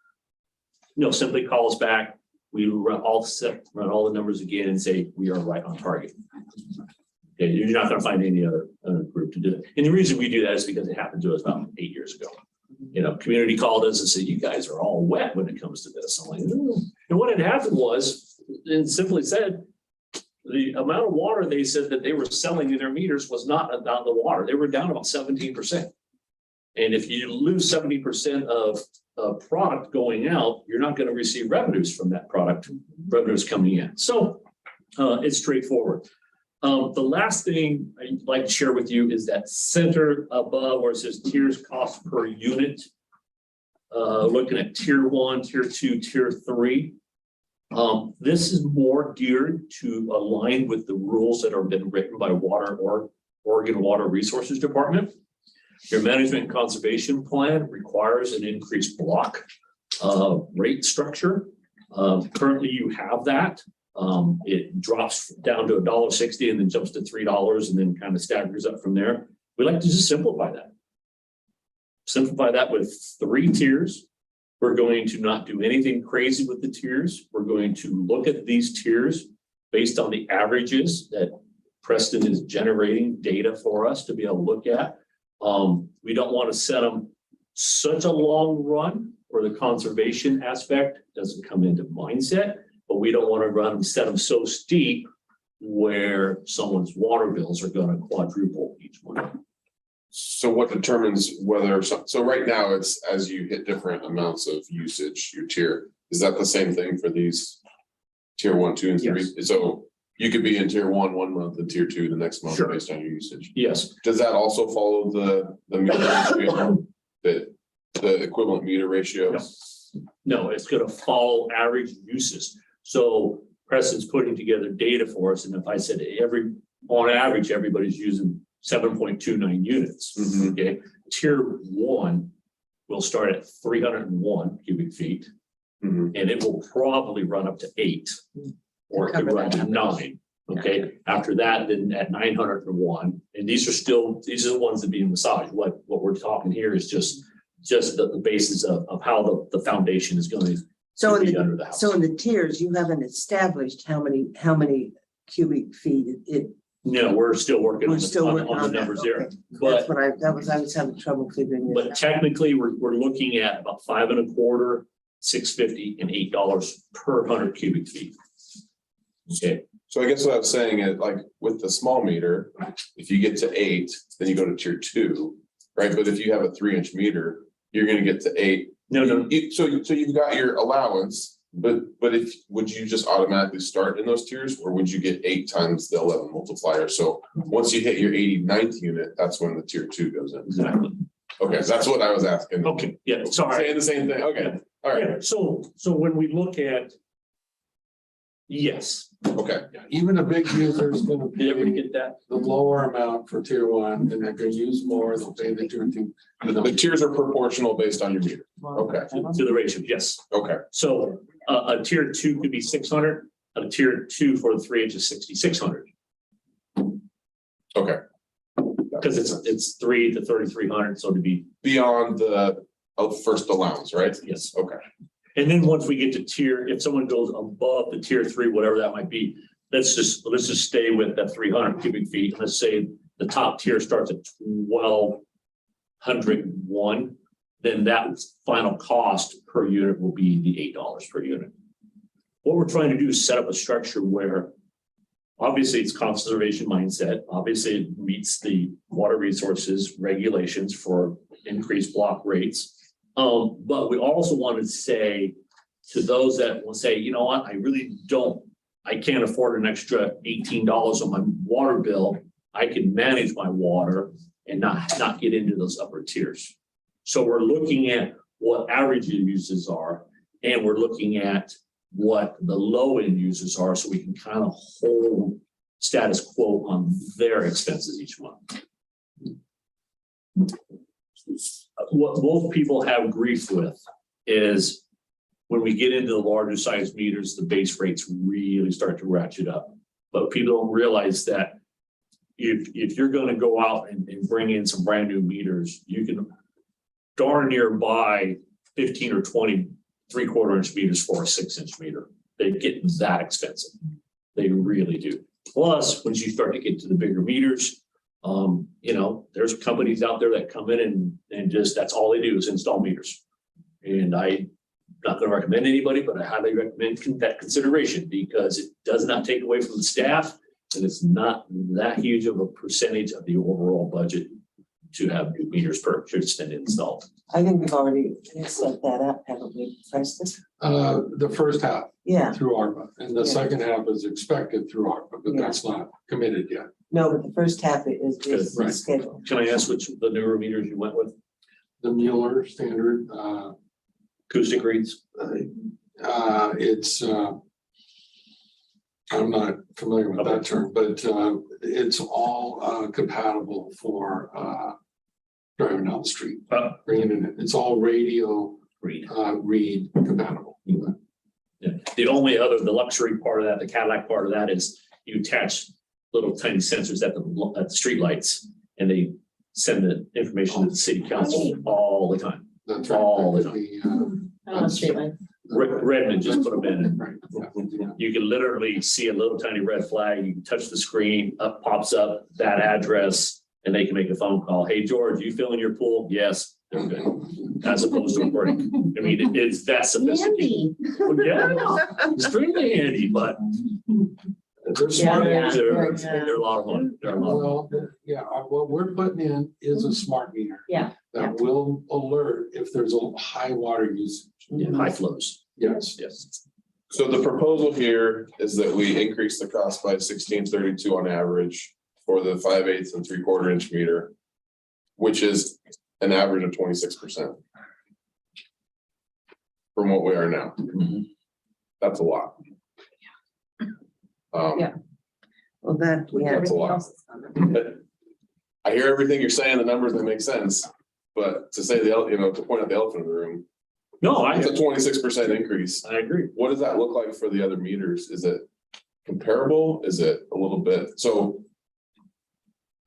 Simply call us back. we run all the numbers again and say, we are right on target. Okay, you're not gonna find any other group to do it. And the reason we do that is because it happened to us about 8 years ago. You know, community called us and said, you guys are all wet when it comes to this. I'm like, "No." And what had happened was, and simply said, the amount of water they said that they were selling in their meters was not about the water. They were down about 17%. And if you lose 70% of product going out, you're not going to receive revenues from that product, revenues coming in. So it's straightforward. The last thing I'd like to share with you is that center above where it says tiers cost per unit. Looking at tier 1, tier 2, tier 3. This is more geared to align with the rules that have been written by Oregon Water Resources Department. Your management and conservation plan requires an increased block rate structure. Currently you have that. It drops down to $1.60 and then jumps to $3 and then kind of staggers up from there. We like to just simplify that. Simplify that with 3 tiers. We're going to not do anything crazy with the tiers. We're going to look at these tiers based on the averages that Preston is generating data for us to be able to look at. We don't want to set them such a long run where the conservation aspect doesn't come into mindset, but we don't want to set them so steep where someone's water bills are going to quadruple each month. So what determines whether, so right now it's as you hit different amounts of usage, your tier, is that the same thing for these tier 1, 2, and 3? Yes. So you could be in tier 1 one month and tier 2 the next month. Sure. Based on your usage. Yes. Does that also follow the meter ratio, the equivalent meter ratio? No, it's going to follow average uses. So Preston's putting together data for us. And if I said on average, everybody's using 7.29 units. Mhm. Okay. Tier 1 will start at 301 cubic feet. Mhm. And it will probably run up to 8 or it could run to 9. Okay. After that, then at 901, and these are the ones that being massaged. What we're talking here is just the basis of how the foundation is going So to be under the house. in the tiers, you haven't established how many cubic feet it. No, we're still working We're on still the working on that, numbers there. okay. But That's what I was having trouble figuring it But out. technically, we're looking at about 5 1/4, $6.50, and $8 per 100 cubic feet. Okay, So I guess what I was saying is like with the small meter, if you get to 8, then you go to tier 2, right? But if you have a 3-inch meter, you're gonna get to 8. no, So you've got your allowance, but would you just automatically start in those tiers, or would you get 8 times the 11 multiplier? So once you hit your 89th unit, that's when the tier 2 goes in. exactly. Okay, so that's what I was asking. Okay, yeah, sorry. Saying the same thing. Okay, all right, Yeah, so when we look at, yes, okay. Even a big user is gonna did everybody pay get that? the lower amount for tier 1, and they're gonna use more, they'll pay the tier 2. The tiers are proportional based on your meter. Okay, To the ratio, yes. okay. So a tier 2 could be 600, a tier 2 for the 3 inches, 6,600. Okay. Because it's 3 to 3,300, so to be, Beyond the first allowance, right? yes. Okay. And then once we get to tier, if someone goes above the tier 3, whatever that might be, let's just stay with that 300 cubic feet. Let's say the top tier starts at 1,201, then that final cost per unit will be the $8 per unit. What we're trying to do is set up a structure where obviously it's conservation mindset. Obviously it meets the water resources regulations for increased block rates. But we also want to say to those that will say, you know what, I can't afford an extra $18 on my water bill. I can manage my water and not get into those upper tiers. So we're looking at what average uses are, and we're looking at what the low end uses are, so we can kind of hold status quo on their expenses each month. What most people have grief with is when we get into the larger size meters, the base rates really start to ratchet up. But people don't realize that if you're going to go out and bring in some brand new meters, you can darn near buy 15 or 20 3/4 inch meters for a 6-inch meter. they get that expensive. They really do. Plus, once you start to get to the bigger meters, you know, there's companies out there that come in and just, that's all they do is install meters. And I'm not gonna recommend anybody, but I highly recommend that consideration because it does not take away from the staff. And it's not that huge of a percentage of the overall budget to have new meters purchased and installed. I think we've already set that up, haven't we, Preston? The first half Yeah, through ARPA and the Yeah. second half is expected through ARPA, but that's not committed yet. no, but the first half is Right. scheduled. Can I ask which of the newer meters you went with? The Mueller standard, Acoustic reads? it's, I'm not familiar with that term, but it's all compatible for driving down the street. Bringing it in, it's all radio Read. read compatible. Yeah. The only other, the luxury part of that, the Cadillac part of that is you attach little tiny sensors at the street lights and they send the information to the city council all the time. That's right. All the That could time. be, Redmond just put them in. right, yeah. You can literally see a little tiny red flag. You can touch the screen, up pops up that address, and they can make a phone call. Hey, George, you fill in your pool? Yes, they're good. As opposed to a break. I mean, it's that sophisticated. Well, yeah, extremely handy, but They're smart. they're a lot of money. They're a lot of money. Well, yeah, what we're putting in is a smart meter. Yeah, That will alert if there's a high water usage. Yeah, high flows. Yes. Yes. So the proposal here is that we increase the cost by $16.32 on average for the 5/8 and 3/4 inch meter, which is an average of 26% from what we are now. That's a lot. Yeah. Well, that, yeah. That's a lot. But I hear everything you're saying, the numbers that make sense, but to say to point out the elephant in the room, No, it's a 26% increase. I agree. What does that look like for the other meters? Is it comparable? Is it a little bit? So,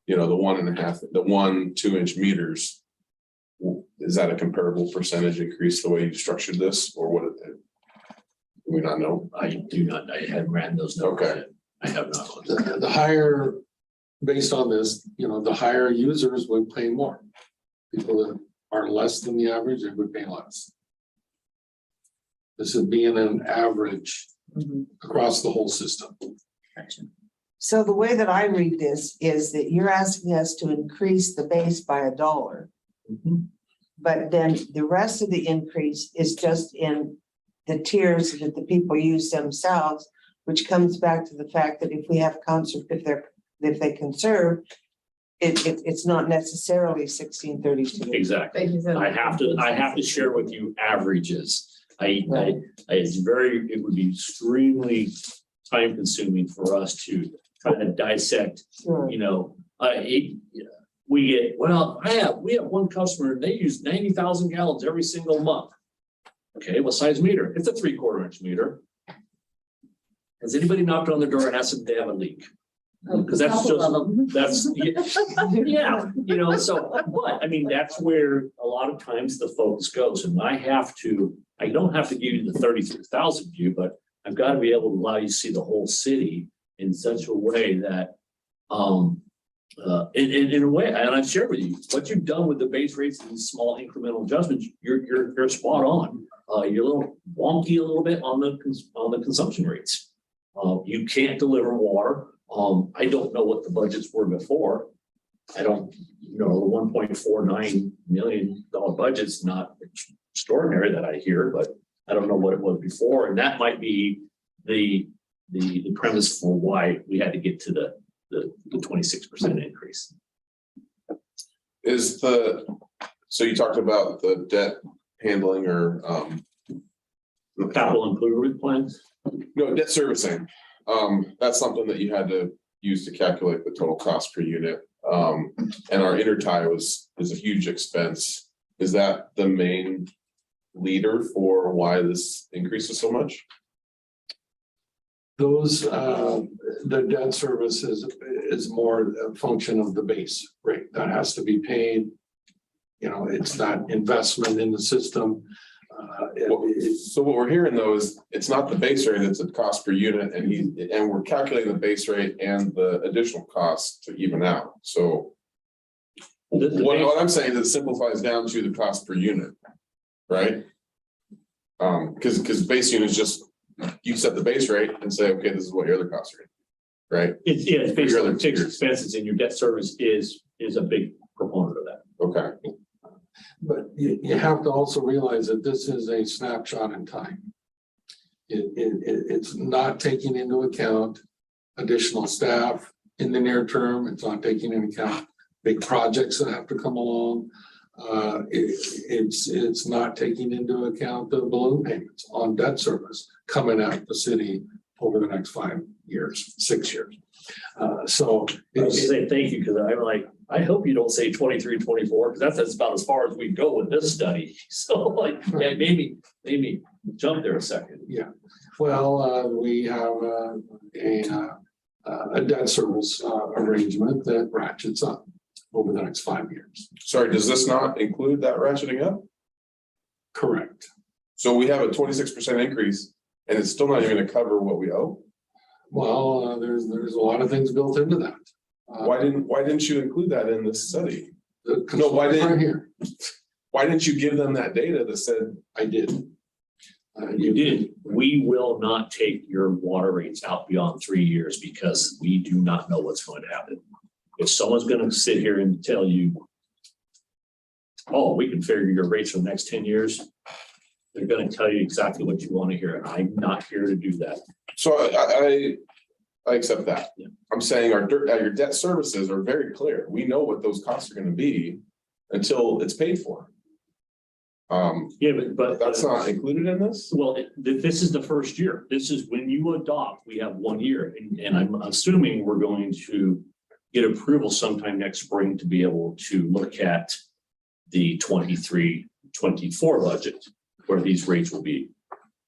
the 1.5, the 1-2 inch meters, is that a comparable percentage increase the way you structured this, or what? Do we not know? I do not, I haven't ran those numbers. Okay. Yet. I have not. The higher, based on this, the higher users would pay more. People that are less than the average, they would pay less. This is being an average across the whole system. So the way that I read this is that you're asking us to increase the base by $1. But then the rest of the increase is just in the tiers that the people use themselves, which comes back to the fact that if we have if they conserve, it's not necessarily 1632. Exactly. I have to share with you averages. It would be extremely time consuming for us to try to dissect, Sure. we have one customer, they use 90,000 gallons every single month. Okay, what size meter? It's a 3/4 inch meter. Has anybody knocked on their door and asked if they have a leak? Because that's but I mean, that's where a lot of times the focus goes. And I don't have to give you the 33,000 view, but I've got to be able to allow you to see the whole city in such a way that in a way, and I've shared with you, what you've done with the base rates and these small incremental adjustments, you're spot on. You're a little wonky a little bit on the consumption rates. You can't deliver water. I don't know what the budgets were before. I don't, the $1.49 million budget's not extraordinary that I hear, but I don't know what it was before. And that might be the premise for why we had to get to the 26% increase. So you talked about the debt handling or Capital improvement plans? no, debt servicing. That's something that you had to use to calculate the total cost per unit. And our intertie is a huge expense. Is that the main leader for why this increases so much? Those, the debt service is more a function of the base rate that has to be paid. It's not investment in the system. So what we're hearing though is it's not the base rate, it's a cost per unit and we're calculating the base rate and the additional cost to even out. So what I'm saying is it simplifies down to the cost per unit, right? Because base unit is just, you set the base rate and say, okay, this is what your other costs are, right? It's based Your on other fixed tiers. expenses, and your debt service is a big proponent of that. Okay, But you have to also realize that this is a snapshot in time. It's not taking into account additional staff in the near term. It's not taking into account big projects that have to come along. It's not taking into account the balloon payments on debt service coming out of the city over the next 5 years, 6 years. So I was say thank you, because I'm like, I hope you don't say 23, 24, because that's about as far as we go with this study. So like, yeah, maybe jump there a second. yeah, well, we have a debt service arrangement that ratchets up over the next 5 years. sorry, does this not include that ratcheting up? Correct. So we have a 26% increase and it's still not even gonna cover what we owe? Well, there's a lot of things built into that. Why didn't you include that in this study? No, why didn't- right here? Why didn't you give them that data that said, I did. You did. We will not take your water rates out beyond 3 years because we do not know what's going to happen. If someone's gonna sit here and tell you, oh, we can figure your rates for the next 10 years, they're gonna tell you exactly what you want to hear. And I'm not here to do that. so I accept that. Yeah. I'm saying your debt services are very clear. We know what those costs are gonna be until it's paid for. Yeah, but That's not included in this? well, this is the first year. This is when you adopt, we have 1 year. And I'm assuming we're going to get approval sometime next spring to be able to look at the 23-24 budget, where these rates will be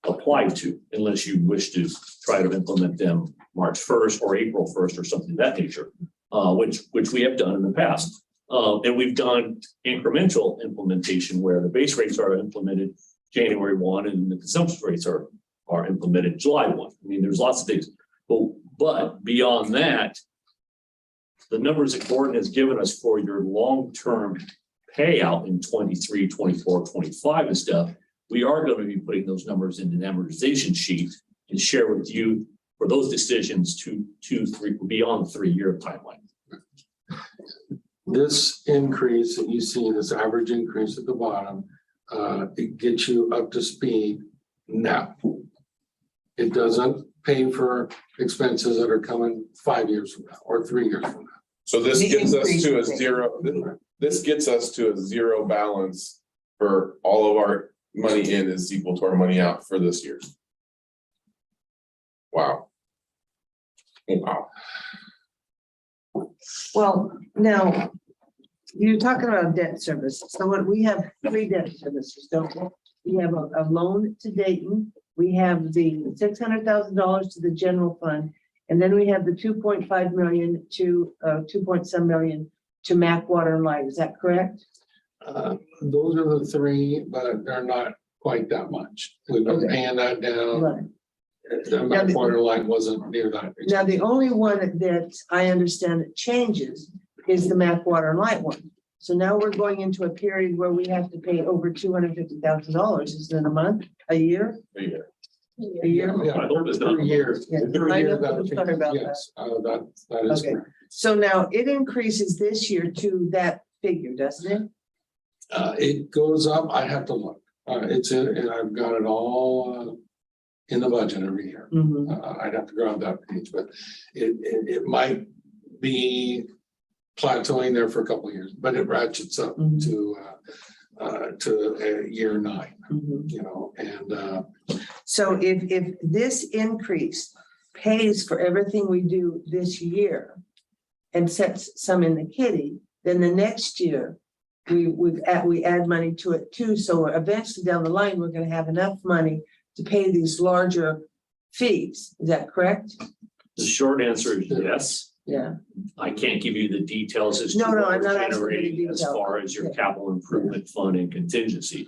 applied to, unless you wish to try to implement them March 1st or April 1st or something of that nature, which we have done in the past. And we've done incremental implementation where the base rates are implemented January 1 and the consumption rates are implemented July 1. I mean, there's lots of things. But beyond that, the numbers that Gordon has given us for your long-term payout in 23, 24, 25 and stuff, we are going to be putting those numbers in an amortization sheet and share with you for those decisions to 3 beyond the 3-year timeline. This increase that you see, this average increase at the bottom, it gets you up to speed now. It doesn't pay for expenses that are coming 5 years from now or 3 years from now. So this The gets us increase to a is- zero, this gets us to a zero balance for all of our money in is equal to our money out for this year. Wow. Wow. Well, now, you're talking about debt service. So what we have 3 debt services, don't we? We have a loan to Dayton. We have the $600,000 to the general fund. And then we have the 2.5 million to 2.some million to Mac Water and Light. Is that correct? Those are the 3, but they're not quite that much. We've been Okay. paying that down. Right. The Mac Water line wasn't near that. Now, the only one that I understand that changes is the Mac Water and Light one. So now we're going into a period where we have to pay over $250,000. Isn't it a month, a year? A year. A year? Yeah, I hope it's not. 3 years. Yeah, 3 I know. years, that'll I'm sorry about change. Yes, that is Okay. correct. So now it increases this year to that figure, doesn't it? It goes up, I have to look. It's in, and I've got it all in the budget every year. I'd have to grab that page, but it might be plateauing there for a couple of years, but it ratchets up to year 9, you know, and So if this increase pays for everything we do this year and sets some in the kitty, then the next year we add money to it too. So eventually down the line, we're gonna have enough money to pay these larger fees. Is that correct? The short answer is yes. Yeah. I can't give you the details as to No, what I'm we're not asking for the generating as detail. far as your Yeah. capital improvement fund and contingency.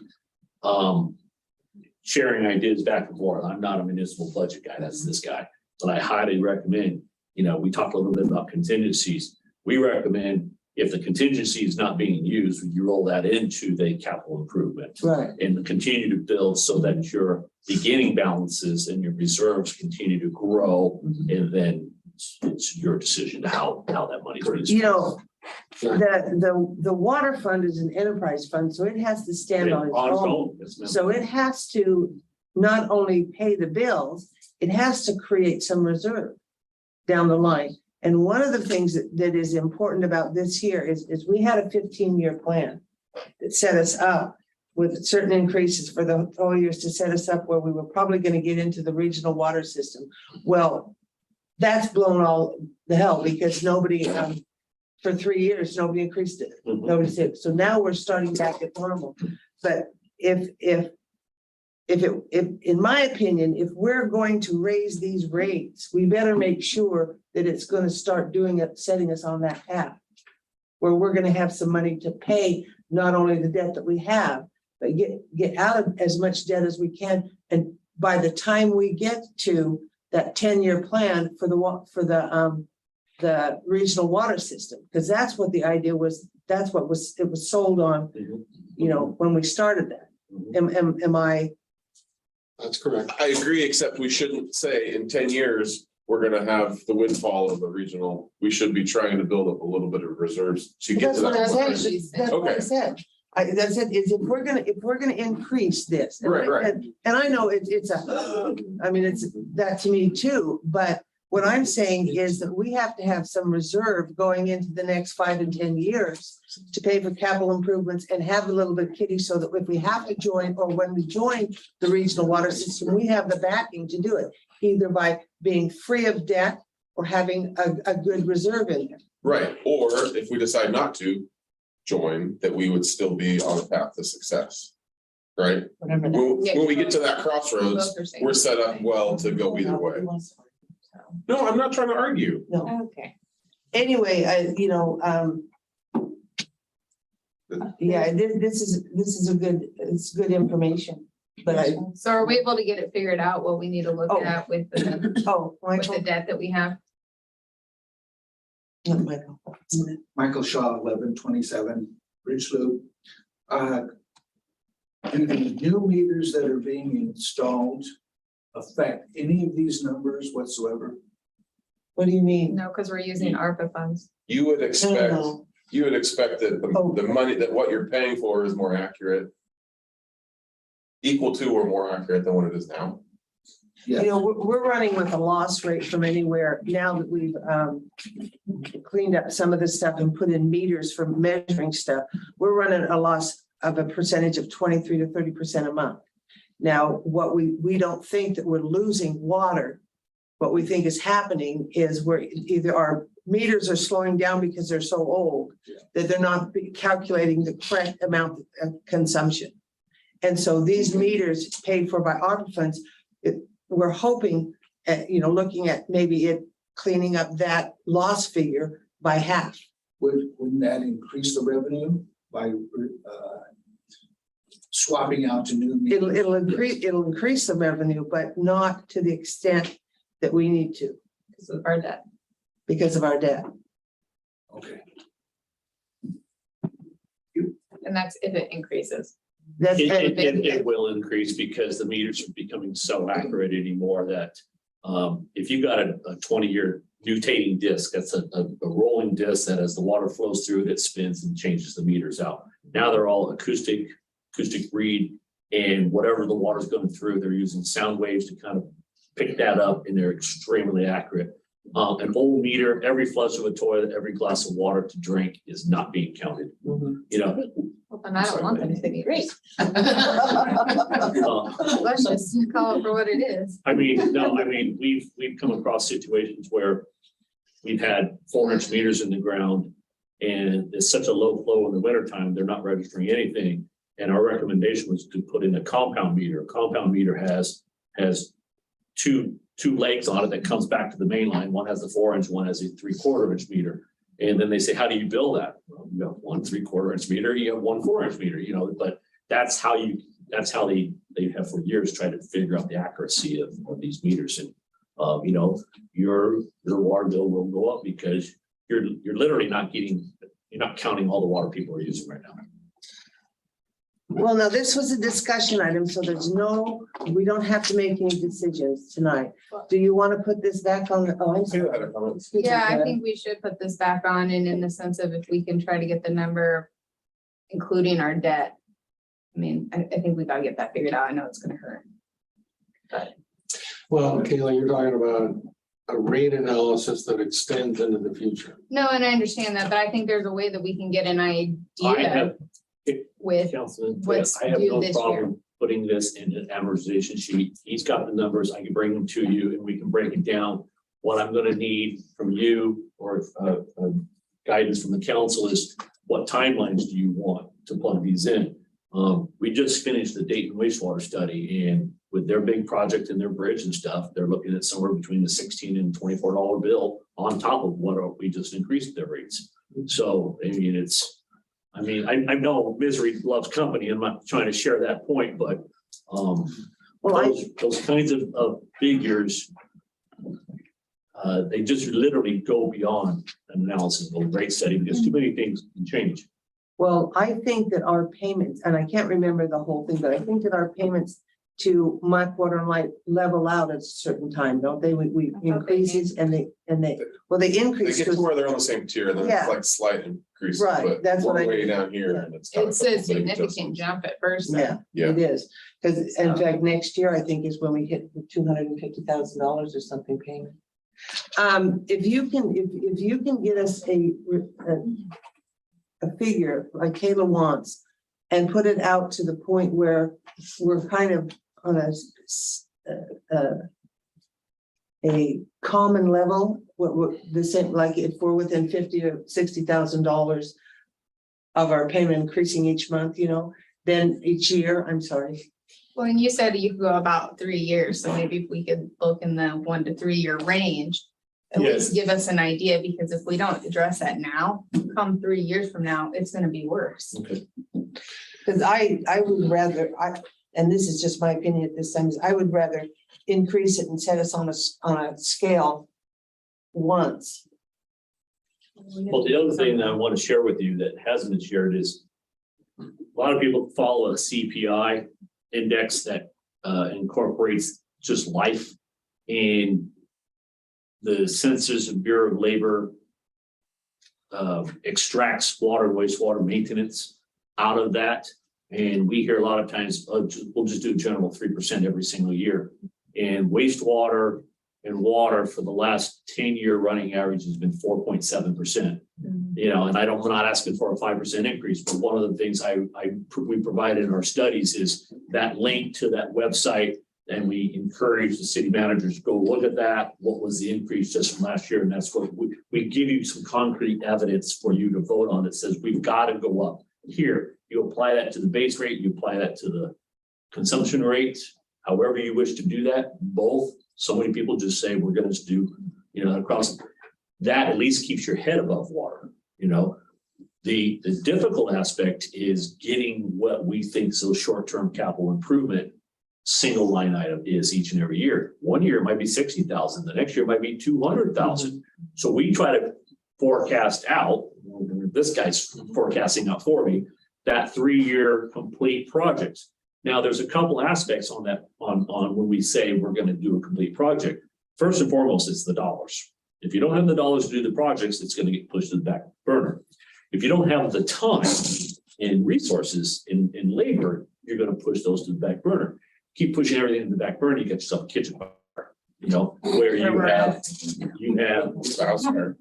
sharing ideas back and forth. I'm not a municipal budget guy, that's this guy. But I highly recommend, we talked a little bit about contingencies. We recommend if the contingency is not being used, you roll that into the capital improvement. Right. And continue to build so that your beginning balances and your reserves continue to grow. And then it's your decision to how that money is being spent. The water fund is an enterprise fund, so it has to stand on its own. Yes, ma'am. So it has to not only pay the bills, it has to create some reserve down the line. And one of the things that is important about this year is we had a 15-year plan that set us up with certain increases for the whole years to set us up where we were probably going to get into the regional water system. Well, that's blown all the hell because nobody, for 3 years, nobody increased it. Nobody said, so now we're starting back at normal. But if in my opinion, if we're going to raise these rates, we better make sure that it's going to start doing it, setting us on that path where we're going to have some money to pay not only the debt that we have, but get out of as much debt as we can. And by the time we get to that 10-year plan for the regional water system, because that's what the idea was. That's what it was sold on, when we started that. Am I? That's correct. I agree, except we shouldn't say in 10 years, we're gonna have the windfall of the regional. We should be trying to build up a little bit of reserves to get That's to what I that. said. That's what I said. That's it, is if we're gonna increase this. Right. And I know it's that to me too, but what I'm saying is that we have to have some reserve going into the next 5 and 10 years to pay for capital improvements and have a little bit of kitty so that if we have to join or when we join the regional water system, we have the backing to do it, either by being free of debt or having a good reserve in there. Right, or if we decide not to join, that we would still be on a path to success. Right? Whatever that. When we get to that crossroads, we're set up well to go either way. No, I'm not trying to argue. No. Okay. Anyway, yeah, this is it's good information, but So are we able to get it figured out what we need to look at with the Michael, debt that we have? not Michael. Michael Shaw, 1127 Bridge Loop. Do the new meters that are being installed affect any of these numbers whatsoever? What do you mean? No, because we're using ARPA funds. You would expect, No. that the money, that what you're paying for is more accurate. Equal to or more accurate than what it is now. You know, we're running with a loss rate from anywhere now that we've cleaned up some of this stuff and put in meters for measuring stuff. We're running a loss of a percentage of 23 to 30% a month. Now, what we don't think that we're losing water. What we think is happening is we're either our meters are slowing down because they're so old that they're not calculating the correct amount of consumption. And so these meters paid for by ARPA funds, we're hoping at, looking at maybe it cleaning up that loss figure by half. Wouldn't that increase the revenue by swapping out to new meters? It'll increase the revenue, but not to the extent that we need to Because of our debt. because of our debt. Okay. And that's if it increases. That's It will increase because the meters are becoming so accurate anymore that if you've got a 20-year mutating disc, that's a rolling disc that as the water flows through it spins and changes the meters out. Now they're all acoustic read, and whatever the water's going through, they're using sound waves to kind of pick that up, and they're extremely accurate. An old meter, every flush of a toilet, every glass of water to drink is not being counted. Well, and I don't want them to be great. Uh, Let's just call it for what it is. We've come across situations where we've had 4-inch meters in the ground and it's such a low flow in the wintertime, they're not registering anything. And our recommendation was to put in a compound meter. A compound meter has two legs on it that comes back to the main line. One has the 4-inch, one has a 3/4-inch meter. And then they say, how do you bill that? Well, you have one 3/4-inch meter, you have one 4-inch meter, but that's how you that's how they have for years tried to figure out the accuracy of these meters. And, you know, your water bill will go up because you're literally you're not counting all the water people are using right now. Well, now this was a discussion item, so we don't have to make any decisions tonight. Do you want to put this back on? I'm sorry. Excuse me, Yeah, I Karen. think we should put this back on, and in the sense of if we can try to get the number, including our debt. I mean, I think we gotta get that figured out. I know it's gonna hurt. Well, Kayla, you're talking about a rate analysis that extends into the future. No, and I understand that, but I think there's a way that we can get an I idea have, with Councilman, what's I have due no this problem putting this in an amortization sheet. He's got the numbers. I can bring them to you and we can break it down. What I'm gonna need from you or guidance from the council is what timelines do you want to plug these in? We just finished the Dayton wastewater study, and with their big project and their bridge and stuff, they're looking at somewhere between the $16 and $24 bill on top of what we just increased their rates. So, I mean, I know misery loves company. I'm not trying to share that point, but those kinds of figures, they just literally go beyond an analysis of a rate study because too many things can change. Well, I think that our payments, and I can't remember the whole thing, but I think that our payments to Mike Water and Light level out at a certain time, don't they? We increases and they They increase. get to where they're on the same tier, and then Yeah. it's like slight increase. Right, But that's what we're I- way down here and it's. got It's couple a big significant adjustments. jump at first. Yeah, Yeah. it is. Because in fact, next year, I think is when we hit the $250,000 or something payment. If you can get us a figure like Kayla wants and put it out to the point where we're kind of on a common level, what the same, like if we're within $50,000 or $60,000 of our payment increasing each month, then each year, I'm sorry. Well, and you said you could go about 3 years, so maybe if we could look in the 1 to 3 year range. At least give us an idea, because if we don't address that now, come 3 years from now, it's gonna be worse. Okay. Because I would rather, and this is just my opinion at this time, is I would rather increase it and set us on a scale once. Well, the other thing that I want to share with you that hasn't been shared is a lot of people follow a CPI index that incorporates just life, and the Census and Bureau of Labor extracts water and wastewater maintenance out of that. And we hear a lot of times, we'll just do a general 3% every single year. And wastewater and water for the last 10-year running average has been 4.7%. And I'm not asking for a 5% increase, but one of the things we provide in our studies is that link to that website. And we encourage the city managers to go look at that. What was the increase just from last year? And that's what we give you some concrete evidence for you to vote on that says we've got to go up here. You apply that to the base rate, you apply that to the consumption rate, however you wish to do that, both. So many people just say we're going to do, across that at least keeps your head above water. The difficult aspect is getting what we think is those short-term capital improvement single line item is each and every year. 1 year it might be 60,000, the next year it might be 200,000. So we try to forecast out, this guy's forecasting out for me, that 3-year complete project. Now there's a couple aspects on that, on when we say we're going to do a complete project. First and foremost, it's the dollars. If you don't have the dollars to do the projects, it's going to get pushed to the back burner. If you don't have the time and resources in labor, you're going to push those to the back burner. Keep pushing everything in the back burner, you get yourself a kitchen fire, where you have House fire.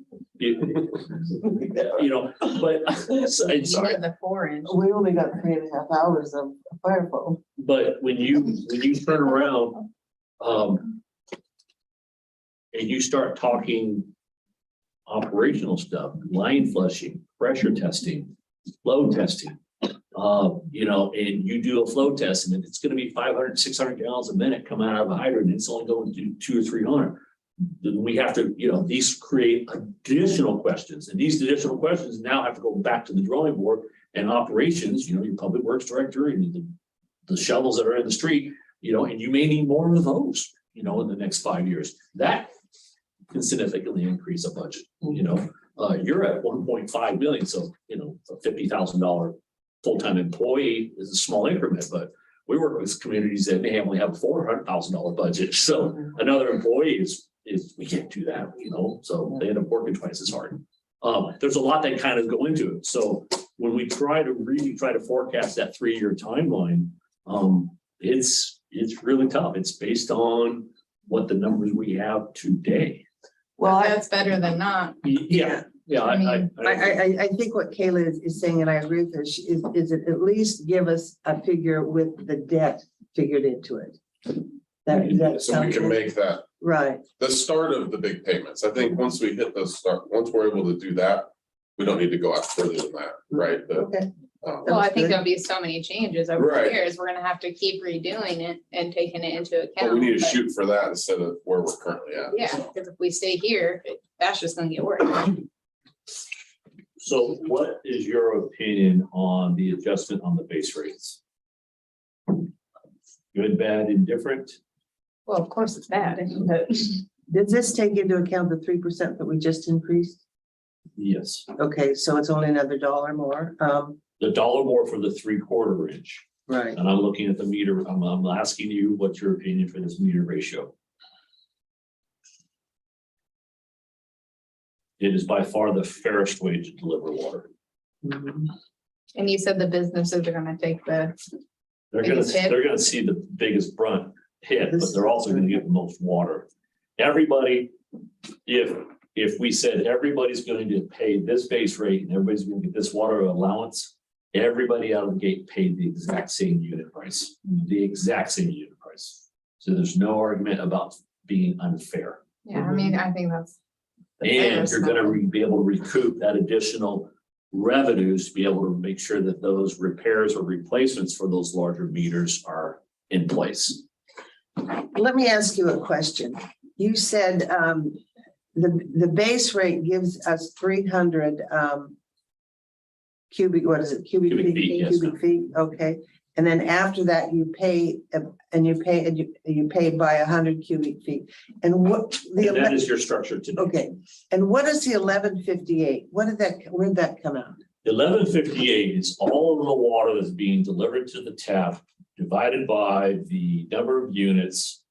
but I'm sorry. The 4-inch. We only got 3.5 hours of fire phone. But when you turn around, and you start talking operational stuff, line flushing, pressure testing, flow testing, and you do a flow test and it's going to be 500, 600 gallons a minute coming out of a hydrant, and it's only going to do 200 or 300. Then we have to, these create additional questions, and these additional questions now have to go back to the drawing board and operations, your public works director and the the shovels that are in the street, you know, and you may need more of those, you know, in the next 5 years. That can significantly increase a budget, you know. You're at 1.5 million, so, you know, a $50,000 full-time employee is a small increment, but we work with communities that may only have a $400,000 budget. So another employee is we can't do that, you know, so they end up working twice as hard. There's a lot that kind of go into it. So when we try to forecast that 3-year timeline, it's really tough. It's based on what the numbers we have today. Well, That's better than not. Yeah. I think what Kayla is saying, and I agree with her, is it at least give us a figure with the debt figured into it. That So we can make that right. the start of the big payments. I think once we hit the start, once we're able to do that, we don't need to go out further than that, right? Okay. Well, I think there'll be so many changes over the Right. years. We're gonna have to keep redoing it and taking it into account. But we need to but- shoot for that instead of where we're currently at. Yeah, because if we stay here, that's just gonna get worse. So what is your opinion on the adjustment on the base rates? Good, bad, indifferent? Well, of course it's bad, but Does this take into account the 3% that we just increased? Yes. Okay, so it's only another $1 more. The dollar more for the 3/4 inch. Right. And I'm looking at the meter. I'm asking you, what's your opinion for this meter ratio? It is by far the fairest way to deliver water. and you said the businesses are gonna take the, Biggest hit? They're gonna see the biggest brunt hit, but they're also gonna get the most water. Everybody, if we said everybody's going to pay this base rate and everybody's gonna get this water allowance, everybody out of the gate paid the exact same unit price, the exact same unit price. So there's no argument about being unfair. yeah, I mean, I think that's. the And fairest you're gonna number. be able to recoup that additional revenues to be able to make sure that those repairs or replacements for those larger meters are in place. Let me ask you a question. You said the base rate gives us 300 cubic, what is it? Cubic Cubic feet? feet, yes, Cubic feet, okay. And then after that, you pay you pay by 100 cubic feet. And what the And that is your structure today. okay. And what is the 1158? Where did that come out? 1158 is all of the water that's being delivered to the tap, divided by the number of units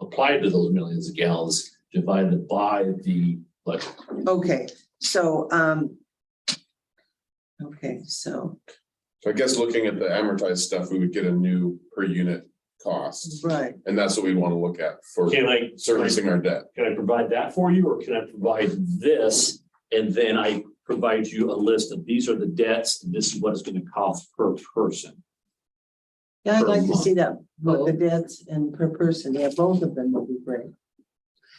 applied to those millions of gallons, divided by the budget. Okay, so okay, so So I guess looking at the amortized stuff, we would get a new per unit cost. right. And that's what we want to look at for Can I servicing our debt. Can I provide that for you, or can I provide this? And then I provide you a list of these are the debts, and this is what it's gonna cost per person. Yeah, I'd like to see that, both the debts and per person. Yeah, both of them would be great.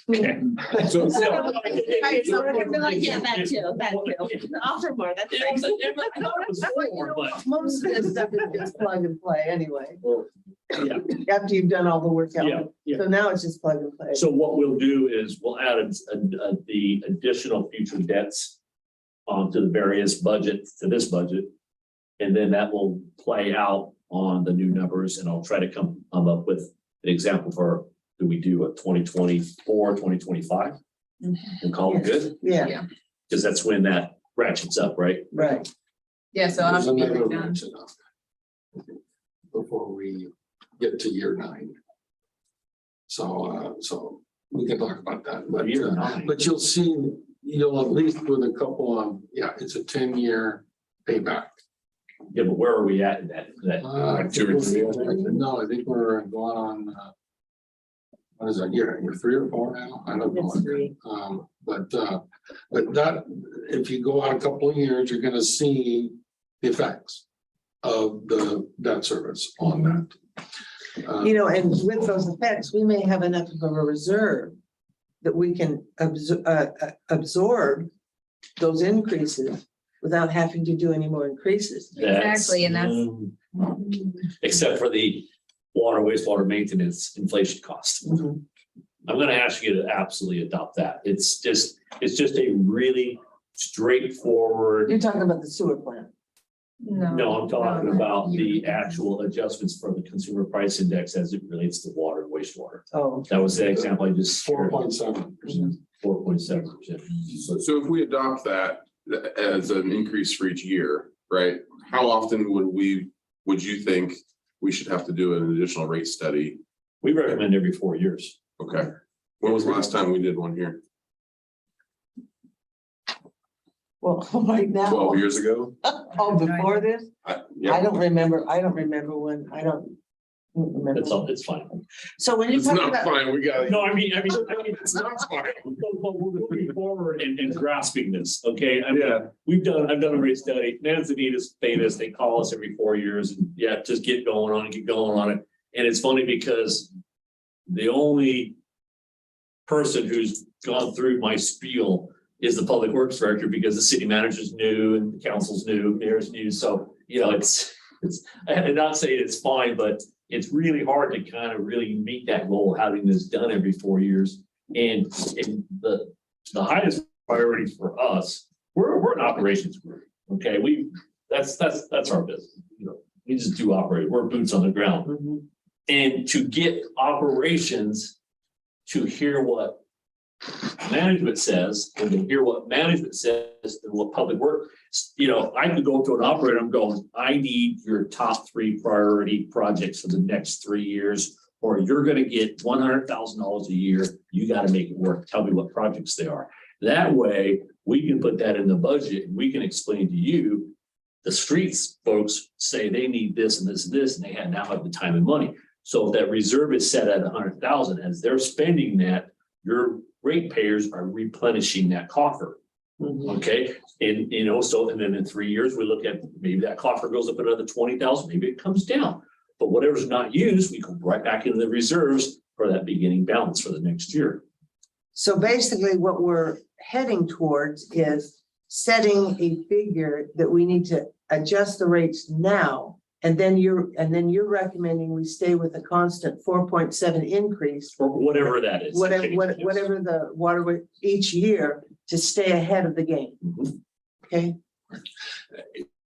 Okay. So Right, so we're gonna be like, yeah, that too. Offer more, that's right. Most of this stuff is just plug and play anyway, Yeah, after you've done all the work yeah, out. yeah. So now it's just plug and play. So what we'll do is we'll add the additional future debts onto the various budgets to this budget. And then that will play out on the new numbers, and I'll try to come up with an example for, do we do a 2024, 2025? And call it good, Yeah, because that's when that ratchets up, right? right. Yeah, so I'll have There's to be another done. mention of it before we get to year 9. So we can talk about that, but Year 9. but you'll see, you'll at least with a couple of, it's a 10-year payback. Yeah, but where are we at in that? I think 2 or 3. No, I think we're going on, what is that, year 3 or 4 now? I don't know. It's 3. But that, if you go out a couple of years, you're gonna see the effects of the debt service on that. You know, and with those effects, we may have enough of a reserve that we can absorb those increases without having to do any more increases. Exactly, and that's. Except for the water, wastewater maintenance inflation cost. Mhm. I'm gonna ask you to absolutely adopt that. It's just a really straightforward. You're talking about the sewer plant. No, I'm talking about the actual adjustments for the consumer price index as it relates to water and wastewater. Oh, That was the example I just. 4.7%. 4.7%. So if we adopt that as an increase for each year, right? How often would you think we should have to do an additional rate study? We recommend every 4 years. Okay. When was the last time we did one here? well, right now. 12 years ago? Oh, before this? I Yeah, don't remember when, I don't remember. That's all, it's fine. So when you it's talk not about, fine. We got No, I mean, it's not fine. But we're moving forward and grasping this, okay? I mean, Yeah. I've done a rate study. Manzanitas, Betas, they call us every 4 years and just get going on it. And it's funny because the only person who's gone through my spiel is the public works director, because the city manager's new and the council's new, mayor's new. So, it's, I had to not say it's fine, but it's really hard to kind of really meet that goal of having this done every 4 years. And the highest priority for us, we're an operations group. Okay, that's our business. We just do operate. We're boots on the ground. And to get operations to hear what management says, and to hear what management says and what public work, I could go to an operator and go, I need your top 3 priority projects for the next 3 years, or you're going to get $100,000 a year. You got to make it work. Tell me what projects they are. That way we can put that in the budget and we can explain to you, the streets folks say they need this and this and this, and they now have the time and money. So if that reserve is set at 100,000, as they're spending that, your ratepayers are replenishing that coffer. Okay, and and then in 3 years, we look at maybe that coffer goes up another 20,000, maybe it comes down. But whatever's not used, we go right back into the reserves for that beginning balance for the next year. so basically what we're heading towards is setting a figure that we need to adjust the rates now. And then you're recommending we stay with a constant 4.7 increase. Or whatever that is. Whatever the waterway each year to stay ahead of the game. Okay,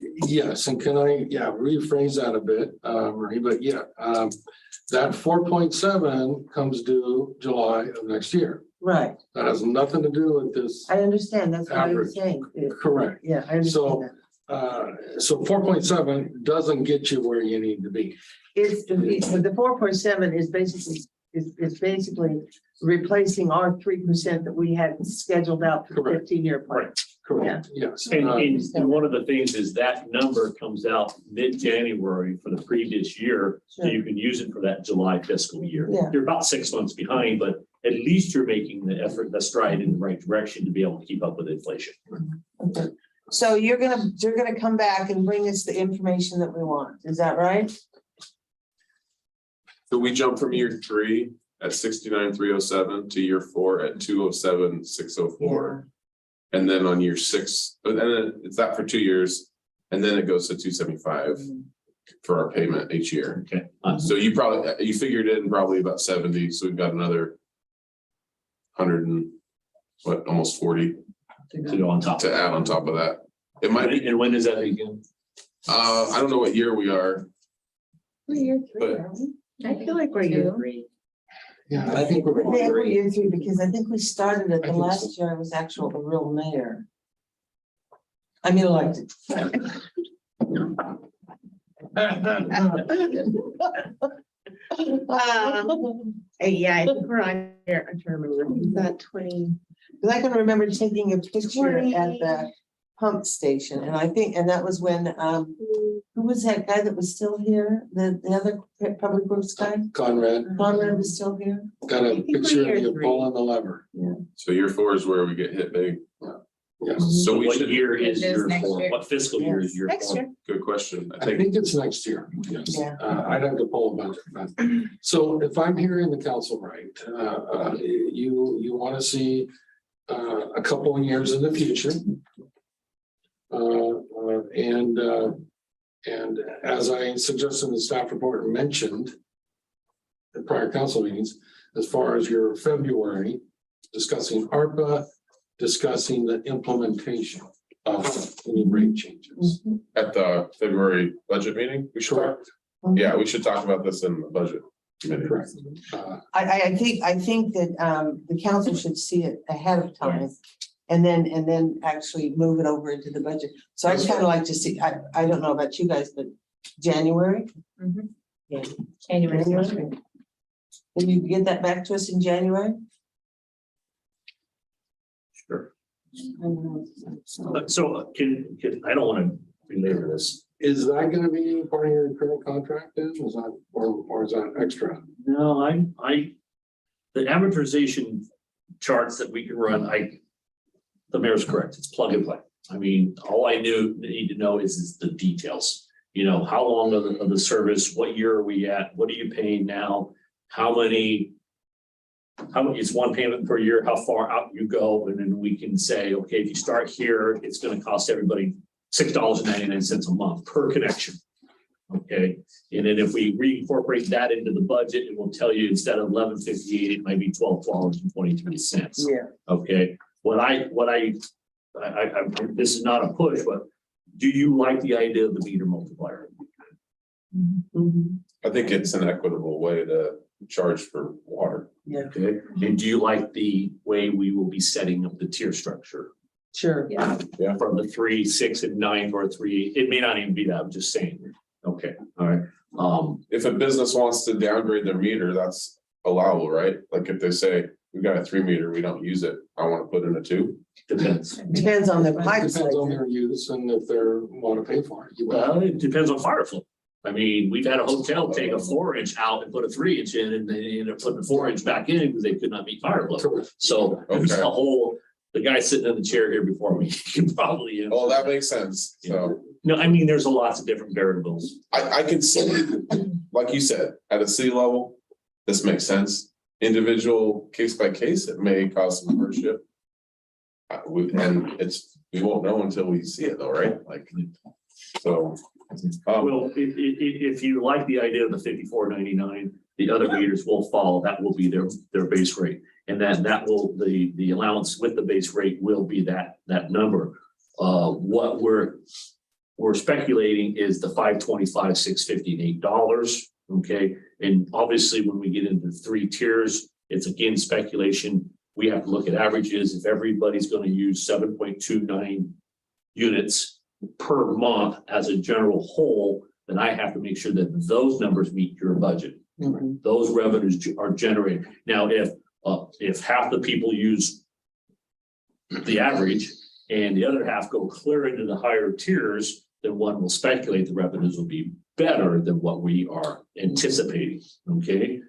Yes, and can I, rephrase that a bit, Marie, but that 4.7 comes due July of next year. right. That has nothing to do with this. I understand. That's what I'm Average. saying. Correct. Yeah, I understand So, that. so 4.7 doesn't get you where you need to be. It's the 4.7 is basically replacing our 3% that we had scheduled out for the Correct. 15-year plan. Correct, yes. And one of the things is that number comes out mid-January for the previous year, so you can use it for that July fiscal year. Yeah. You're about 6 months behind, but at least you're making the effort, the stride in the right direction to be able to keep up with inflation. Okay. So you're gonna come back and bring us the information that we want. Is that right? So we jump from year 3 at 69,307 to year 4 at 207,604. And then on year 6, and then it's that for 2 years, and then it goes to 275 for our payment each year. Okay. So you figured in probably about 70, so we've got another 100 and almost 40 To go on top. to add on top of that. It might be, And when does that begin? I don't know what year we are. We're year 3, But- aren't we? I feel like we're year 3. Yeah, I think we're. Yeah, we're year 3 because I think we started it I the think last year I was actual the real mayor. I mean, elected. Yeah, I think we're on here. I'm trying to remember. Is that 20? Because I can remember taking a picture at the pump station, and I think, and that was when, who was that guy that was still here? The other public works guy? Conrad, Conrad was still here? got a think we're picture of year you 3. pulling the lever. So year 4 is where we get hit big. Yes, So we What should, year is It is year next 4? year. What fiscal year is year 4? Next year. good question. I I think think it's next year, yes. Yeah. I'd have to pull a budget. But- So if I'm hearing the council right, you want to see a couple of years in the future. And as I suggested in the staff report and mentioned in prior council meetings, as far as your February, discussing ARPA, discussing the implementation any rate changes. At the February budget meeting, we should, Correct. yeah, we should talk about this in the budget committee. Correct. Uh, I think that the council should see it ahead of time. And then actually move it over into the budget. So I'd kind of like to see, I don't know about you guys, but January? Yeah. January. Can you get that back to us in January? Sure. So I don't want to belabor this. Is that gonna be part of your current contract then? Is that, or is that extra? No, the amortization charts that we can run, the mayor's correct, it's plug and play. I mean, all I need to know is the details. You know, how long of the service, what year are we at, what are you paying now? How many is one payment per year, how far out you go, and then we can say, okay, if you start here, it's gonna cost everybody $6.99 a month per connection. Okay, and then if we reincorporate that into the budget, it will tell you instead of $11.58, it might be $12.23. Yeah. Okay, this is not a push, but do you like the idea of the meter multiplier? I think it's an equitable way to charge for water. Yeah, Okay, and do you like the way we will be setting up the tier structure? sure. Yeah. From the 3, 6, and 9 or 3, it may not even be that, I'm just saying. Okay, all right. If a business wants to downgrade their meter, that's allowable, right? Like if they say, we got a 3 meter, we don't use it, I want to put in a 2. Depends. Depends on the pipes. Depends on their use and if they're want to pay for it. Well, it depends on fire flow. I mean, we've had a hotel take a 4-inch out and put a 3-inch in, and they ended up putting a 4-inch back in because they could not meet fire flow. So there's Okay. a whole, the guy sitting in the chair here before me can probably. answer Oh, that makes sense. So No, I mean, there's a lots of different variables. I can see, like you said, at a city level, this makes sense. Individual case by case, it may cause some hardship. We won't know until we see it though, right? Like, so. Well, if you like the idea of the $54.99, the other meters will follow. That will be their base rate. And then that will, the allowance with the base rate will be that number. What we're speculating is the $5.25, $6.50, and $8. Okay, and obviously when we get into 3 tiers, it's again speculation. We have to look at averages. If everybody's going to use 7.29 units per month as a general whole, then I have to make sure that those numbers meet your budget. Those revenues are generated. Now, if half the people use the average and the other half go clear into the higher tiers, then one will speculate the revenues will be better than what we are anticipating. Okay.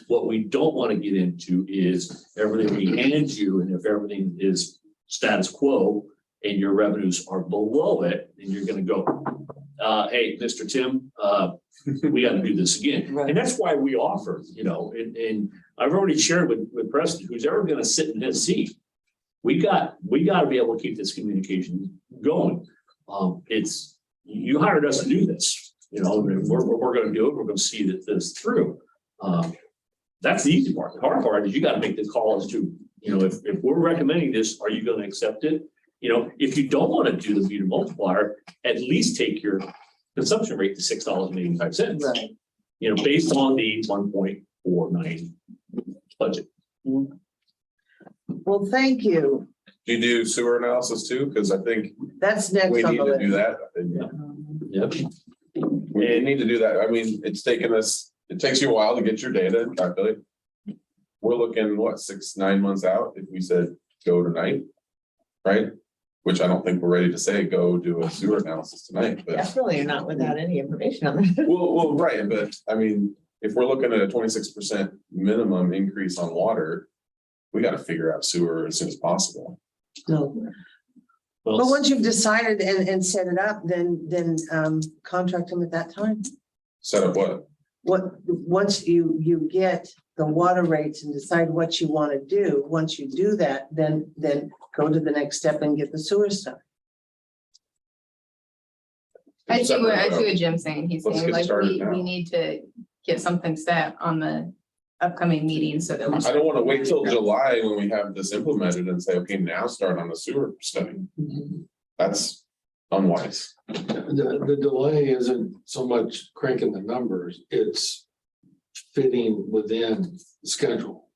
What we don't want to get into is everything we hand you, and if everything is status quo and your revenues are below it, then you're going to go, hey, Mr. Tim, we got to do this again. Right. And that's why we offer, and I've already shared with Preston, who's ever going to sit in his seat. We got to be able to keep this communication going. You hired us to do this, and we're going to do it. We're going to see this through. That's the easy part. The hard part is you got to make the call as to, if we're recommending this, are you going to accept it? If you don't want to do the meter multiplier, at least take your consumption rate to $6.85. Right. Based on the 1.49 budget. Well, thank you. Do you do sewer analysis too? Because I think That's next we on need the to do list. that. Yep. We need to do that. I mean, it takes you a while to get your data and calculate. We're looking, 6-9 months out if we said go tonight, right? Which I don't think we're ready to say, go do a sewer analysis tonight, but. Definitely not without any information on that. Well, right, but I mean, if we're looking at a 26% minimum increase on water, we got to figure out sewer as soon as possible. No. But once you've decided and set it up, then contract them at that time. Set up what? Once you get the water rates and decide what you want to do, once you do that, then go to the next step and get the sewer stuff. I see what Jim's saying. He's Let's saying get like started now. we need to get something set on the upcoming meeting so that. I don't want to wait till July when we have this implemented and say, okay, now start on the sewer study. That's unwise. The delay isn't so much cranking the numbers, it's fitting within the schedule.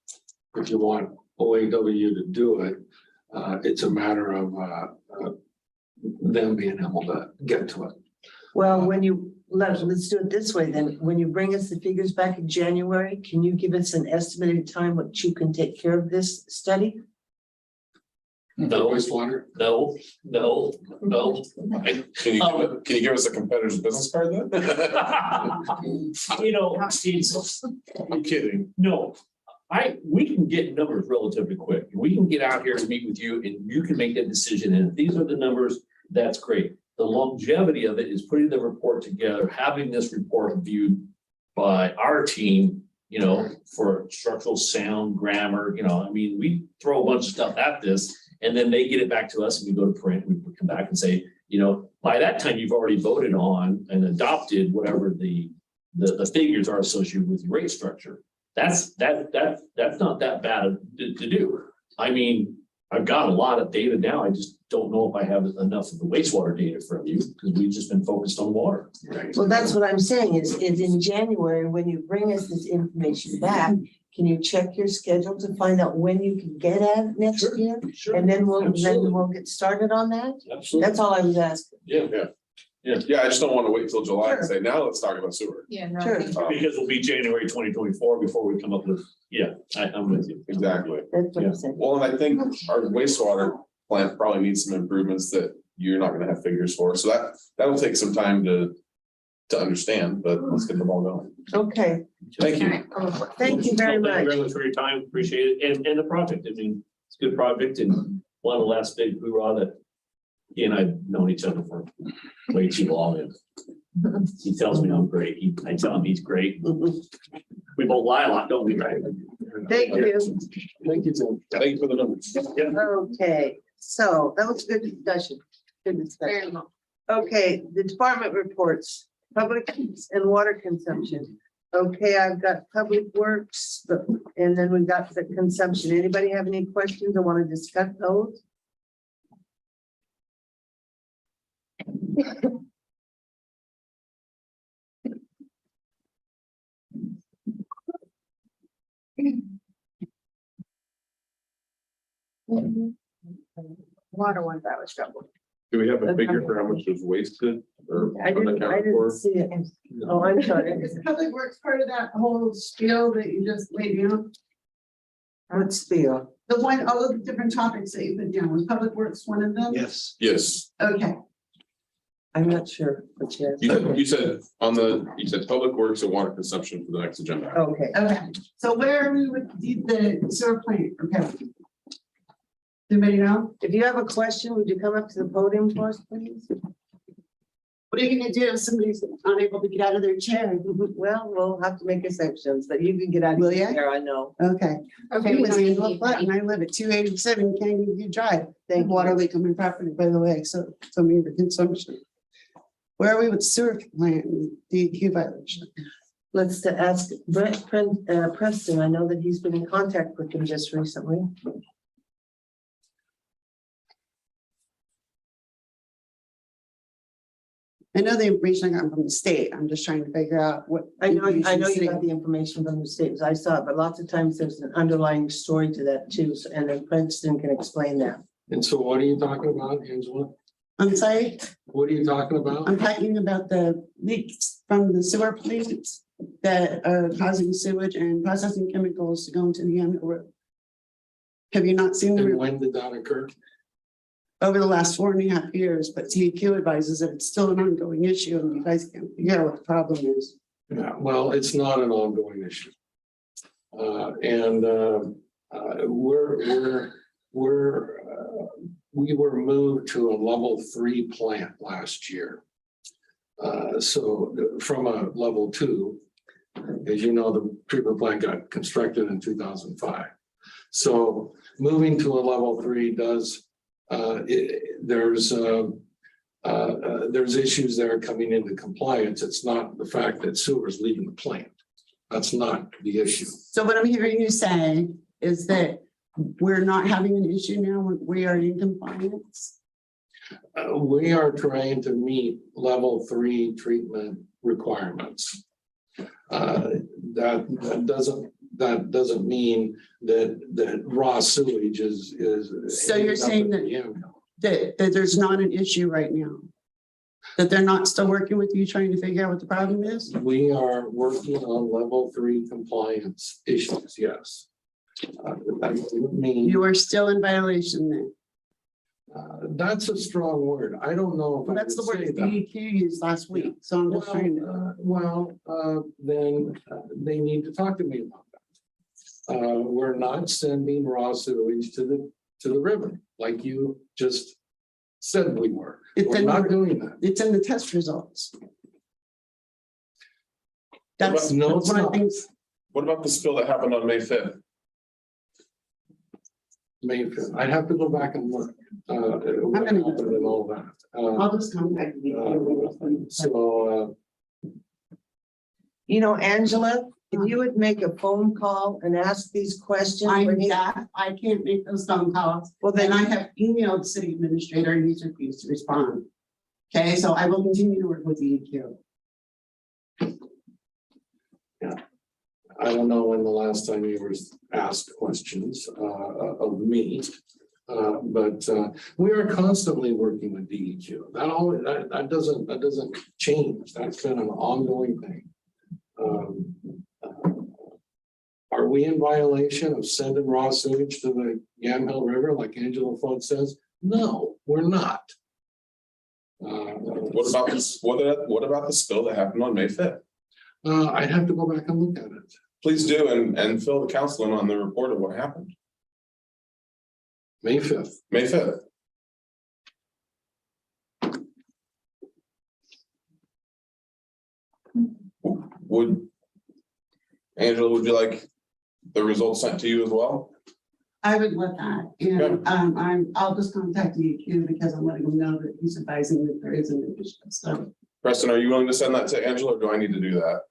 If you want OAW to do it, it's a matter of them being able to get to it. Well, let's do it this way then. When you bring us the figures back in January, can you give us an estimated time what you can take care of this study? No wastewater. No. Can you give us a competitor's business card then? You know, it's, I'm kidding. no, we can get numbers relatively quick. We can get out here and meet with you and you can make that decision. And if these are the numbers, that's great. The longevity of it is putting the report together, having this report viewed by our team, you know, for structural sound, grammar, you know, I mean, we throw a bunch of stuff at this and then they get it back to us and we go to print, we come back and say, you know, by that time you've already voted on and adopted whatever the figures are associated with your rate structure. That's not that bad to do. I mean, I've got a lot of data now. I just don't know if I have enough of the wastewater data from you because we've just been focused on water. Right. Well, that's what I'm saying is in January, when you bring us this information back, can you check your schedule to find out when you can get at it next year? Sure. And then we'll Absolutely. get started on that? Absolutely. That's all I was asking. Yeah, I just don't want to wait till July and say, now let's talk about sewer. Yeah, no. Sure. Because it'll be January 2024 before we come up with, I'm with you. Exactly. That's what Yeah. I'm saying. Well, and I think our wastewater plant probably needs some improvements that you're not gonna have figures for, so that'll take some time to understand, but let's get the ball going. Okay, Thank you. thank you very Thank you much. very much for your time. Appreciate it. And the project, I mean, it's a good project and one of the last big hoorah that he and I've known each other for way too long. And he tells me I'm great. I tell him he's great. We both lie a lot, don't we? Right? Thank you. Thank you, Tim. Thank you for the numbers. Okay, so that was a good discussion. Good discussion. Very much. Okay, the department reports, public and water consumption. Okay, I've got public works, and then we've got the consumption. Anybody have any questions or want to discuss those? Water ones I was troubled. Do we have a figure for how much was wasted or I didn't see it. Oh, I'm sorry. Is public works part of that whole spiel that you just laid down? What spiel? The one, all of the different topics that you put down, was public works one of them? Yes. Okay, I'm not sure. But yes. You said public works and water consumption for the next agenda. Okay. okay. So where are we with the sewer plant? Okay. Anybody know? If you have a question, would you come up to the podium for us, please? What are you gonna do if somebody's unable to get out of their chair? Well, we'll have to make exceptions, but you can get out of Will your ya? chair, I know. Okay. Okay, we Was don't need Angela to- Platt, and I live at 287 Canyon View Drive. Thank you. Water leak on my property, by the way, so me the consumption. Where are we with sewer plant and DEQ violation? Let's ask Brent Preston. I know that he's been in contact with him just recently. I know the information I got from the state. I'm just trying to figure out what. I know you information got the information from the states. I saw it, but lots of times there's an underlying story to that too. So, and then Princeton can explain that. And so what are you talking about, Angela? I'm sorry, What are you talking about? I'm talking about the leaks from the sewer plants that are causing sewage and processing chemicals to go into the Yamhill Road. Have you not seen And them when did that occur? over the last 4.5 years? But TEQ advises that it's still an ongoing issue and you guys can't figure out what the problem is. Yeah, well, it's not an ongoing issue. We were moved to a level 3 plant last year. So from a level 2, as you know, the treatment plant got constructed in 2005. So moving to a level 3 does, there's issues there coming into compliance. It's not the fact that sewer is leaving the plant. That's not the issue. So what I'm hearing you say is that we're not having an issue now, we are in compliance. We are trying to meet level 3 treatment requirements. That doesn't mean that raw sewage is. So you're saying that there's not an issue right now? That they're not still working with you, trying to figure out what the problem is? We are working on level 3 compliance issues, yes. That doesn't mean. You are still in violation then? That's a strong word. I don't know. If Well, I that's the would word say that that. DEQ used last week, so I'm just trying to. Then they need to talk to me about that. We're not sending raw sewage to the river like you just said we were. We're not doing that. It's in the test results. That's No, it's one of not. the things. What about the spill that happened on May 5th? May 5th. I'd have to go back and look. What gonna- happened and all that. I'll just contact you. So, You know, Angela, if you would make a phone call and ask these questions. I'm that, I can't make those phone calls. Well, Then then I have emailed city administrator and he's refused to respond. Okay, so I will continue to work with DEQ. I don't know when the last time you were asked questions of me. But we are constantly working with DEQ. That doesn't change. That's been an ongoing thing. Are we in violation of sending raw sewage to the Yamhill River like Angela Flood says? No, we're not. What about this? What about the spill that happened on May 5th? I'd have to go back and look at it. Please do and fill the council in on the report of what happened. May 5th. May 5th. Angela, would you like the results sent to you as well? I would let that, and I'll just contact DEQ because I'm letting them know that he's advising that there is an issue, so. Preston, are you willing to send that to Angela or do I need to do that?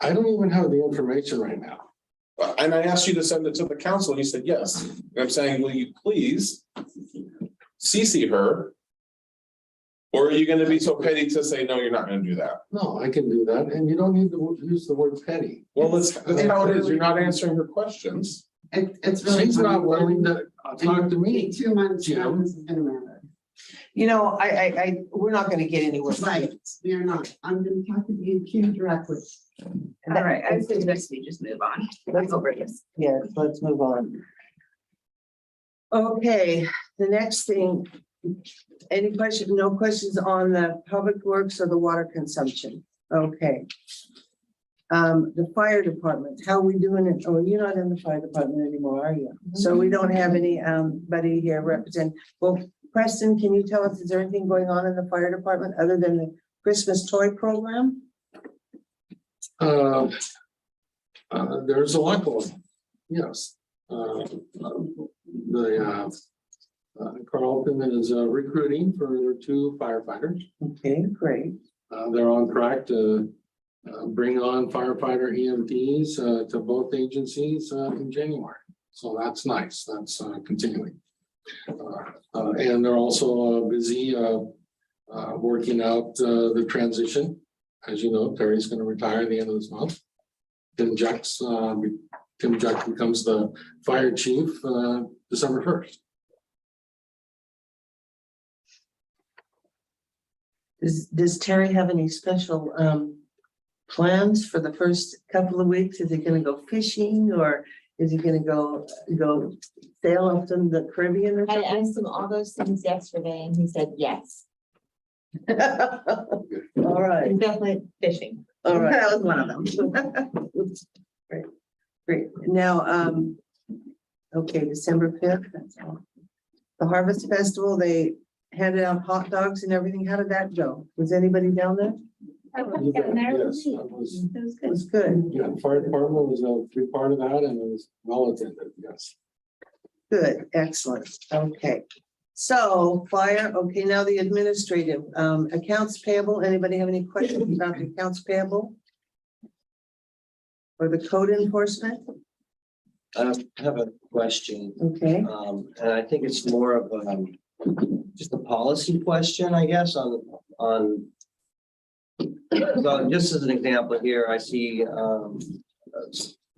I don't even have the information right now. And I asked you to send it to the council and you said yes. And I'm saying, will you please CC her? Or are you going to be so petty to say, no, you're not going to do that? No, I can do that. And you don't need to use the word petty. Well, that's how it is. You're not answering her questions. It's really. She's not willing to talk to me. 2 months, Jim. this is gonna matter. You know, we're not gonna get anywhere. Right, we are not. I'm gonna talk to DEQ directly. All right, I suggest we just move on. Let's over this. Yeah, let's move on. Okay, the next thing, any questions, no questions on the public works or the water consumption? Okay. The fire department, how are we doing it? Oh, you're not in the fire department anymore, are you? So we don't have any buddy here represent. Well, Preston, can you tell us, is there anything going on in the fire department other than the Christmas toy program? There's a lot going on. Yes. Carlton is recruiting for 2 firefighters. Okay, great. They're on track to bring on firefighter EMTs to both agencies in January. So that's nice. That's continuing. And they're also busy working out the transition. As you know, Terry's going to retire at the end of this month. Tim Jack becomes the fire chief December 1st. Does Terry have any special plans for the first couple of weeks? Is he gonna go fishing or is he gonna go sail up in the Caribbean or I something? asked him all those things yesterday and he said yes. All right, And definitely fishing. all right. That was one of them. Great, great. Now, okay, December 5th. That's all. The Harvest Festival, they handed out hot dogs and everything. How did that go? Was anybody down there? I was Yes, down there. that It was, was It good. was good, yeah, the fire department was a big part of that and it was well attended, yes. good, excellent. Okay. So fire, okay, now the administrative, accounts payable. Anybody have any questions about the accounts payable? Or the code enforcement? I have a question, Okay, and I think it's more of just a policy question, I guess, on. So just as an example here, I see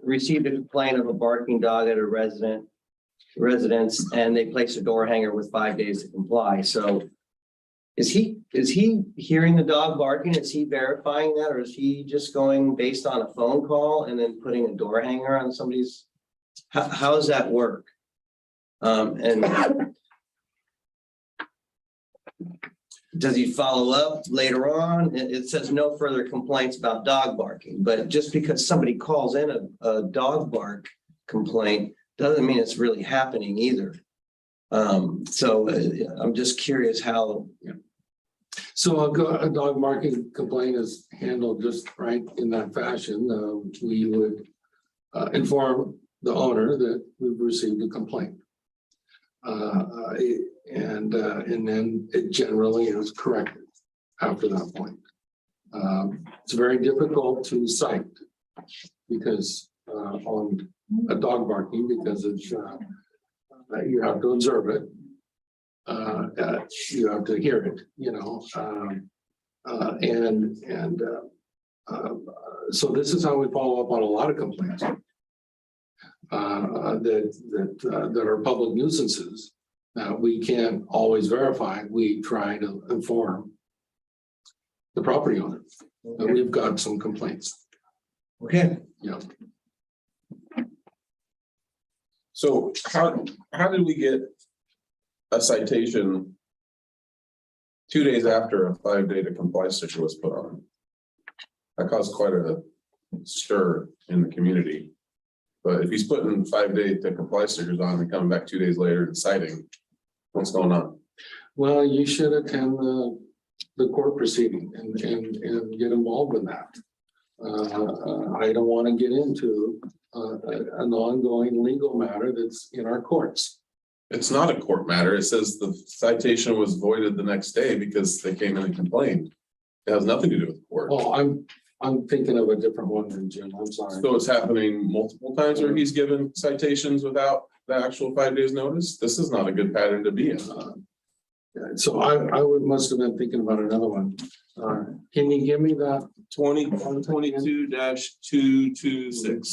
received a complaint of a barking dog at a residence, and they placed a door hanger with 5 days to comply. So is he hearing the dog barking? Is he verifying that, or is he just going based on a phone call and then putting a door hanger on somebody's? How does that work? And does he follow up later on? It says no further complaints about dog barking, but just because somebody calls in a dog bark complaint doesn't mean it's really happening either. So I'm just curious how. So a dog barking complaint is handled just right in that fashion. We would inform the owner that we've received a complaint. And then it generally is corrected after that point. It's very difficult to cite because on a dog barking, because it's you have to observe it. You have to hear it, you know, so this is how we follow up on a lot of complaints that are public nuisances that we can't always verify. We try to inform the property owner that we've got some complaints. Okay. Yeah. So how did we get a citation 2 days after a 5-day to comply sticker was put on? That caused quite a stir in the community. But if he's putting 5-day to comply stickers on and coming back 2 days later and citing, what's going on? Well, you should attend the court proceeding and get involved in that. I don't want to get into an ongoing legal matter that's in our courts. It's not a court matter. It says the citation was voided the next day because they came in and complained. It has nothing to do with court. Oh, I'm thinking of a different one than Jim. I'm sorry. So it's happening multiple times where he's given citations without the actual 5 days notice. This is not a good pattern to be in. So I must have been thinking about another one. Can you give me that? 2022-226.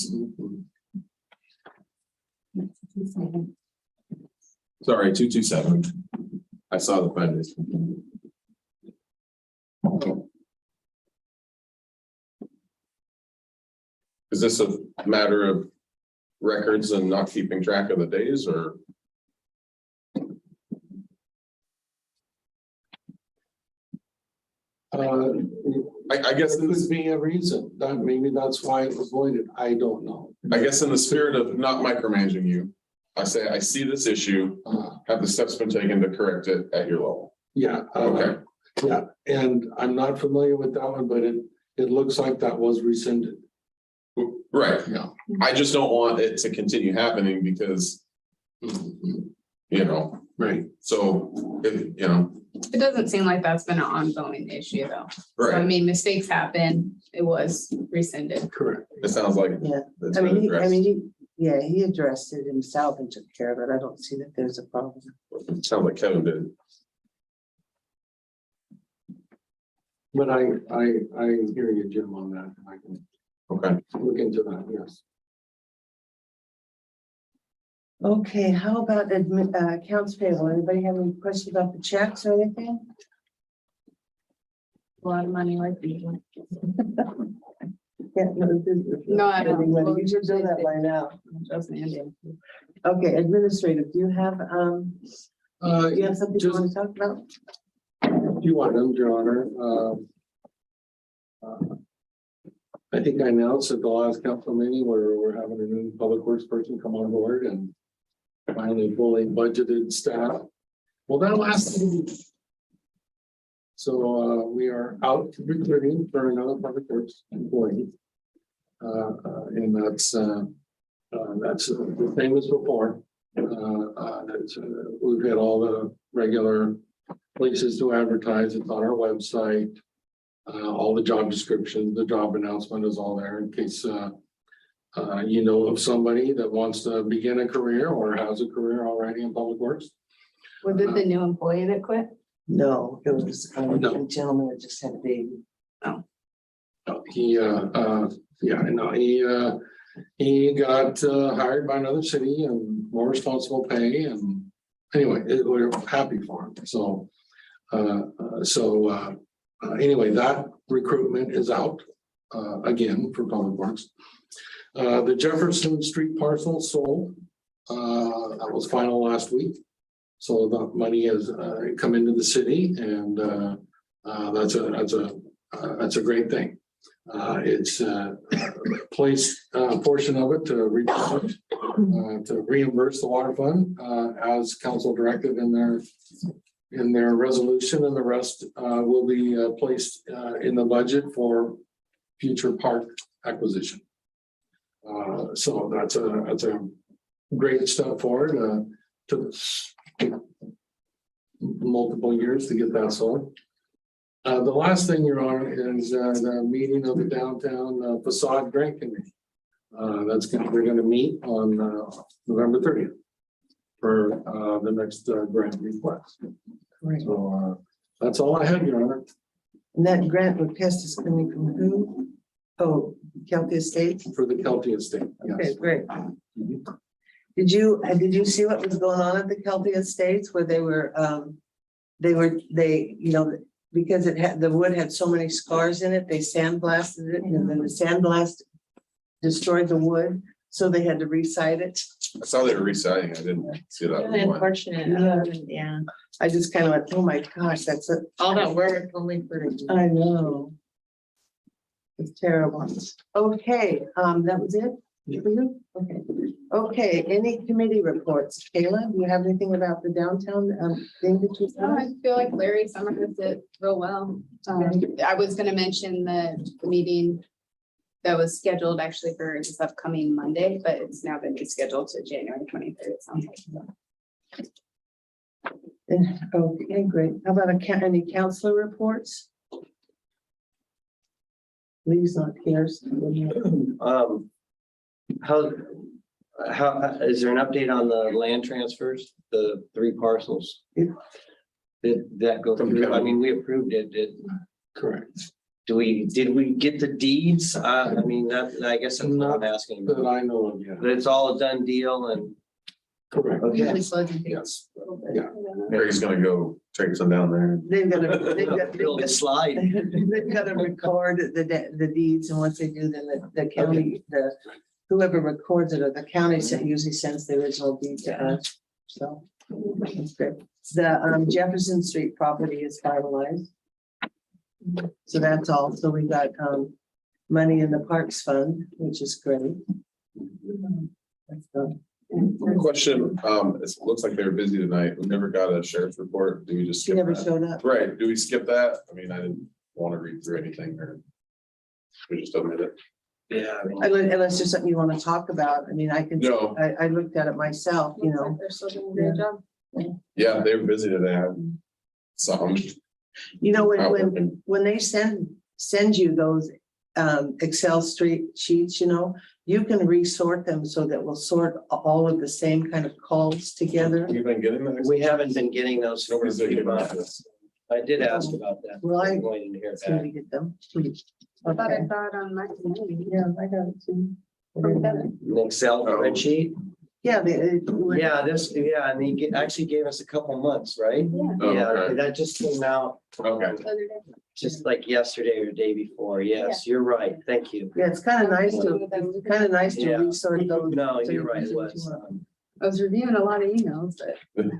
Sorry, 227. I saw the 5 days. Is this a matter of records and not keeping track of the days, or? I guess there could be a reason that maybe that's why it was voided. I don't know. I guess in the spirit of not micromanaging you, I say, I see this issue. Have the steps been taken to correct it at your level? Yeah. Okay. Yeah, and I'm not familiar with that one, but it looks like that was rescinded. Right. Yeah. I just don't want it to continue happening because, you know. Right. So, you know. It doesn't seem like that's been an ongoing issue though. So, I Right. mean, mistakes happen. It was rescinded. Correct. It sounds like. yeah. that's I mean, been addressed. he addressed it himself and took care of it. I don't see that there's a problem. It sounds like Kevin did. But I hear you, Jim, on that. I can look into that, yes. Okay, how about accounts payable? Anybody have any questions about the checks or anything? A lot of money like these. Yeah, No, I don't. You should do that by now. Just Andy. Okay, administrative, do you have something you want to talk about? You want them, Your Honor. I think I announced at the last council meeting where we're having a new public works person come on board and finally fully budgeted staff. Well, that last week. So we are out recruiting for another public works employee. And that's the same as before. We've had all the regular places to advertise. It's on our website. All the job descriptions, the job announcement is all there in case you know of somebody that wants to begin a career or has a career already in public works. Was it the new employee that quit? No, it was No. a gentleman that just had a baby. He got hired by another city and more responsible pay, and anyway, we're happy for him. So anyway, that recruitment is out again for public works. The Jefferson Street parcel sold. That was final last week. So the money has come into the city, and that's a great thing. It's placed a portion of it to reimburse the water fund as council directed in their resolution, and the rest will be placed in the budget for future park acquisition. So that's a great step forward. Took multiple years to get that sold. The last thing, Your Honor, is the meeting of the downtown facade grant committee. We're going to meet on November 30th for the next grant request. So that's all I have, Your Honor. And that grant request is coming from who? Oh, Kelty Estates? For the Kelty Estate. Okay, Yes. great. Did you see what was going on at the Kelty Estates where because the wood had so many scars in it, they sandblasted it, and then the sandblast destroyed the wood, so they had to recite it. I saw they were reciting. I didn't see that. Really one. unfortunate. Yeah, I just kind of went, oh my gosh, that's it. all that work only for. I know. It's terrible. Okay, that was it? For you? Okay. Okay, any committee reports? Kayla, do you have anything about the downtown thing that you I said? feel like Larry summarized it real well. I was gonna mention the meeting that was scheduled actually for this upcoming Monday, but it's now been rescheduled to January 23rd. It sounds like. Okay, great. How about any counselor reports? Lee's not here. So How is there an update on the land transfers, the 3 parcels? Yeah. Did that go through? I mean, we approved it. Correct. Did we get the deeds? I mean, I guess that's what I'm asking. That I know of, yeah. But it's all a done deal and. Correct. Okay. Yes. Yeah. Mary's gonna go take some down there. They've got to, Build a slide. they've got to record the deeds, and once they do, then the county, whoever records it, or the county usually sends the original deed to us. So that's good. The Jefferson Street property is finalized. So that's all. So we got money in the Parks Fund, which is great. That's done. Question, it looks like they were busy tonight. We never got a sheriff's report. Do we just She skip never that? showed up. Right, do we skip that? I mean, I didn't want to read through anything or. We just omit it. Yeah. I mean, Unless there's something you want to talk about. I mean, I can, No. I looked at it myself, you know. They're still doing a great job. Yeah, they were busy today. I saw them. You know, when they send you those Excel sheets, you know, you can resort them so that we'll sort all of the same kind of calls together. You've been getting that? We haven't been getting those. Nobody's thinking about this. I did ask about that. Well, I'm waiting to hear So back. we get them. I thought Okay. I saw it on my. Yeah, I got it too. An Excel spreadsheet. Yeah, And he actually gave us a couple months, right? Oh, Yeah, okay. that just came out Okay. just like yesterday or the day before. Yes, you're right. Thank you. yeah, it's kind of nice to Yeah. resort those. No, so you're you right. can It see what was. you want. I was reviewing a lot of emails, but.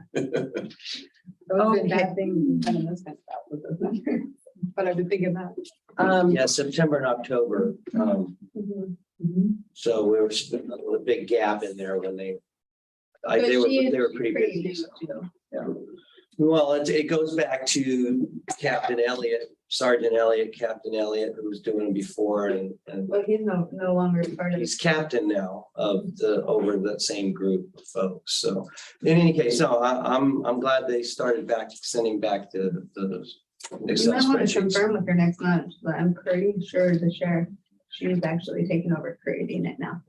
Those been bad things and those kind of stuff with those numbers. But I've been thinking about. Yeah, September and October. So we were a big gap in there when they were pretty busy. So, yeah. Well, it goes back to Captain Elliott, Sergeant Elliott, Captain Elliott, who was doing it before, and Well, he's no longer part of. he's captain now of over that same group of folks. So in any case, no, I'm glad they started sending back the You Excel might want to spreadsheets. confirm with her next month, but I'm pretty sure the sheriff, she's actually taking over creating it now.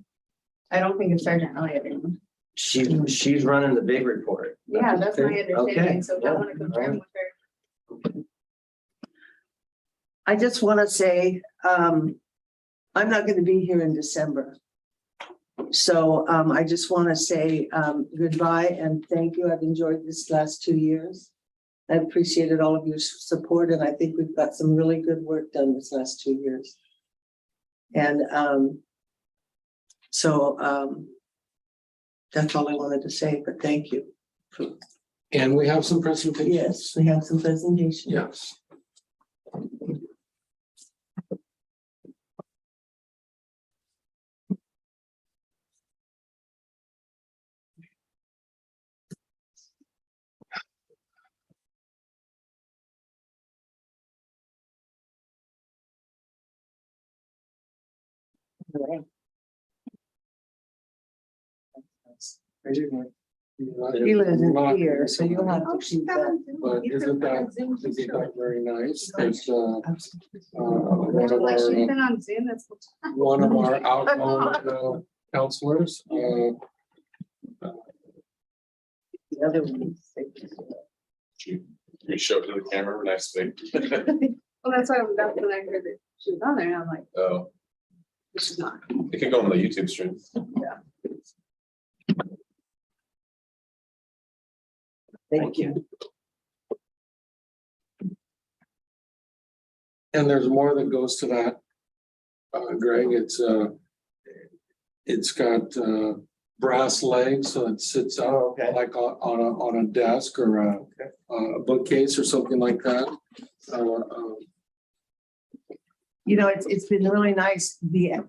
I don't think it's Sergeant Elliott anymore. She's running the big report. Yeah, that's my Okay. understanding, so if I Yeah. want to confirm with her. I just want to say, I'm not going to be here in December. So I just want to say goodbye and thank you. I've enjoyed this last 2 years. I appreciated all of your support and I think we've got some really good work done this last 2 years. And that's all I wanted to say, but thank you. And we have some presentations. Yes, we have some presentation. Yes. He lives in here, so you'll have to keep that. But isn't that very nice? There's Like she's been on Zoom this whole time. one of our outgoing counselors. The other one. You show it to the camera, nice thing. Well, that's why that's when I heard that she was on there and I'm like, Oh, this is not. it could go on the YouTube stream. Thank you. And there's more that goes to that. Greg, it's got brass legs, so it sits out like on a desk or a bookcase or something like that. You know, it's been really nice, the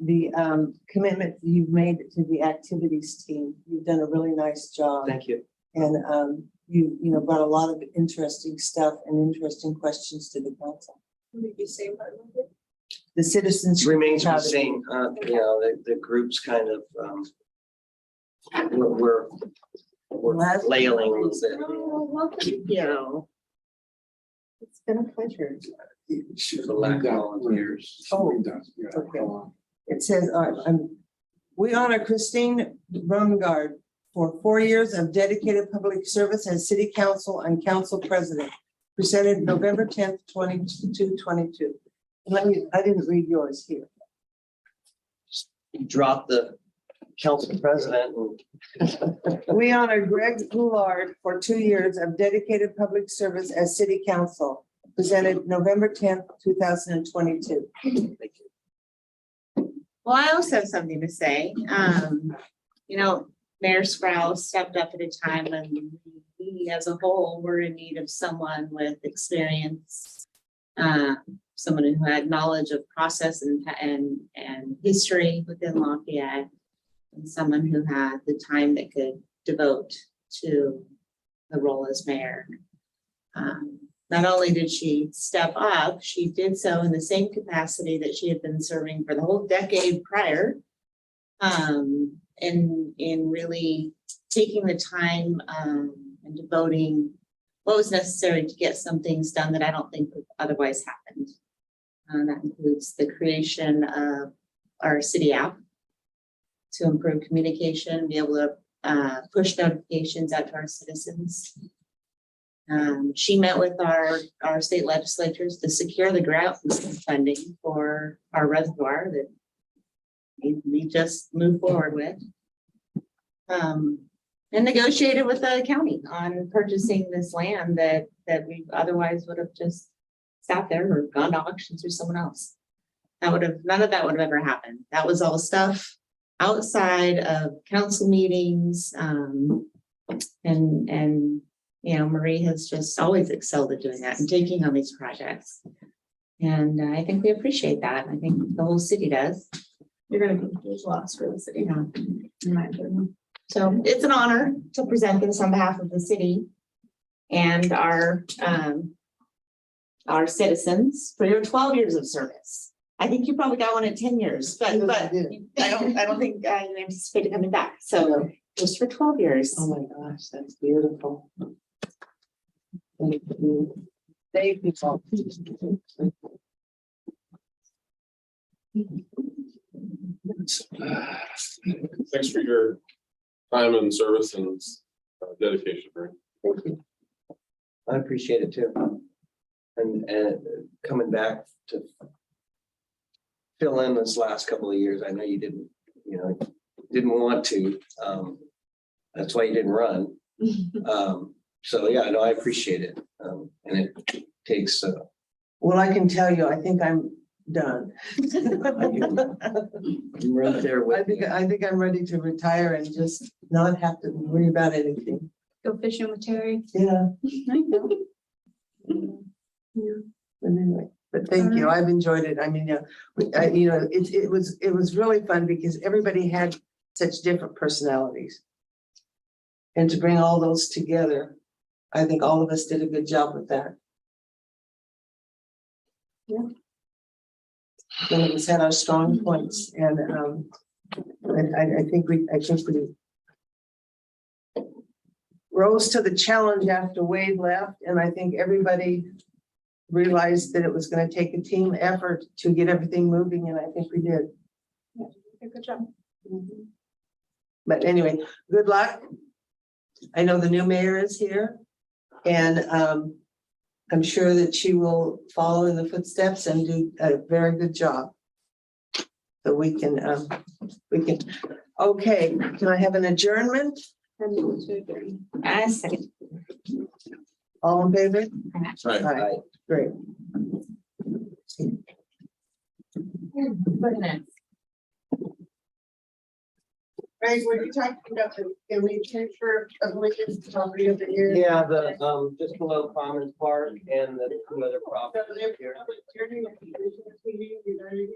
commitment you've made to the activities team. You've done a really nice job. Thank you. And you know, brought a lot of interesting stuff and interesting questions to the council. The citizens. Remains the same, you know, the group's kind of, we're flailing a little bit. Oh, welcome, you. It's been a pleasure. She's a lack of volunteers. Oh, Yeah. okay. It says, we honor Christine Brungard for 4 years of dedicated public service as city council and council president, presented November 10th, 2022. I didn't read yours here. Drop the council president and We honor Greg Goulart for 2 years of dedicated public service as city council, presented November 10th, 2022. Well, I also have something to say. You know, Mayor Sprouse stepped up at a time when we as a whole were in need of someone with experience, someone who had knowledge of process and history within Lafayette, and someone who had the time that could devote to the role as mayor. Not only did she step up, she did so in the same capacity that she had been serving for the whole decade prior. In really taking the time and devoting what was necessary to get some things done that I don't think would otherwise happened. That includes the creation of our city app to improve communication, be able to push notifications out to our citizens. She met with our state legislatures to secure the grant funding for our reservoir that we just moved forward with. And negotiated with the county on purchasing this land that we otherwise would have just sat there or gone to auctions or someone else. None of that would have ever happened. That was all stuff outside of council meetings. And you know, Marie has just always excelled at doing that and taking on these projects. And I think we appreciate that. I think the whole city does. You're gonna be a huge loss for the city, in my opinion. So it's an honor to present this on behalf of the city and our citizens for your 12 years of service. I think you probably got one at 10 years, but I don't think you anticipated coming back. So just for 12 years. Oh my gosh, that's beautiful. Thank you. Thank you. Thanks for your time and service and dedication, Rick. I appreciate it too. And coming back to fill in this last couple of years, I know you didn't, didn't want to. That's why you didn't run. So yeah, no, I appreciate it. And it takes, Well, I can tell you, I think I'm done. you're right there with I think I'm ready to retire and just not have to worry about anything. Go fishing with Terry. Yeah, I know. but anyway, but thank you. I've enjoyed it. I mean, it was really fun because everybody had such different personalities. And to bring all those together, I think all of us did a good job with that. Yeah. None of us had our strong points, and I think we rose to the challenge after Wade left, and I think everybody realized that it was going to take a team effort to get everything moving, and I think we did. Good job. But anyway, good luck. I know the new mayor is here, and I'm sure that she will follow in the footsteps and do a very good job. So we can, okay, can I have an adjournment? I second. All in favor? Right. Aye. Great. Right, were you talking about can we transfer a Lincoln's property over here? yeah, the just below Commons Park and the two other properties here. During the business meeting, regarding